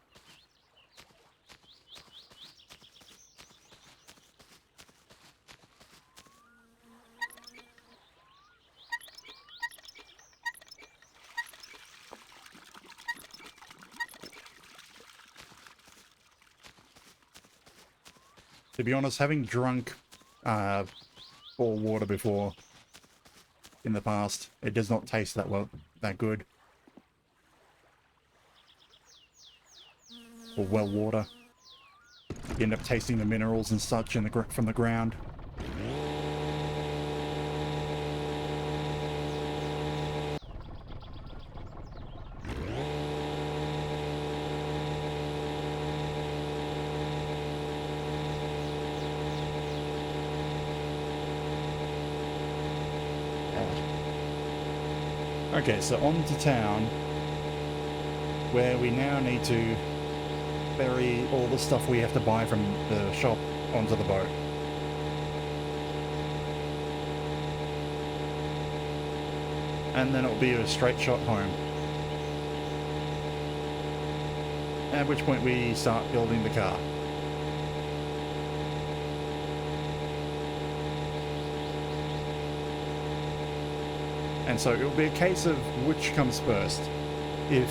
To be honest, having drunk ball water before in the past, it does not taste that good. Or well water. You end up tasting the minerals and such from the ground. Okay, so on to town, where we now need to ferry all the stuff we have to buy from the shop onto the boat. And then it'll be a straight shot home. At which point we start building the car. And so it'll be a case of which comes first. If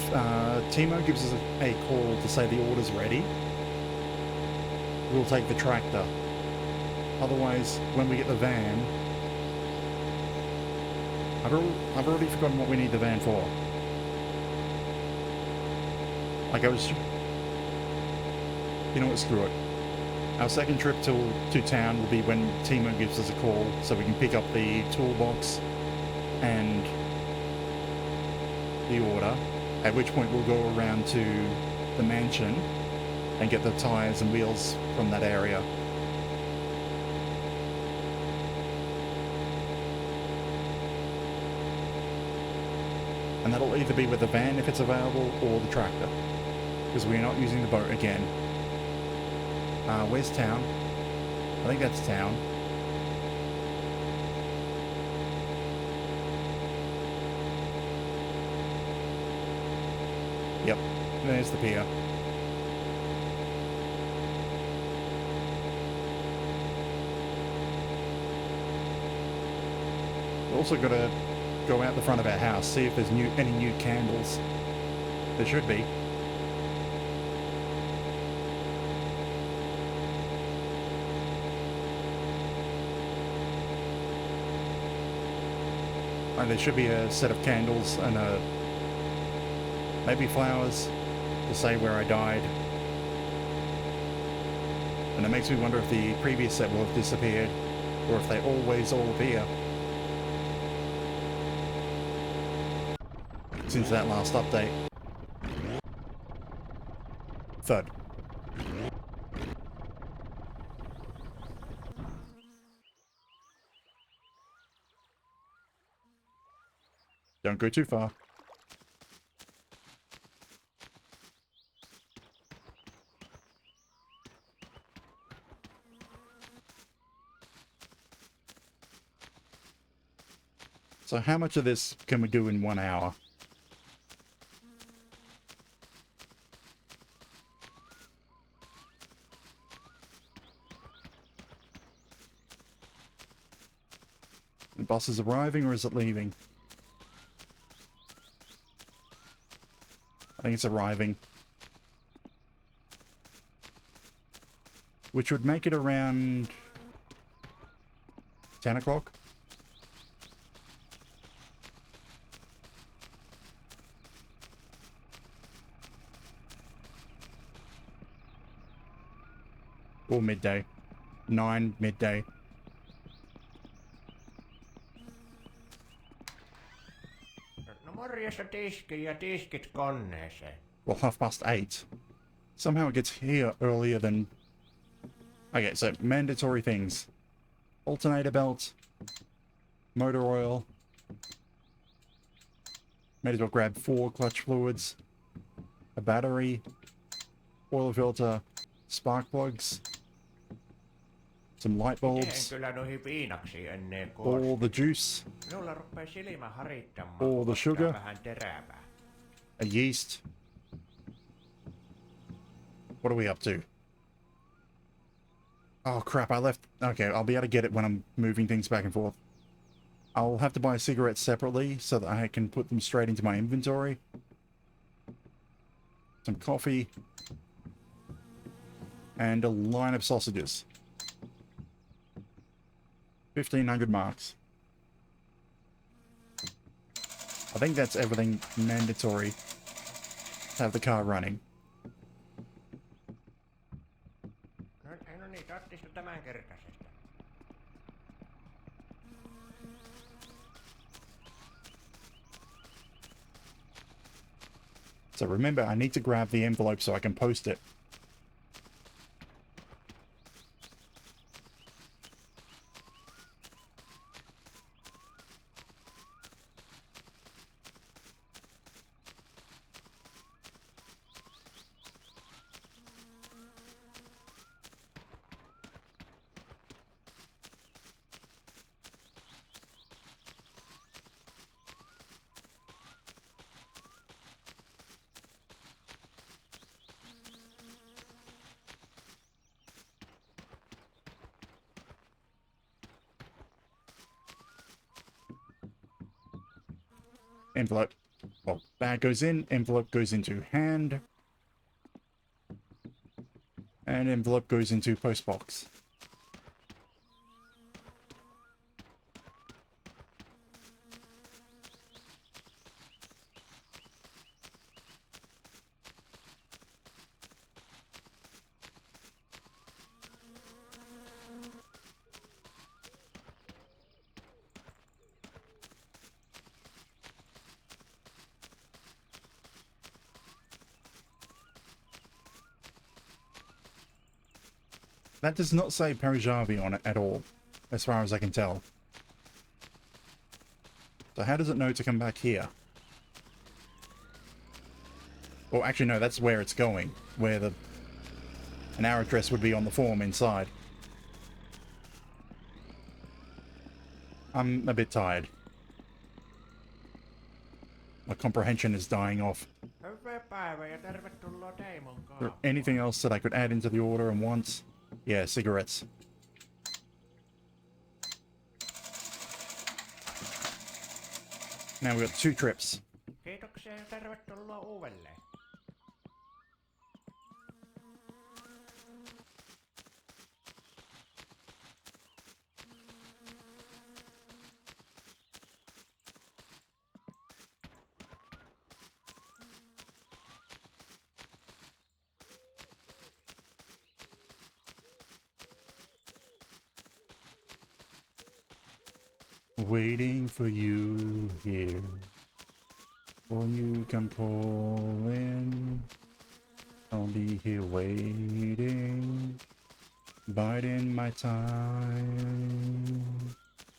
Timo gives us a call to say the order's ready, we'll take the tractor. Otherwise, when we get the van, I've already forgotten what we need the van for. Like you know what, screw it. Our second trip to town will be when Timo gives us a call, so we can pick up the toolbox and the order, at which point we'll go around to the mansion and get the tyres and wheels from that area. And that'll either be with the van if it's available, or the tractor, because we're not using the boat again. Where's town? I think that's town. Yep, there's the pier. We've also got to go out the front of our house, see if there's any new candles. There should be. And there should be a set of candles and maybe flowers to say where I died. And it makes me wonder if the previous set will have disappeared, or if they always all appear since that last update. Thud. Don't go too far. So how much of this can we do in 1 hour? The bus is arriving, or is it leaving? I think it's arriving. Which would make it around 10 o'clock? Or midday. 9 midday. No morjesta tiski ja tiskit koneeseen. Well, 8:30. Somehow it gets here earlier than... Okay, so mandatory things. Alternator belt. Motor oil. Might as well grab 4 clutch fluids. A battery. Oil filter. Spark plugs. Some light Teen bulbs. kyllä noihin viinaksi ennen All koosta. the juice. Minulla rupeaa silmä harittamaan, all kun the ottaa sugar. vähän terävää. A yeast. What are we up to? Oh crap, I left... Okay, I'll be able to get it when I'm moving things back and forth. I'll have to buy cigarettes separately so that I can put them straight into my inventory. Some coffee. And a line of sausages. 1,500 marks. I think that's everything mandatory to have the car running. No niin, ottista tämänkertaisesta. So remember, I need to grab the envelope so I can post it. Envelope. Well, bag goes in, envelope goes into hand, and envelope goes into postbox. That does not say Permadeath on it at all, as far as I can tell. So how does it know to come back here? Well, actually, no, that's where it's going, where an arrow address would be on the form inside. I'm a bit tired. My comprehension is dying off. Hyvää päivää ja tervetuloa Teimon Is there kauppaan. anything else that I could add into the order and once? Yeah, cigarettes. Now we've got 2 trips. Kiitoksia ja tervetuloa uudelleen. Waiting for you here. When you come calling, I'll be here waiting. Biding my time.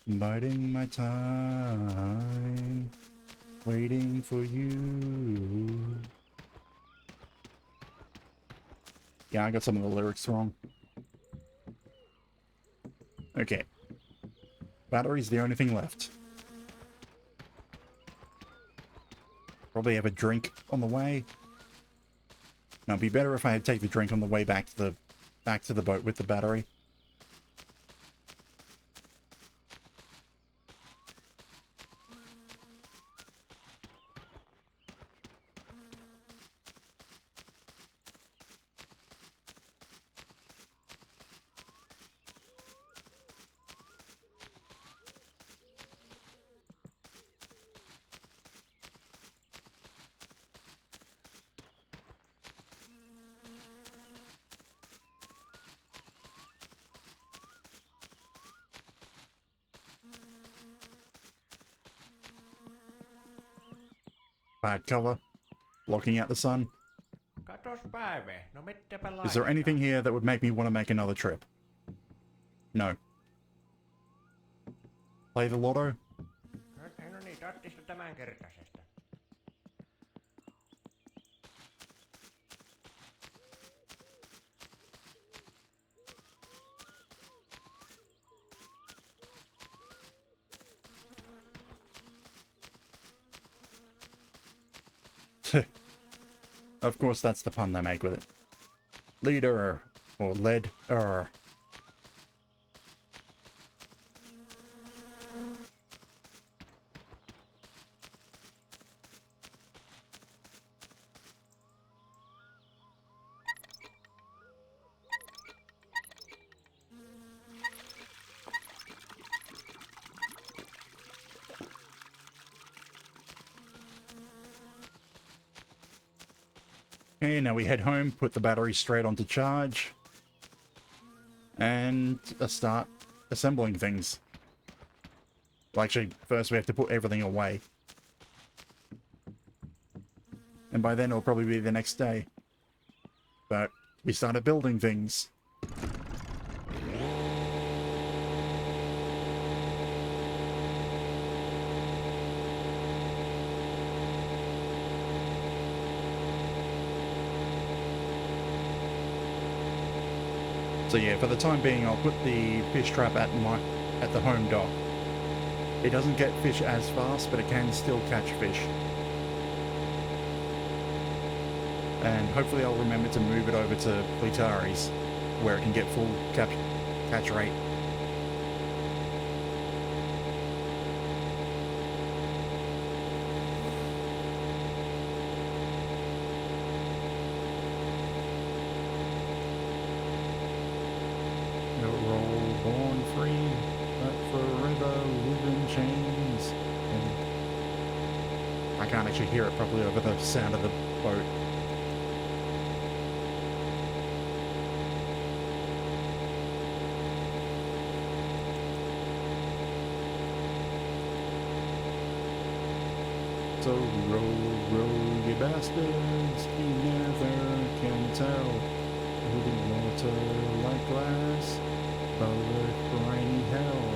Biding my time. Waiting for you. Yeah, I got some of the lyrics wrong. Okay. Battery's the only thing left. Probably have a drink on the way. Now, it'd be better if I had take the drink on the way back to the boat with the battery. Bad color, blocking out the sun. Katos päivä, no mittäpä Is there anything laitetaan? here that would make me want to make another trip? No. Play the lotto? No niin, ottista tämänkertaisesta. Of course, that's the pun they make with it. Leader, or lead, Okay, now we head home, put the battery straight onto charge, and start assembling things. Well, actually, first we have to put everything away. And by then it'll probably be the next day. But we started building things. So yeah, for the time being, I'll put the fish trap at the home dock. It doesn't get fish as fast, but it can still catch fish. And hopefully I'll remember to move it over to Fleetari's, where it can get full catch rate. Roll born free, but forever live in chains. And I can't actually hear it properly over the sound of the boat. So row, you bastards, you never can tell. Holding water like glass, but with briny hell,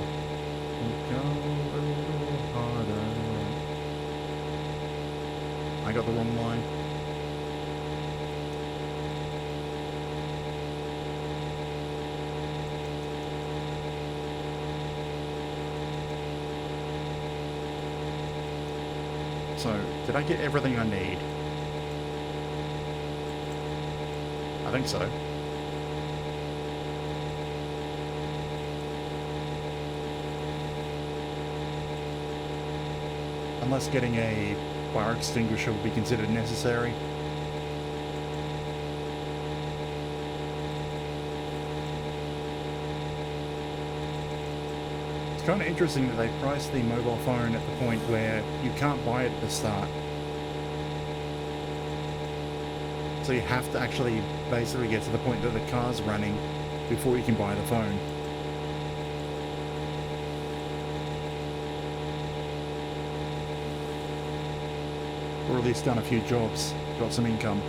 and go a little harder. I got the wrong line. So, did I get everything I need? I think so. Unless getting a fire extinguisher would be considered necessary. It's kind of interesting that they priced the mobile phone at the point where you can't buy it at the start. So you have to actually basically get to the point that the car's running before you can buy the phone. Or at least done a few jobs, got some income.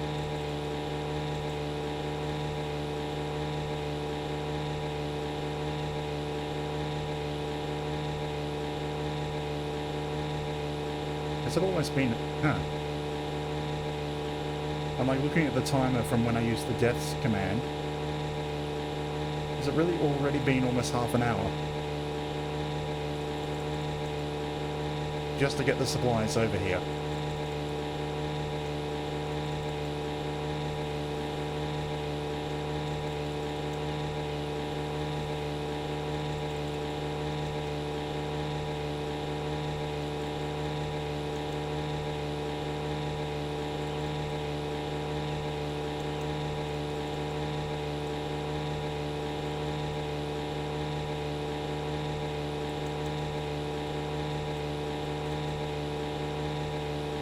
Has it always been... Am I looking at the timer from when I used the deaths command? Has it really already been almost half an hour? Just to get the supplies over here.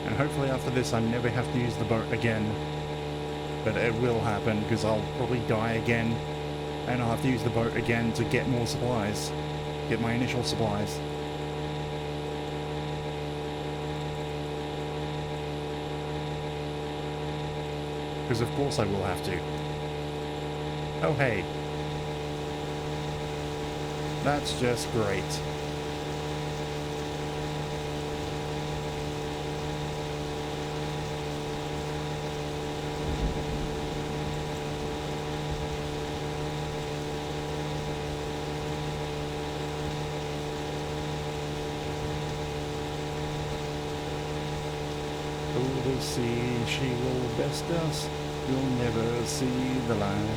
And hopefully after this I never have to use the boat again. But it will happen because I'll probably die again. And I'll have to use the boat again to get more supplies. Get my initial supplies. Because of course I will have to. Oh hey. That's just great. The sea, she will best us, you'll never see the land.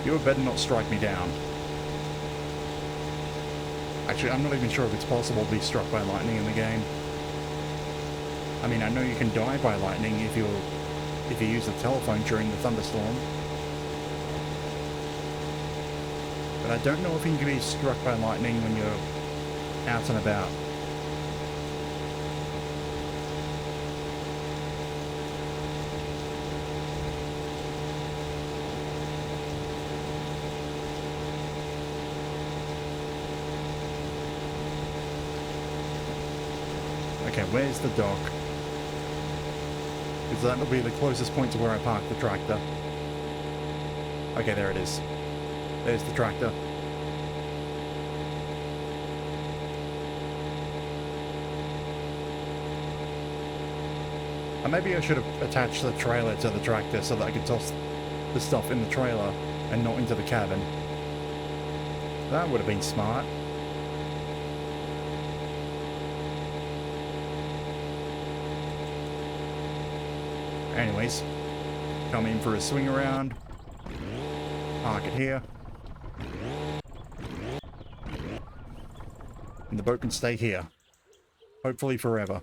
You had better not strike me down. Actually, I'm not even sure if it's possible to be struck by lightning in the game. I mean, I know you can die by lightning if you use the telephone during the thunderstorm. But I don't know if you can be struck by lightning when you're out and about. Okay, where's the dock? Because that'll be the closest point to where I parked the tractor. Okay, there it is. There's the tractor. And maybe I should have attached the trailer to the tractor so that I could toss the stuff in the trailer and not into the cabin. That would have been smart. Anyways, come in for a swing around, park it here, and the boat can stay here, hopefully forever.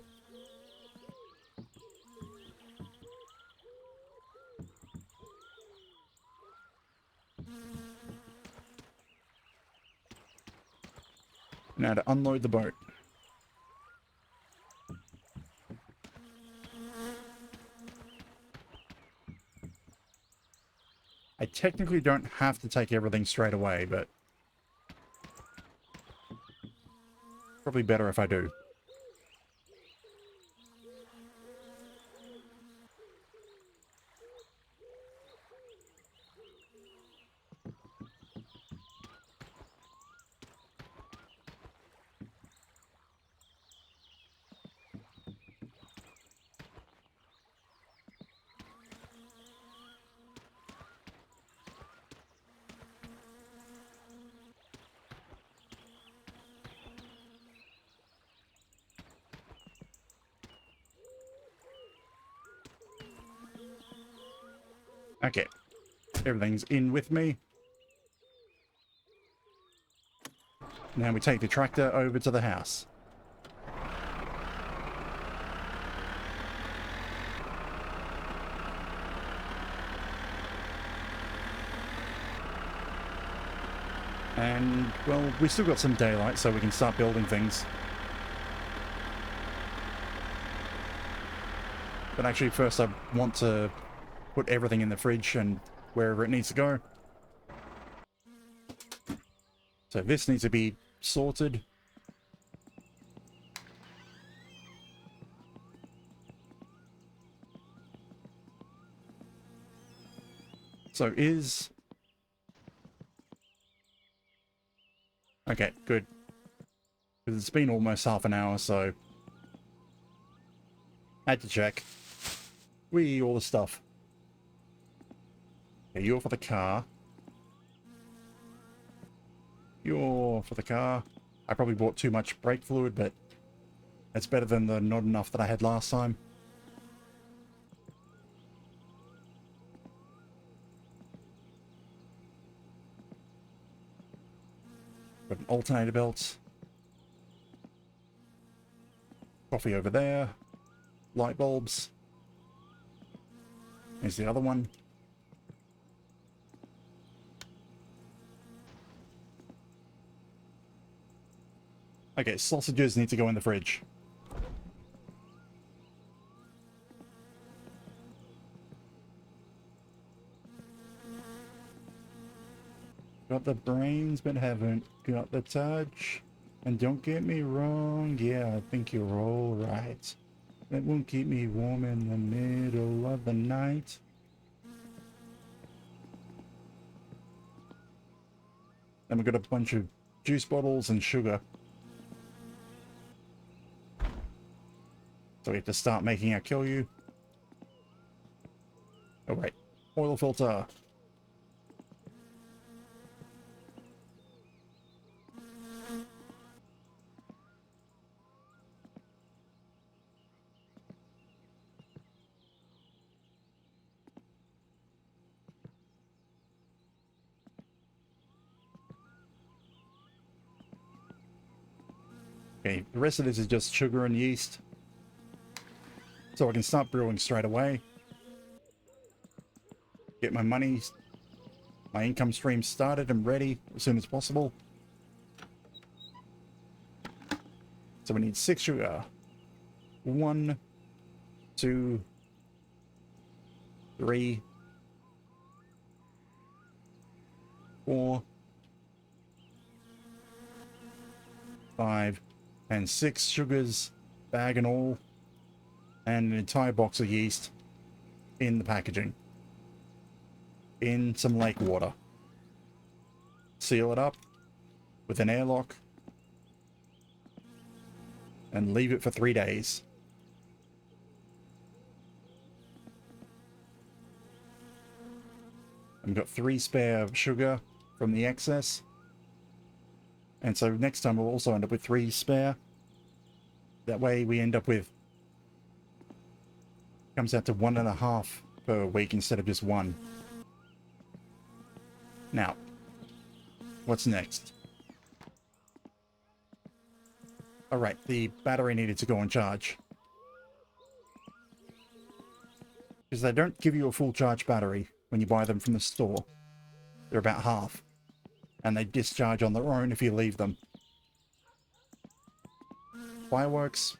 Now to unload the boat. I technically don't have to take everything straight away, but probably better if I do. Okay, everything's in with me. Now we take the tractor over to the house. And, well, we still got some daylight, so we can start building things. But actually, first I want to put everything in the fridge and wherever it needs to go. So this needs to be sorted. So is... Okay, good. Because it's been almost half an hour, so... Had to check. All the stuff. Okay, you're for the car. You're for the car. I probably bought too much brake fluid, but it's better than the not enough that I had last time. Got an alternator belt. Coffee over there. Light bulbs. Here's the other one. Okay, sausages need to go in the fridge. Got the brains, but haven't got the touch. And don't get me wrong, yeah, I think you're all right. That won't keep me warm in the middle of the night. Then we've got a bunch of juice bottles and sugar. So we have to start making our kill you. Oh wait, oil filter. Okay, the rest of this is just sugar and yeast. So I can start brewing straight away. Get my money my income stream started and ready as soon as possible. So we need 6 sugar. 1, 2, 3, 4, 5, and 6 sugars, bag and all, and an entire box of yeast in the packaging. In some lake water. Seal it up with an airlock and leave it for 3 days. I've got 3 spare sugar from the excess. And so next time we'll also end up with 3 spare. That way we end up with... comes out to 1.5 per week instead of just 1. Now, what's next? Alright, the battery needed to go on charge. Because they don't give you a full charge battery when you buy them from the store. They're about half. And they discharge on their own if you leave them. Fireworks.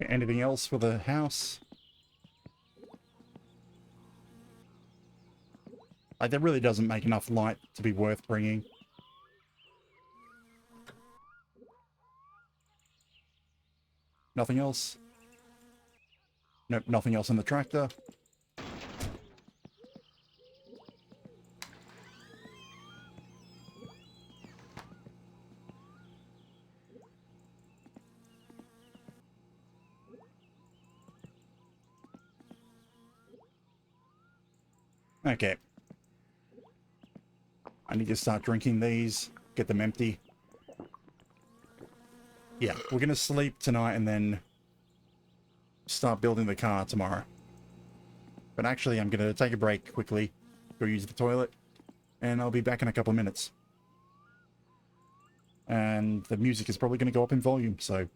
Anything else for the house? Like, that really doesn't make enough light to be worth bringing. Nothing else? Nope, nothing else in the tractor. Okay. I need to start drinking these, get them empty. Yeah, we're gonna sleep tonight and then start building the car tomorrow. But actually, I'm gonna take a break quickly, go use the toilet, and I'll be back in a couple of minutes. And the music is probably gonna go up in volume, so...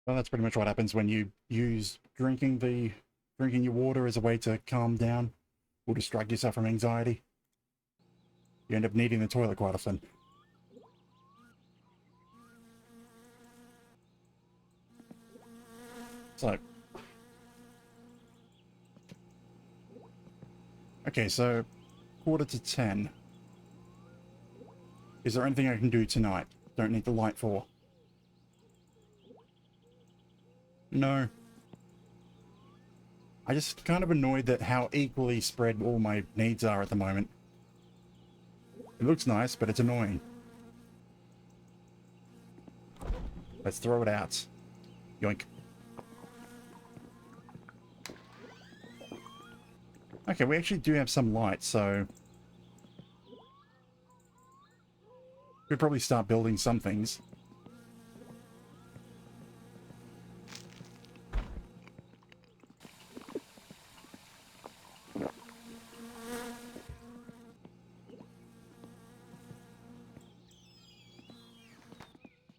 Well, that's pretty much what happens when you use drinking your water as a way to calm down or distract yourself from anxiety. You end up needing the toilet quite often. So, okay, so 9:45. Is there anything I can do tonight? Don't need the light for. No. I just kind of annoyed that how equally spread all my needs are at the moment. It looks nice, but it's annoying. Let's throw it out. Yoink. Okay, we actually do have some light, so we'll probably start building some things.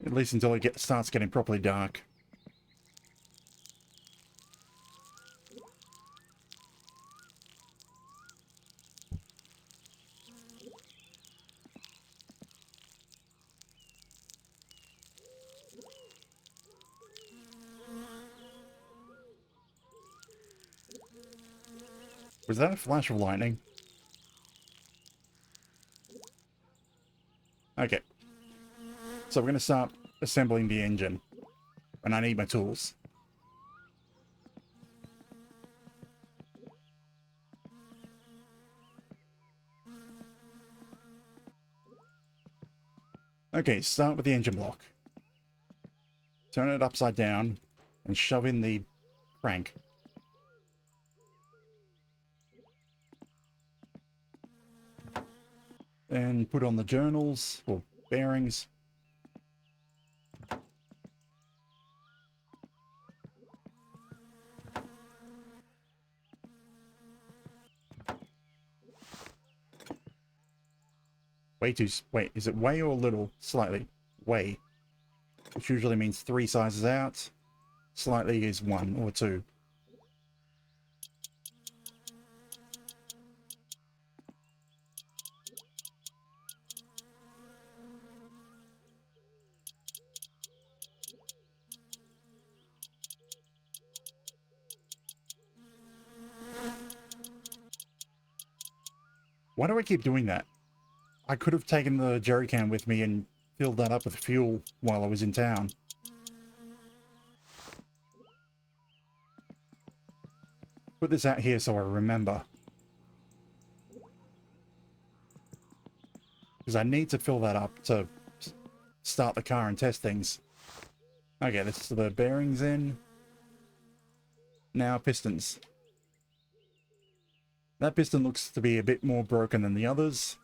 At least until it starts getting properly dark. Was that a flash of lightning? Okay. So we're going to start assembling the engine. And I need my tools. Okay, start with the engine block. Turn it upside down and shove in the crank. Then put on the journals or bearings. Wait, is it way or little? Slightly. Way. Which usually means 3 sizes out. Slightly is 1 or 2. Why do I keep doing that? I could have taken the jerry can with me and filled that up with fuel while I was in town. Put this out here so I remember. Because I need to fill that up to start the car and test things. Okay, this is the bearings in. Now pistons. That piston looks to be a bit more broken than the others.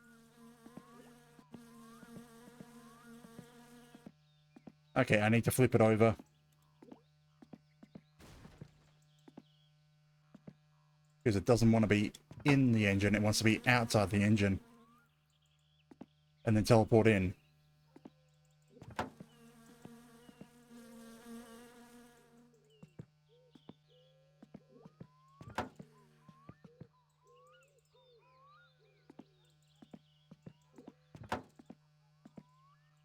Okay, I need to flip it over. Because it doesn't want to be in the engine, it wants to be outside the engine. And then teleport in.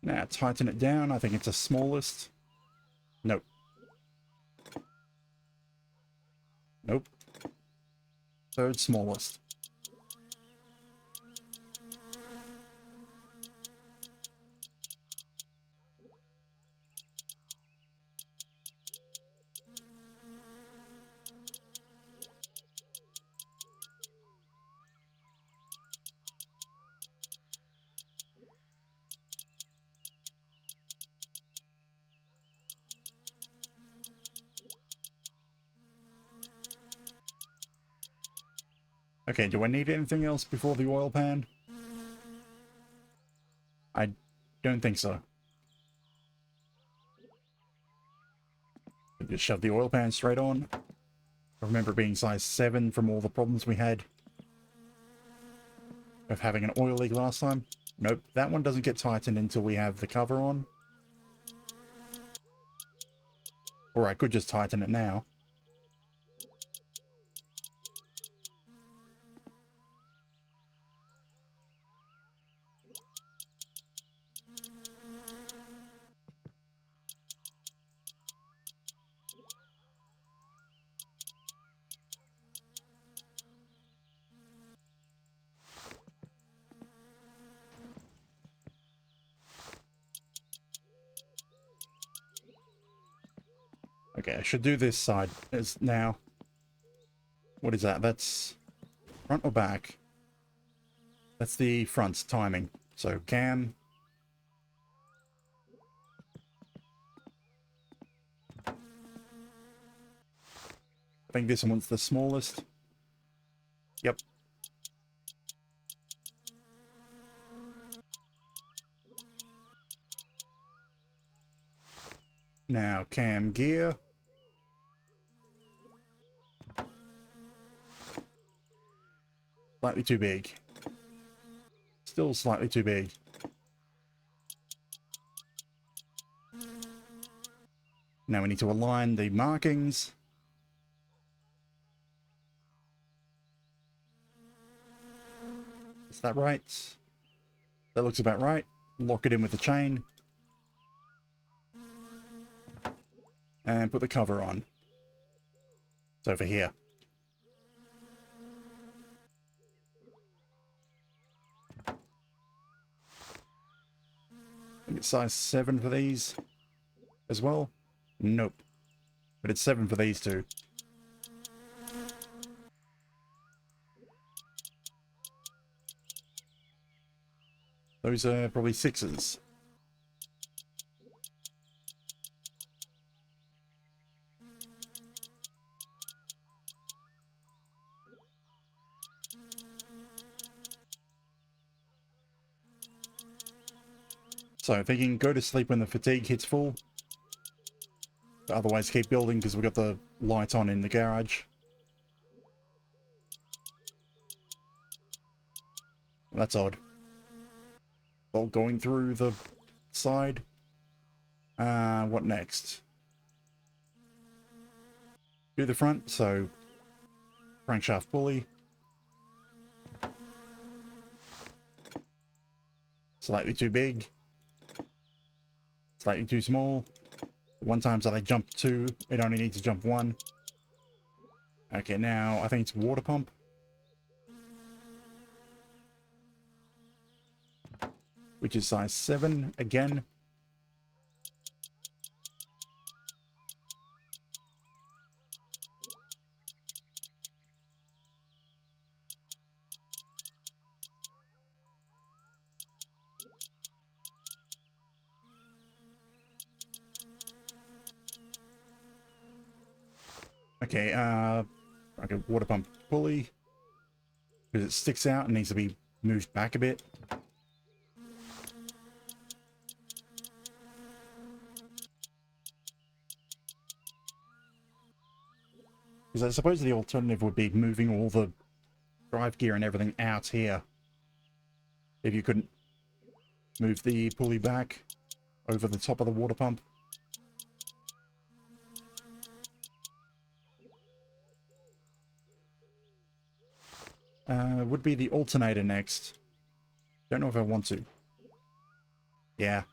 Now tighten it down. I think it's the smallest. Nope. Nope. Third smallest. Okay, do I need anything else before the oil pan? I don't think so. Just shove the oil pan straight on. I remember being size 7 from all the problems we had of having an oil leak last time. Nope, that one doesn't get tightened until we have the cover on. Or I could just tighten it now. Okay, I should do this side as now. What is that? That's front or back? That's the front timing. So cam. I think this one's the smallest. Yep. Now cam gear. Slightly too big. Still slightly too big. Now we need to align the markings. Is that right? That looks about right. Lock it in with the chain. And put the cover on. It's over here. I think it's size 7 for these as well. Nope. But it's 7 for these two. Those are probably 6s. So thinking go to sleep when the fatigue hits full. Otherwise keep building because we've got the light on in the garage. That's odd. Well, going through the side. What next? Do the front, so crankshaft pulley. Slightly too big. Slightly too small. One time that I jump 2, it only needs to jump 1. Okay, now I think it's water pump. Which is size 7 again. Okay, water pump pulley. Because it sticks out and needs to be moved back a bit. Because I suppose the alternative would be moving all the drive gear and everything out here. If you couldn't move the pulley back over the top of the water pump. Would be the alternator next. Don't know if I want to. Yeah.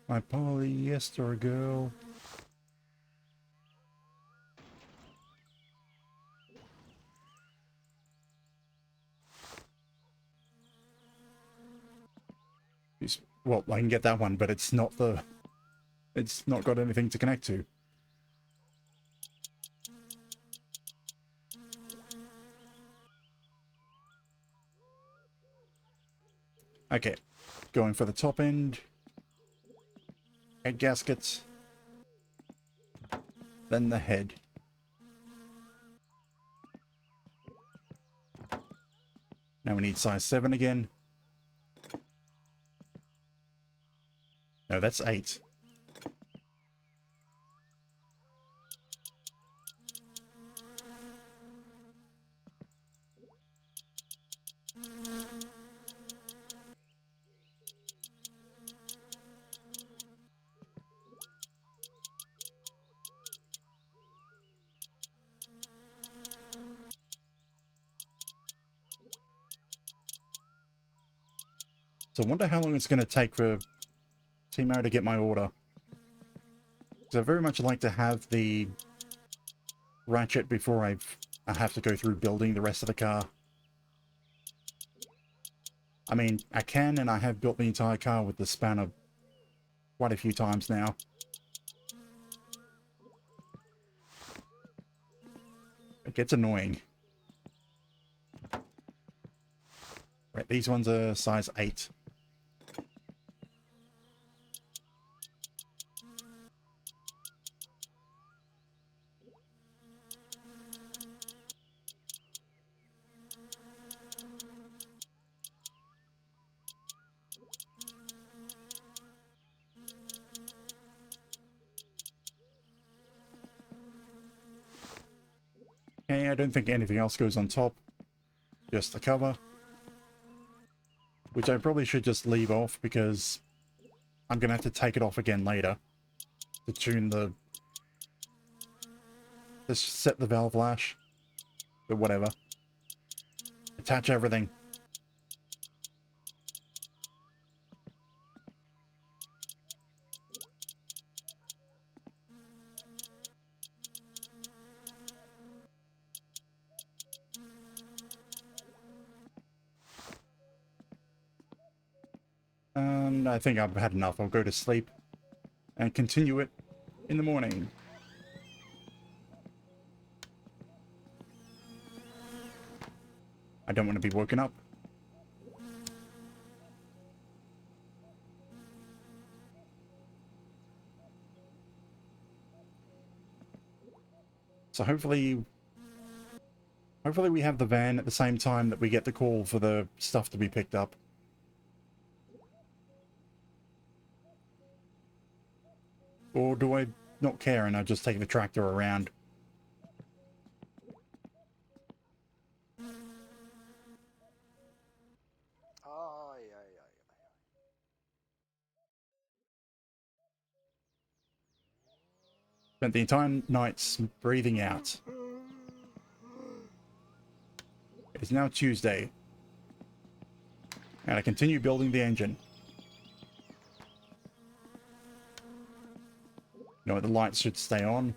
My polyester girl. Well, I can get that one, but it's not the... It's not got anything to connect to. Okay. Going for the top end. Head gaskets. Then the head. Now we need size 7 again. No, that's 8. So I wonder how long it's going to take for Timo to get my order. Because I very much like to have the ratchet before I have to go through building the rest of the car. I mean, I can, and I have built the entire car with the spanner quite a few times now. It gets annoying. Right, these ones are size 8. Okay, I don't think anything else goes on top. Just the cover. Which I probably should just leave off because I'm going to have to take it off again later. To tune the... to set the valve lash. But whatever. Attach everything. And I think I've had enough. I'll go to sleep and continue it in the morning. I don't want to be woken up. So hopefully we have the van at the same time that we get the call for the stuff to be picked up. Or do I not care and I just take the tractor around? Ai, ai, ai. Spent the entire night breathing out. It's now Tuesday. And I continue building the engine. You know, the lights should stay on.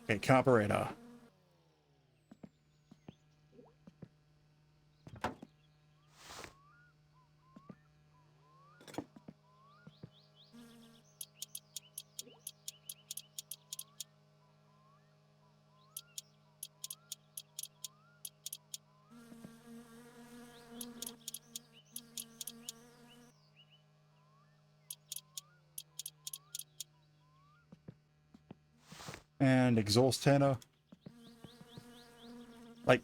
Okay, carburetor. And exhaust header. Like,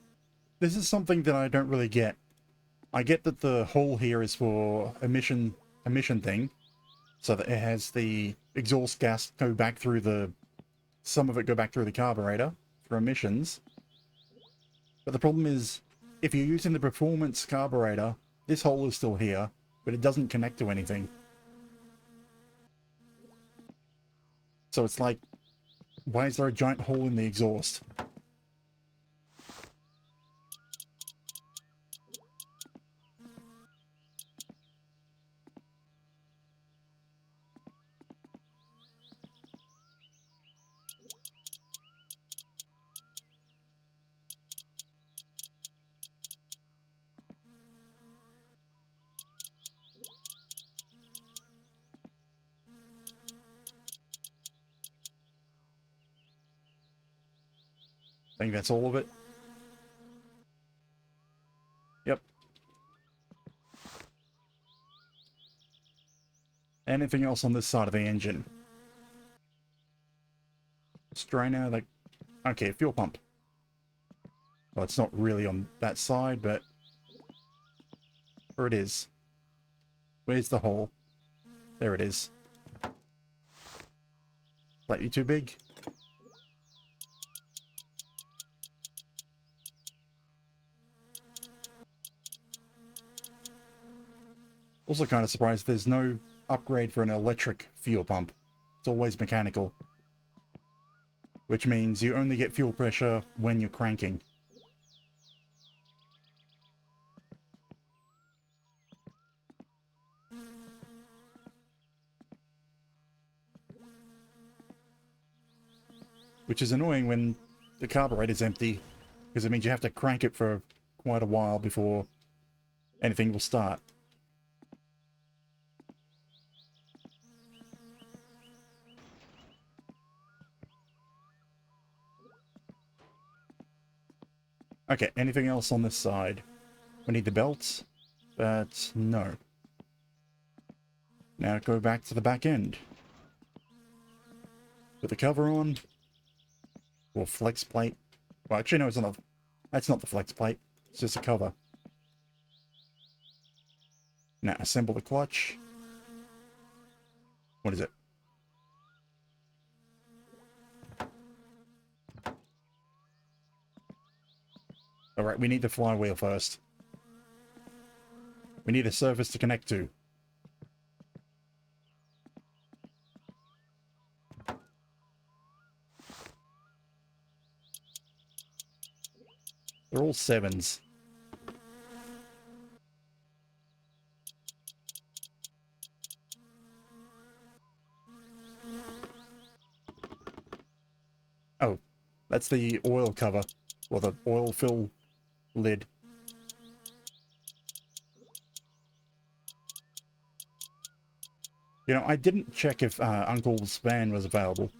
this is something that I don't really get. I get that the hole here is for emission thing, so that it has the exhaust gas go back through the... some of it go back through the carburetor for emissions. But the problem is, if you're using the performance carburetor, this hole is still here, but it doesn't connect to anything. So it's like, why is there a giant hole in the exhaust? I think that's all of it. Yep. Anything else on this side of the engine? Strainer, like... okay, fuel pump. Well, it's not really on that side, but... where it is. Where's the hole? There it is. Slightly too big. Also kind of surprised there's no upgrade for an electric fuel pump. It's always mechanical. Which means you only get fuel pressure when you're cranking. Which is annoying when the carburetor's empty, because it means you have to crank it for quite a while before anything will start. Okay, anything else on this side? We need the belts, but no. Now go back to the back end. Put the cover on. Or flex plate. Well, actually, no, it's not. That's not the flex plate. It's just a cover. Now assemble the clutch. What is it? Alright, we need the flywheel first. We need a surface to connect to. They're all 7s. Oh, that's the oil cover. Or the oil fill lid. You know, I didn't check if Uncle's van was available.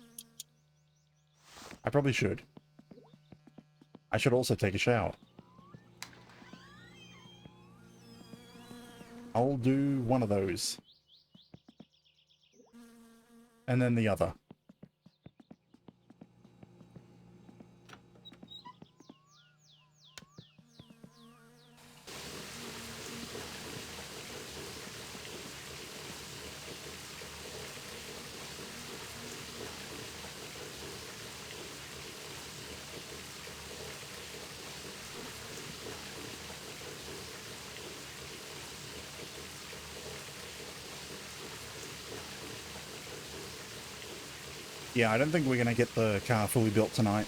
I probably should. I should also take a shower. I'll do one of those. And then the other. Yeah, I don't think we're going to get the car fully built tonight.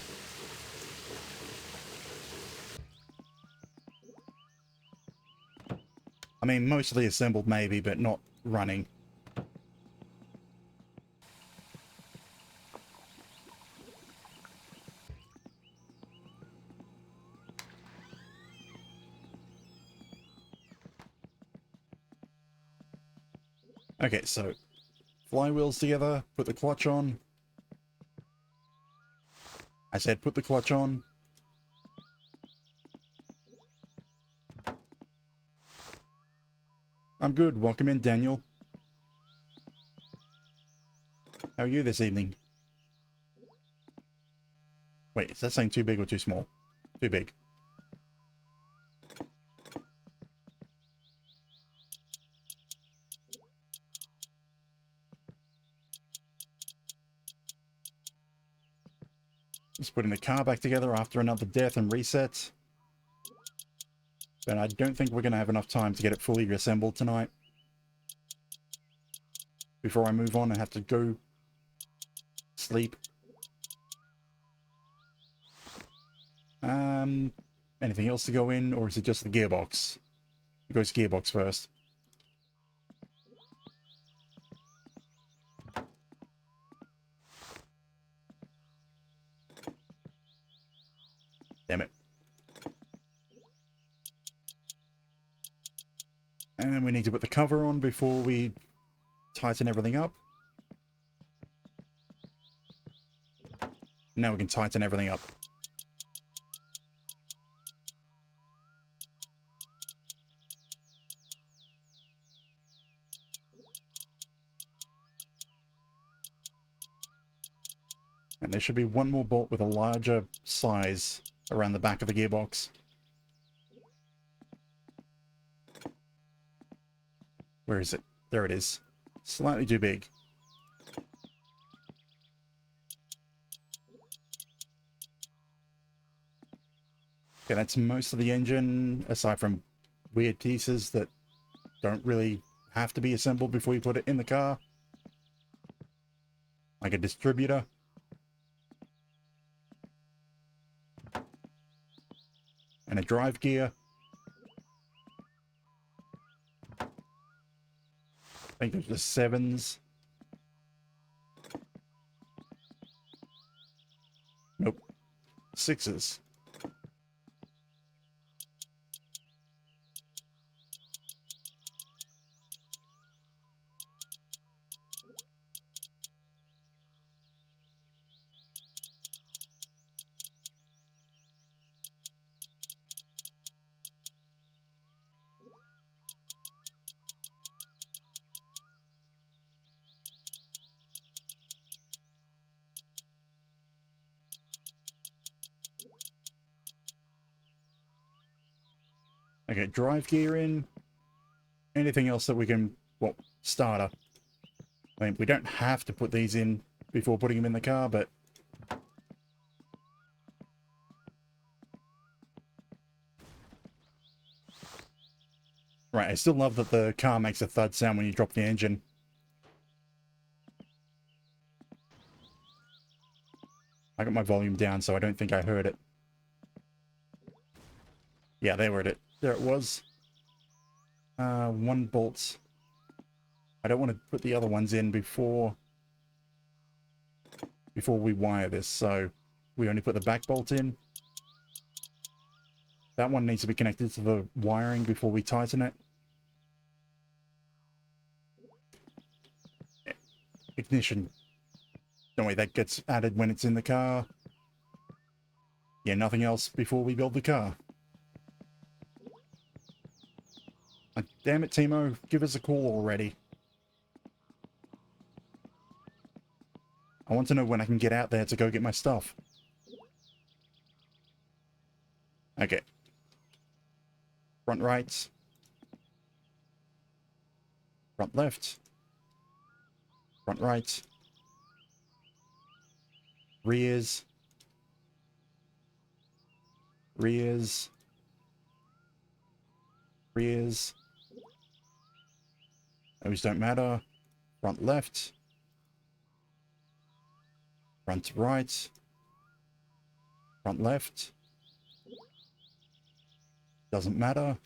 I mean, mostly assembled maybe, but not running. Okay, so flywheels together, put the clutch on. I said put the clutch on. I'm good. Welcome in, Daniel. How are you this evening? Wait, is that saying too big or too small? Too big. Just putting the car back together after another death and reset. But I don't think we're going to have enough time to get it fully reassembled tonight. Before I move on, I have to go sleep. Anything else to go in, or is it just the gearbox? It goes gearbox first. Damn it. And we need to put the cover on before we tighten everything up. Now we can tighten everything up. And there should be one more bolt with a larger size around the back of the gearbox. Where is it? There it is. Slightly too big. Okay, that's most of the engine, aside from weird pieces that don't really have to be assembled before you put it in the car. Like a distributor. And a drive gear. I think those are 7s. Nope. 6s. Okay, drive gear in. Anything else that we can... Well, starter. I mean, we don't have to put these in before putting them in the car, but... Right, I still love that the car makes a thud sound when you drop the engine. I got my volume down, so I don't think I heard it. Yeah, there it was. 1 bolt. I don't want to put the other ones in before we wire this, so we only put the back bolt in. That one needs to be connected to the wiring before we tighten it. Ignition. Don't worry, that gets added when it's in the car. Yeah, nothing else before we build the car. Damn it, Timo, give us a call already. I want to know when I can get out there to go get my stuff. Okay. Front right. Front left. Front right. Rears. Rears. Rears. Those don't matter. Front left. Front right. Front left. Doesn't matter.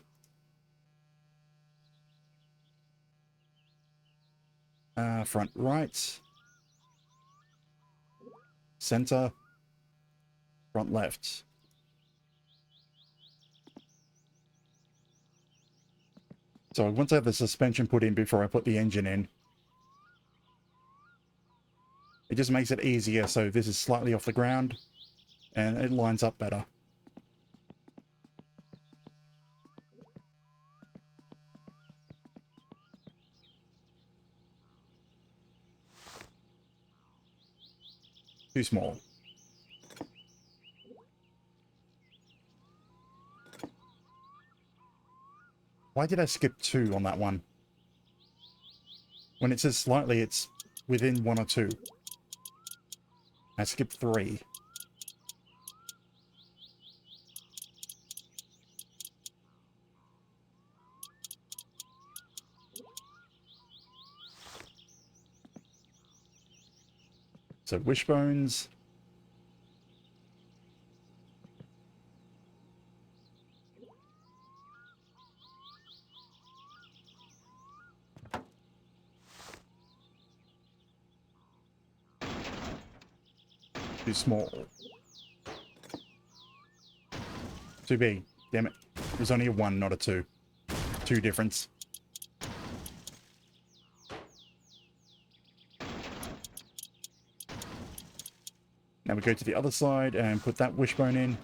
Front right. Center. Front left. So once I have the suspension put in before I put the engine in, it just makes it easier. So this is slightly off the ground and it lines up better. Too small. Why did I skip 2 on that one? When it says slightly, it's within 1 or 2. I skipped 3. So wishbones. Too small. Too big. Damn it. It was only a 1, not a 2. 2 difference. Now we go to the other side and put that wishbone in.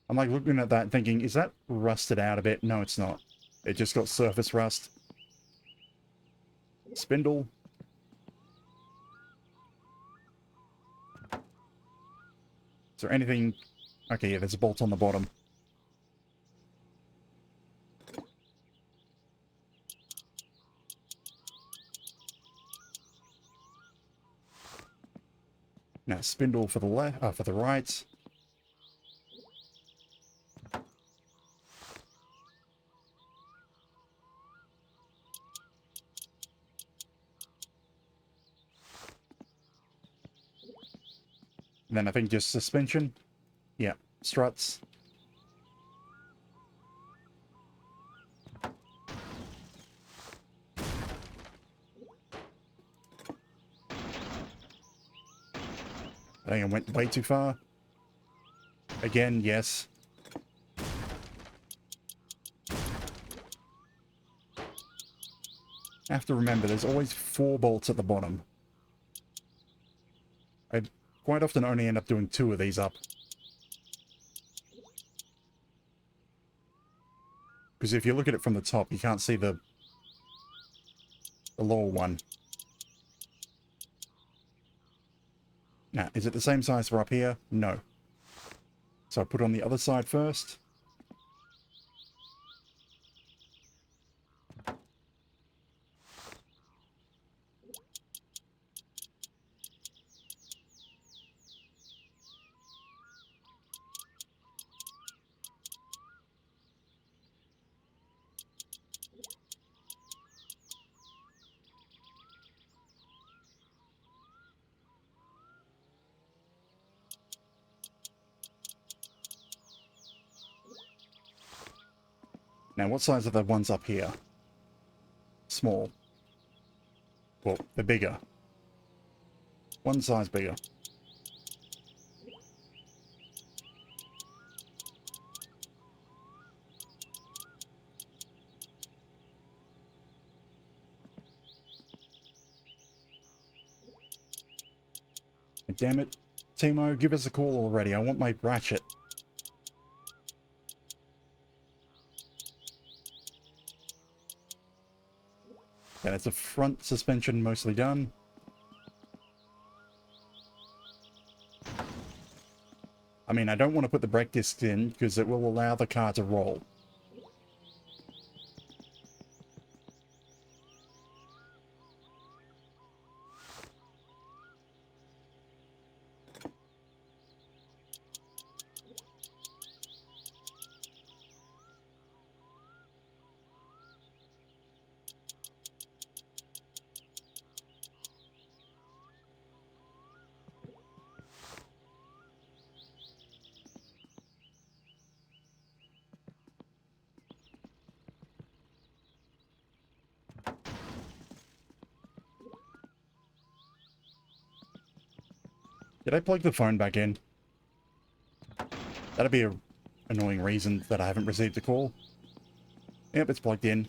I'm like looking at that and thinking, is that rusted out a bit? No, it's not. It just got surface rust. Spindle. Is there anything... Okay, yeah, there's a bolt on the bottom. Now spindle for the left, for the right. And then I think just suspension. Yeah, struts. I think I went way too far. Again, yes. I have to remember, there's always 4 bolts at the bottom. quite often only end up doing 2 of these up. Because if you look at it from the top, you can't see the lower one. Now, is it the same size for up here? No. So I put on the other side first. Now, what size are the ones up here? Small. Well, they're bigger. One size bigger. Damn it. Timo, give us a call already. I want my ratchet. And it's a front suspension mostly done. I mean, I don't want to put the brake discs in because it will allow the car to roll. Did I plug the phone back in? That'd be a annoying reason that I haven't received a call. Yep, it's plugged in.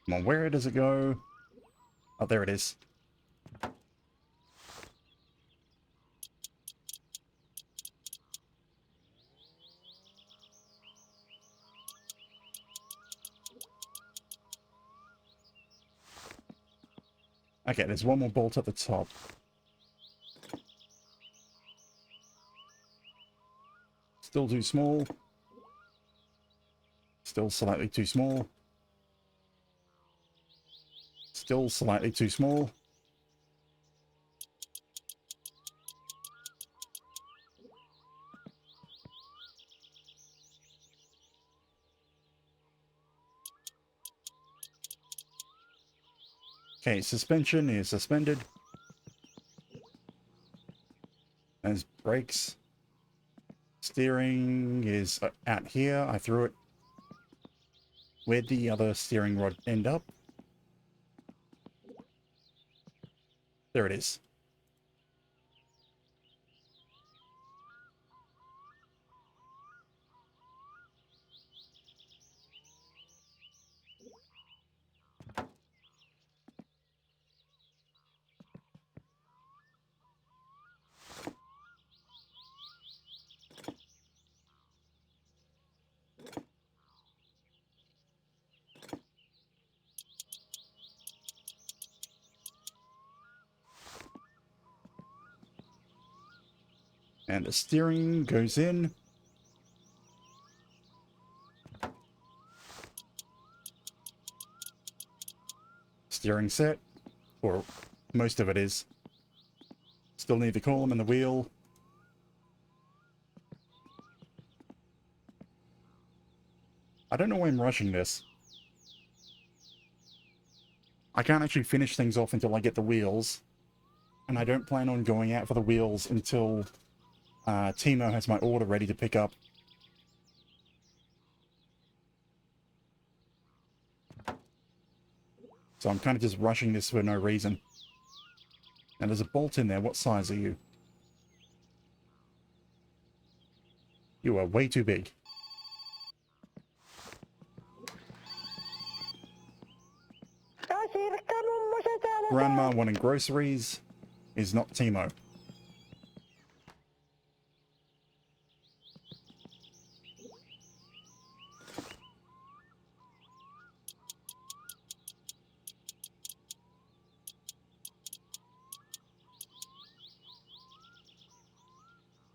Come on, where does it go? Oh, there it is. Okay, there's one more bolt at the top. Still too small. Still slightly too small. Still slightly too small. Okay, suspension is suspended. There's brakes. Steering is out here. I threw it. Where'd the other steering rod end up? There it is. And the steering goes in. Steering set, or most of it is. Still need the column and the wheel. I don't know why I'm rushing this. I can't actually finish things off until I get the wheels. And I don't plan on going out for the wheels until Timo has my order ready to pick up. So I'm kind of just rushing this for no reason. And there's a bolt in there. What size are you? You are way too big. Grandma wanting groceries is not Timo.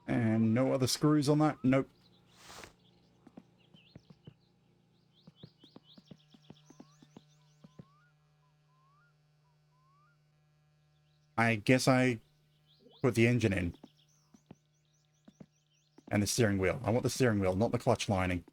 And no other screws on that? Nope. I guess I put the engine in. And the steering wheel. I want the steering wheel, not the clutch lining.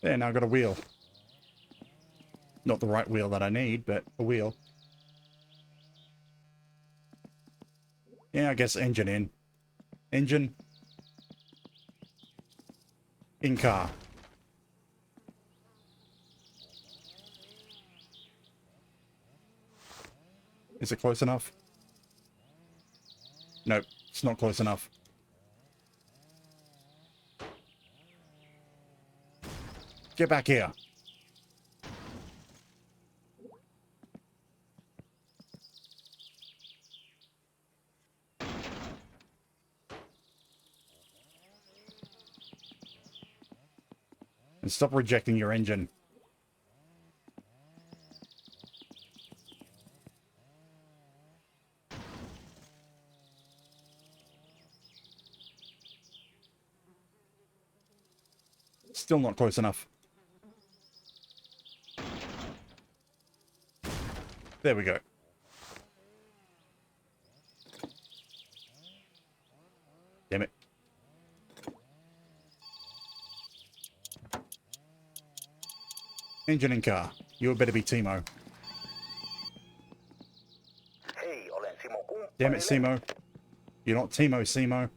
There, now I've got a wheel. Not the right wheel that I need, but a wheel. Yeah, I guess engine in. Engine. In car. Is it close enough? Nope, it's not close enough. Get back here. And stop rejecting your engine. Still not close enough. There we go. Damn it. Engine and car. You had better be Timo. Hei, olen Simo Damn it, kumppanille. Simo. You're not Timo, Simo.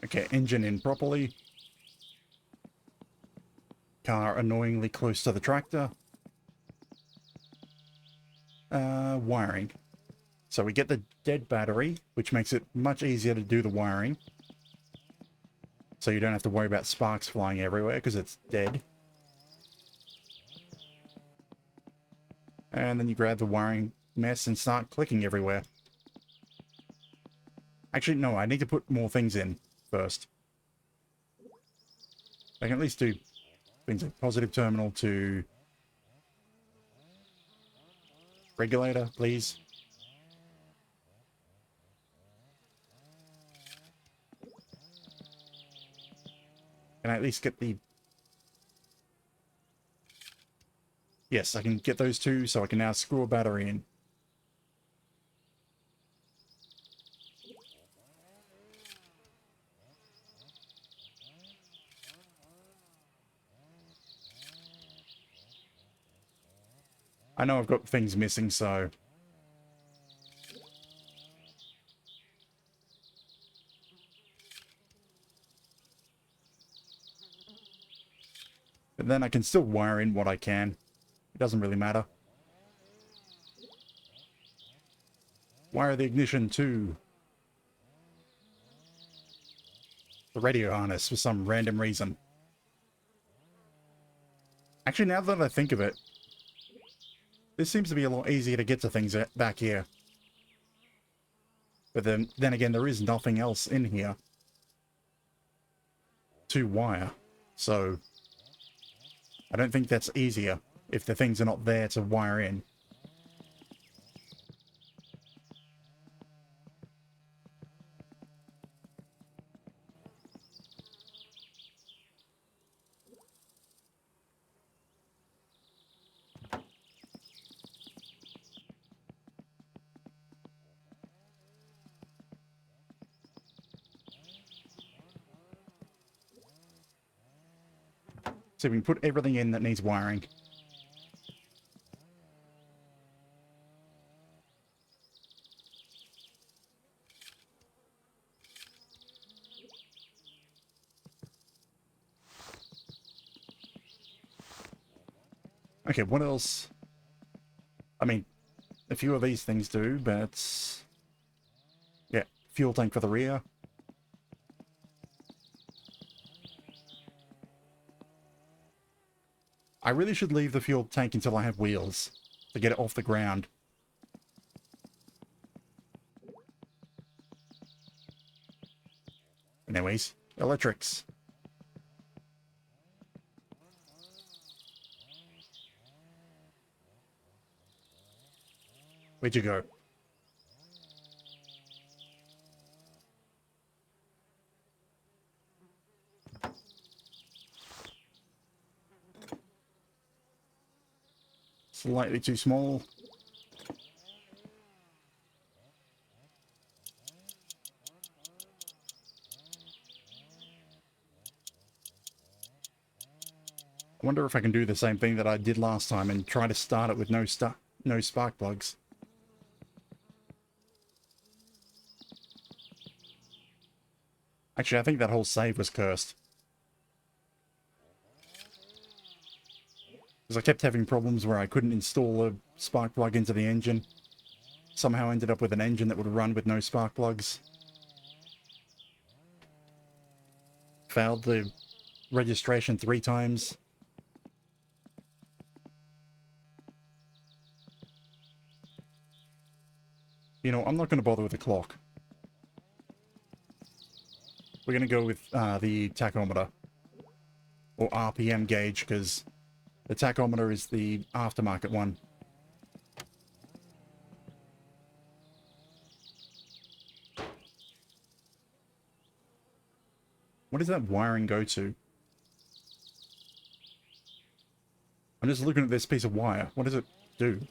Okay, engine in properly. Car annoyingly close to the tractor. Wiring. So we get the dead battery, which makes it much easier to do the wiring. So you don't have to worry about sparks flying everywhere because it's dead. And then you grab the wiring mess and start clicking everywhere. Actually, no, I need to put more things in first. I can at least do things like positive terminal to regulator, please. Can I at least get the... Yes, I can get those two, so I can now screw a battery in. I know I've got things missing, so... But then I can still wire in what I can. It doesn't really matter. Wire the ignition to the radio harness for some random reason. Actually, now that I think of it, this seems to be a lot easier to get to things back here. But then again, there is nothing else in here to wire. So I don't think that's easier if the things are not there to wire in. So we can put everything in that needs wiring. Okay, what else? I mean, a few of these things do, but... yeah, fuel tank for the rear. I really should leave the fuel tank until I have wheels to get it off the ground. Anyways, electrics. Where'd you go? Slightly too small. I wonder if I can do the same thing that I did last time and try to start it with no spark plugs. Actually, I think that whole save was cursed. Because I kept having problems where I couldn't install a spark plug into the engine. Somehow ended up with an engine that would run with no spark plugs. Failed the registration 3 times. You know, I'm not going to bother with the clock. We're going to go with the tachometer. Or RPM gauge, because the tachometer is the aftermarket one. What does that wiring go to? I'm just looking at this piece of wire. What does it do?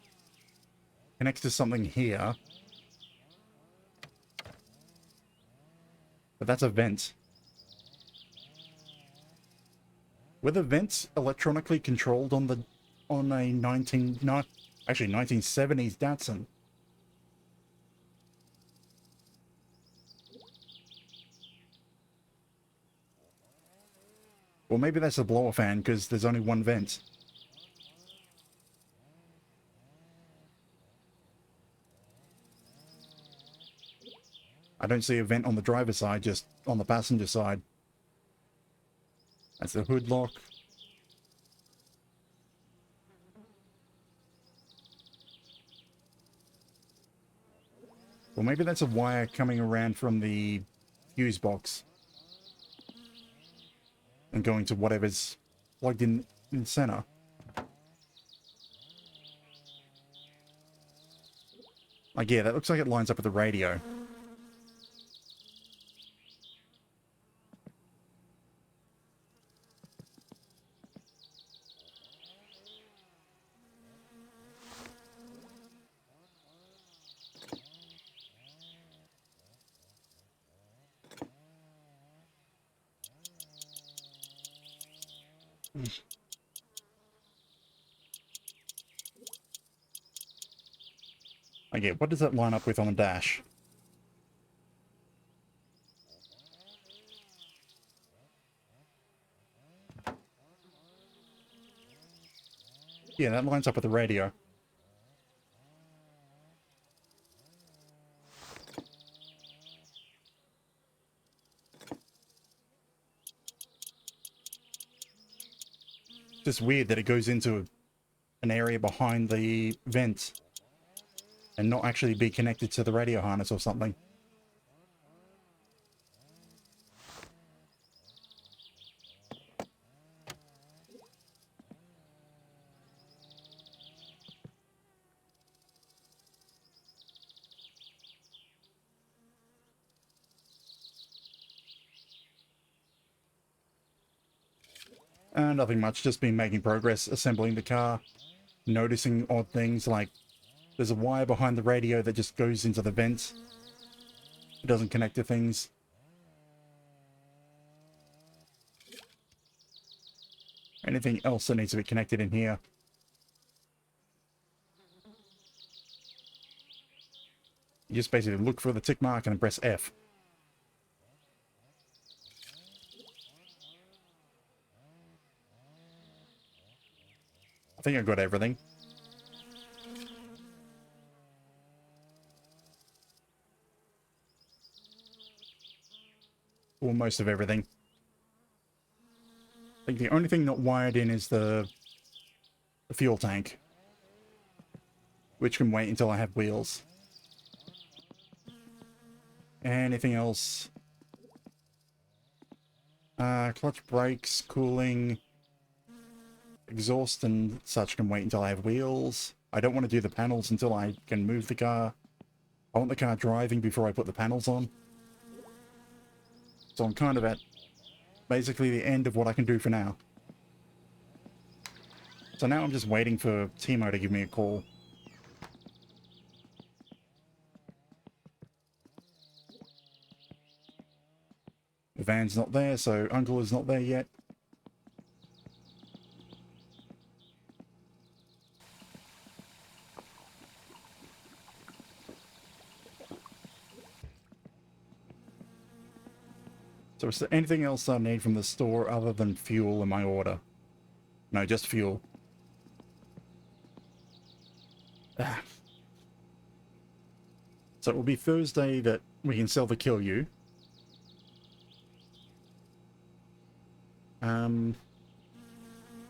Connects to something here. But that's a vent. Were the vents electronically controlled on a 1970s Datsun? Or maybe that's a blower fan because there's only one vent. I don't see a vent on the driver's side, just on the passenger side. That's the hood lock. Well, maybe that's a wire coming around from the fuse box and going to whatever's plugged in the center. Like, yeah, that looks like it lines up with the radio. Okay, what does that line up with on the dash? Yeah, that lines up with the radio. just weird that it goes into an area behind the vent and not actually be connected to the radio harness or something. Nothing much, just been making progress, assembling the car, noticing odd things like there's a wire behind the radio that just goes into the vent. It doesn't connect to things. Anything else that needs to be connected in here? You just basically look for the tick mark and press F. I think I got everything. Or most of everything. I think the only thing not wired in is the fuel tank, which can wait until I have wheels. Anything else? Clutch, brakes, cooling, exhaust and such can wait until I have wheels. I don't want to do the panels until I can move the car. I want the car driving before I put the panels on. So I'm kind of at basically the end of what I can do for now. So now I'm just waiting for Timo to give me a call. The van's not there, so Uncle is not there yet. So is there anything else I need from the store other than fuel in my order? No, just fuel. Ah. So it will be Thursday that we can sell the Kill You.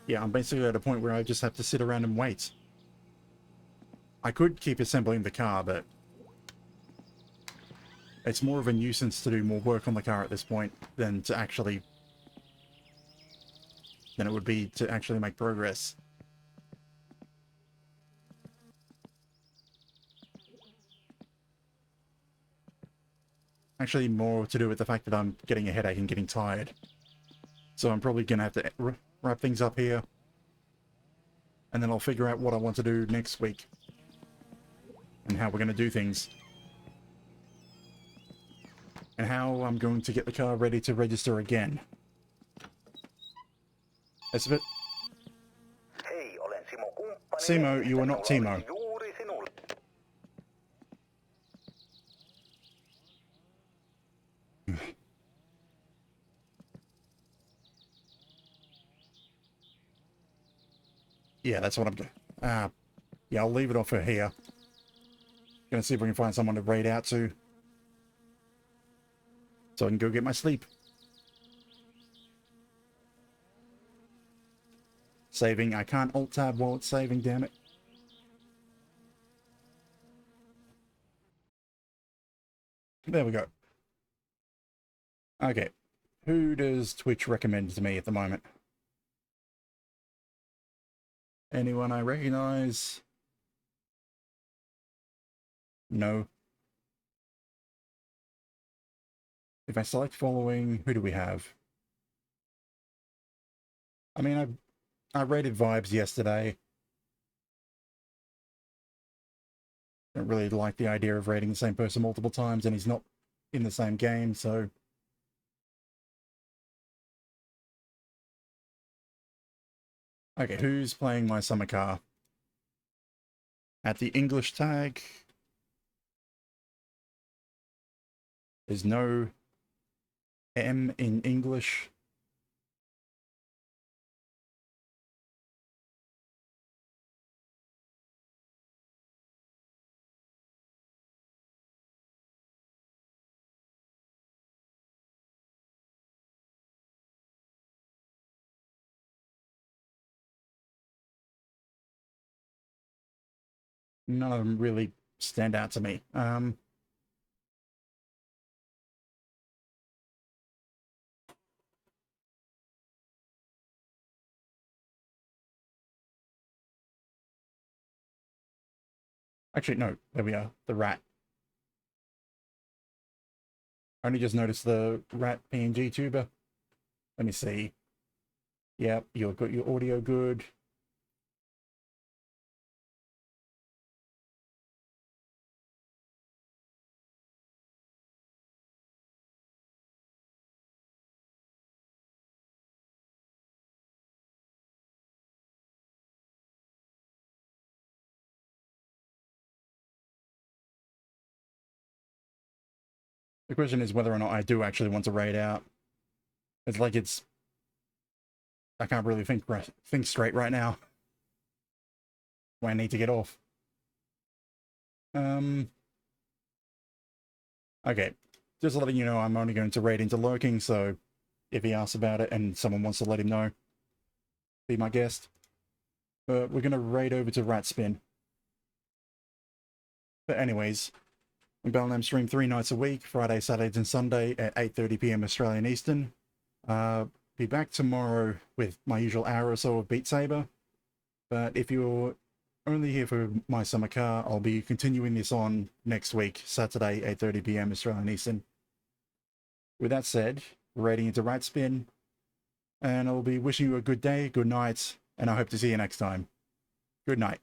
Yeah, I'm basically at a point where I just have to sit around and wait. I could keep assembling the car, but it's more of a nuisance to do more work on the car at this point than it would be to actually make progress. Actually, more to do with the fact that I'm getting a headache and getting tired. So I'm probably going to have to wrap things up here. And then I'll figure out what I want to do next week. And how we're going to do things. And how I'm going to get the car ready to register again. That's a bit... Hei, olen Simo kumppani. Simo, you are not Timo. Juuri sinulle. Yeah, that's what I'm doing. Yeah, I'll leave it off for here. Gonna see if we can find someone to raid out to. So I can go get my sleep. Saving. I can't alt-tab while it's saving, damn it. There we go. Okay. Who does Twitch recommend to me at the moment? Anyone I recognize? No. If I select following, who do we have? I mean, I rated Vibes yesterday. Don't really like the idea of rating the same person multiple times, and he's not in the same game, so... Okay, who's playing my summer car? At the English tag, there's no M in English. none of them really stand out to me. Actually, no, there we are, the rat. I only just noticed the rat PNG tuber. Let me see. Yep, you've got your audio good. The question is whether or not I do actually want to raid out. It's like I can't really think straight right now. I need to get off. Okay, just letting you know I'm only going to raid into lurking, so if he asks about it and someone wants to let him know, be my guest. But we're going to raid over to Ratspin. But anyways, we Bellingham stream 3 nights a week, Friday, Saturdays and Sunday at 8:30 PM Australian Eastern. Be back tomorrow with my usual hour or so of Beat Saber. But if you're only here for my summer car, I'll be continuing this on next week, Saturday, 8:30 PM Australian Eastern. With that said, raiding into Ratspin, and I'll be wishing you a good day, good night, and I hope to see you next time. Good night.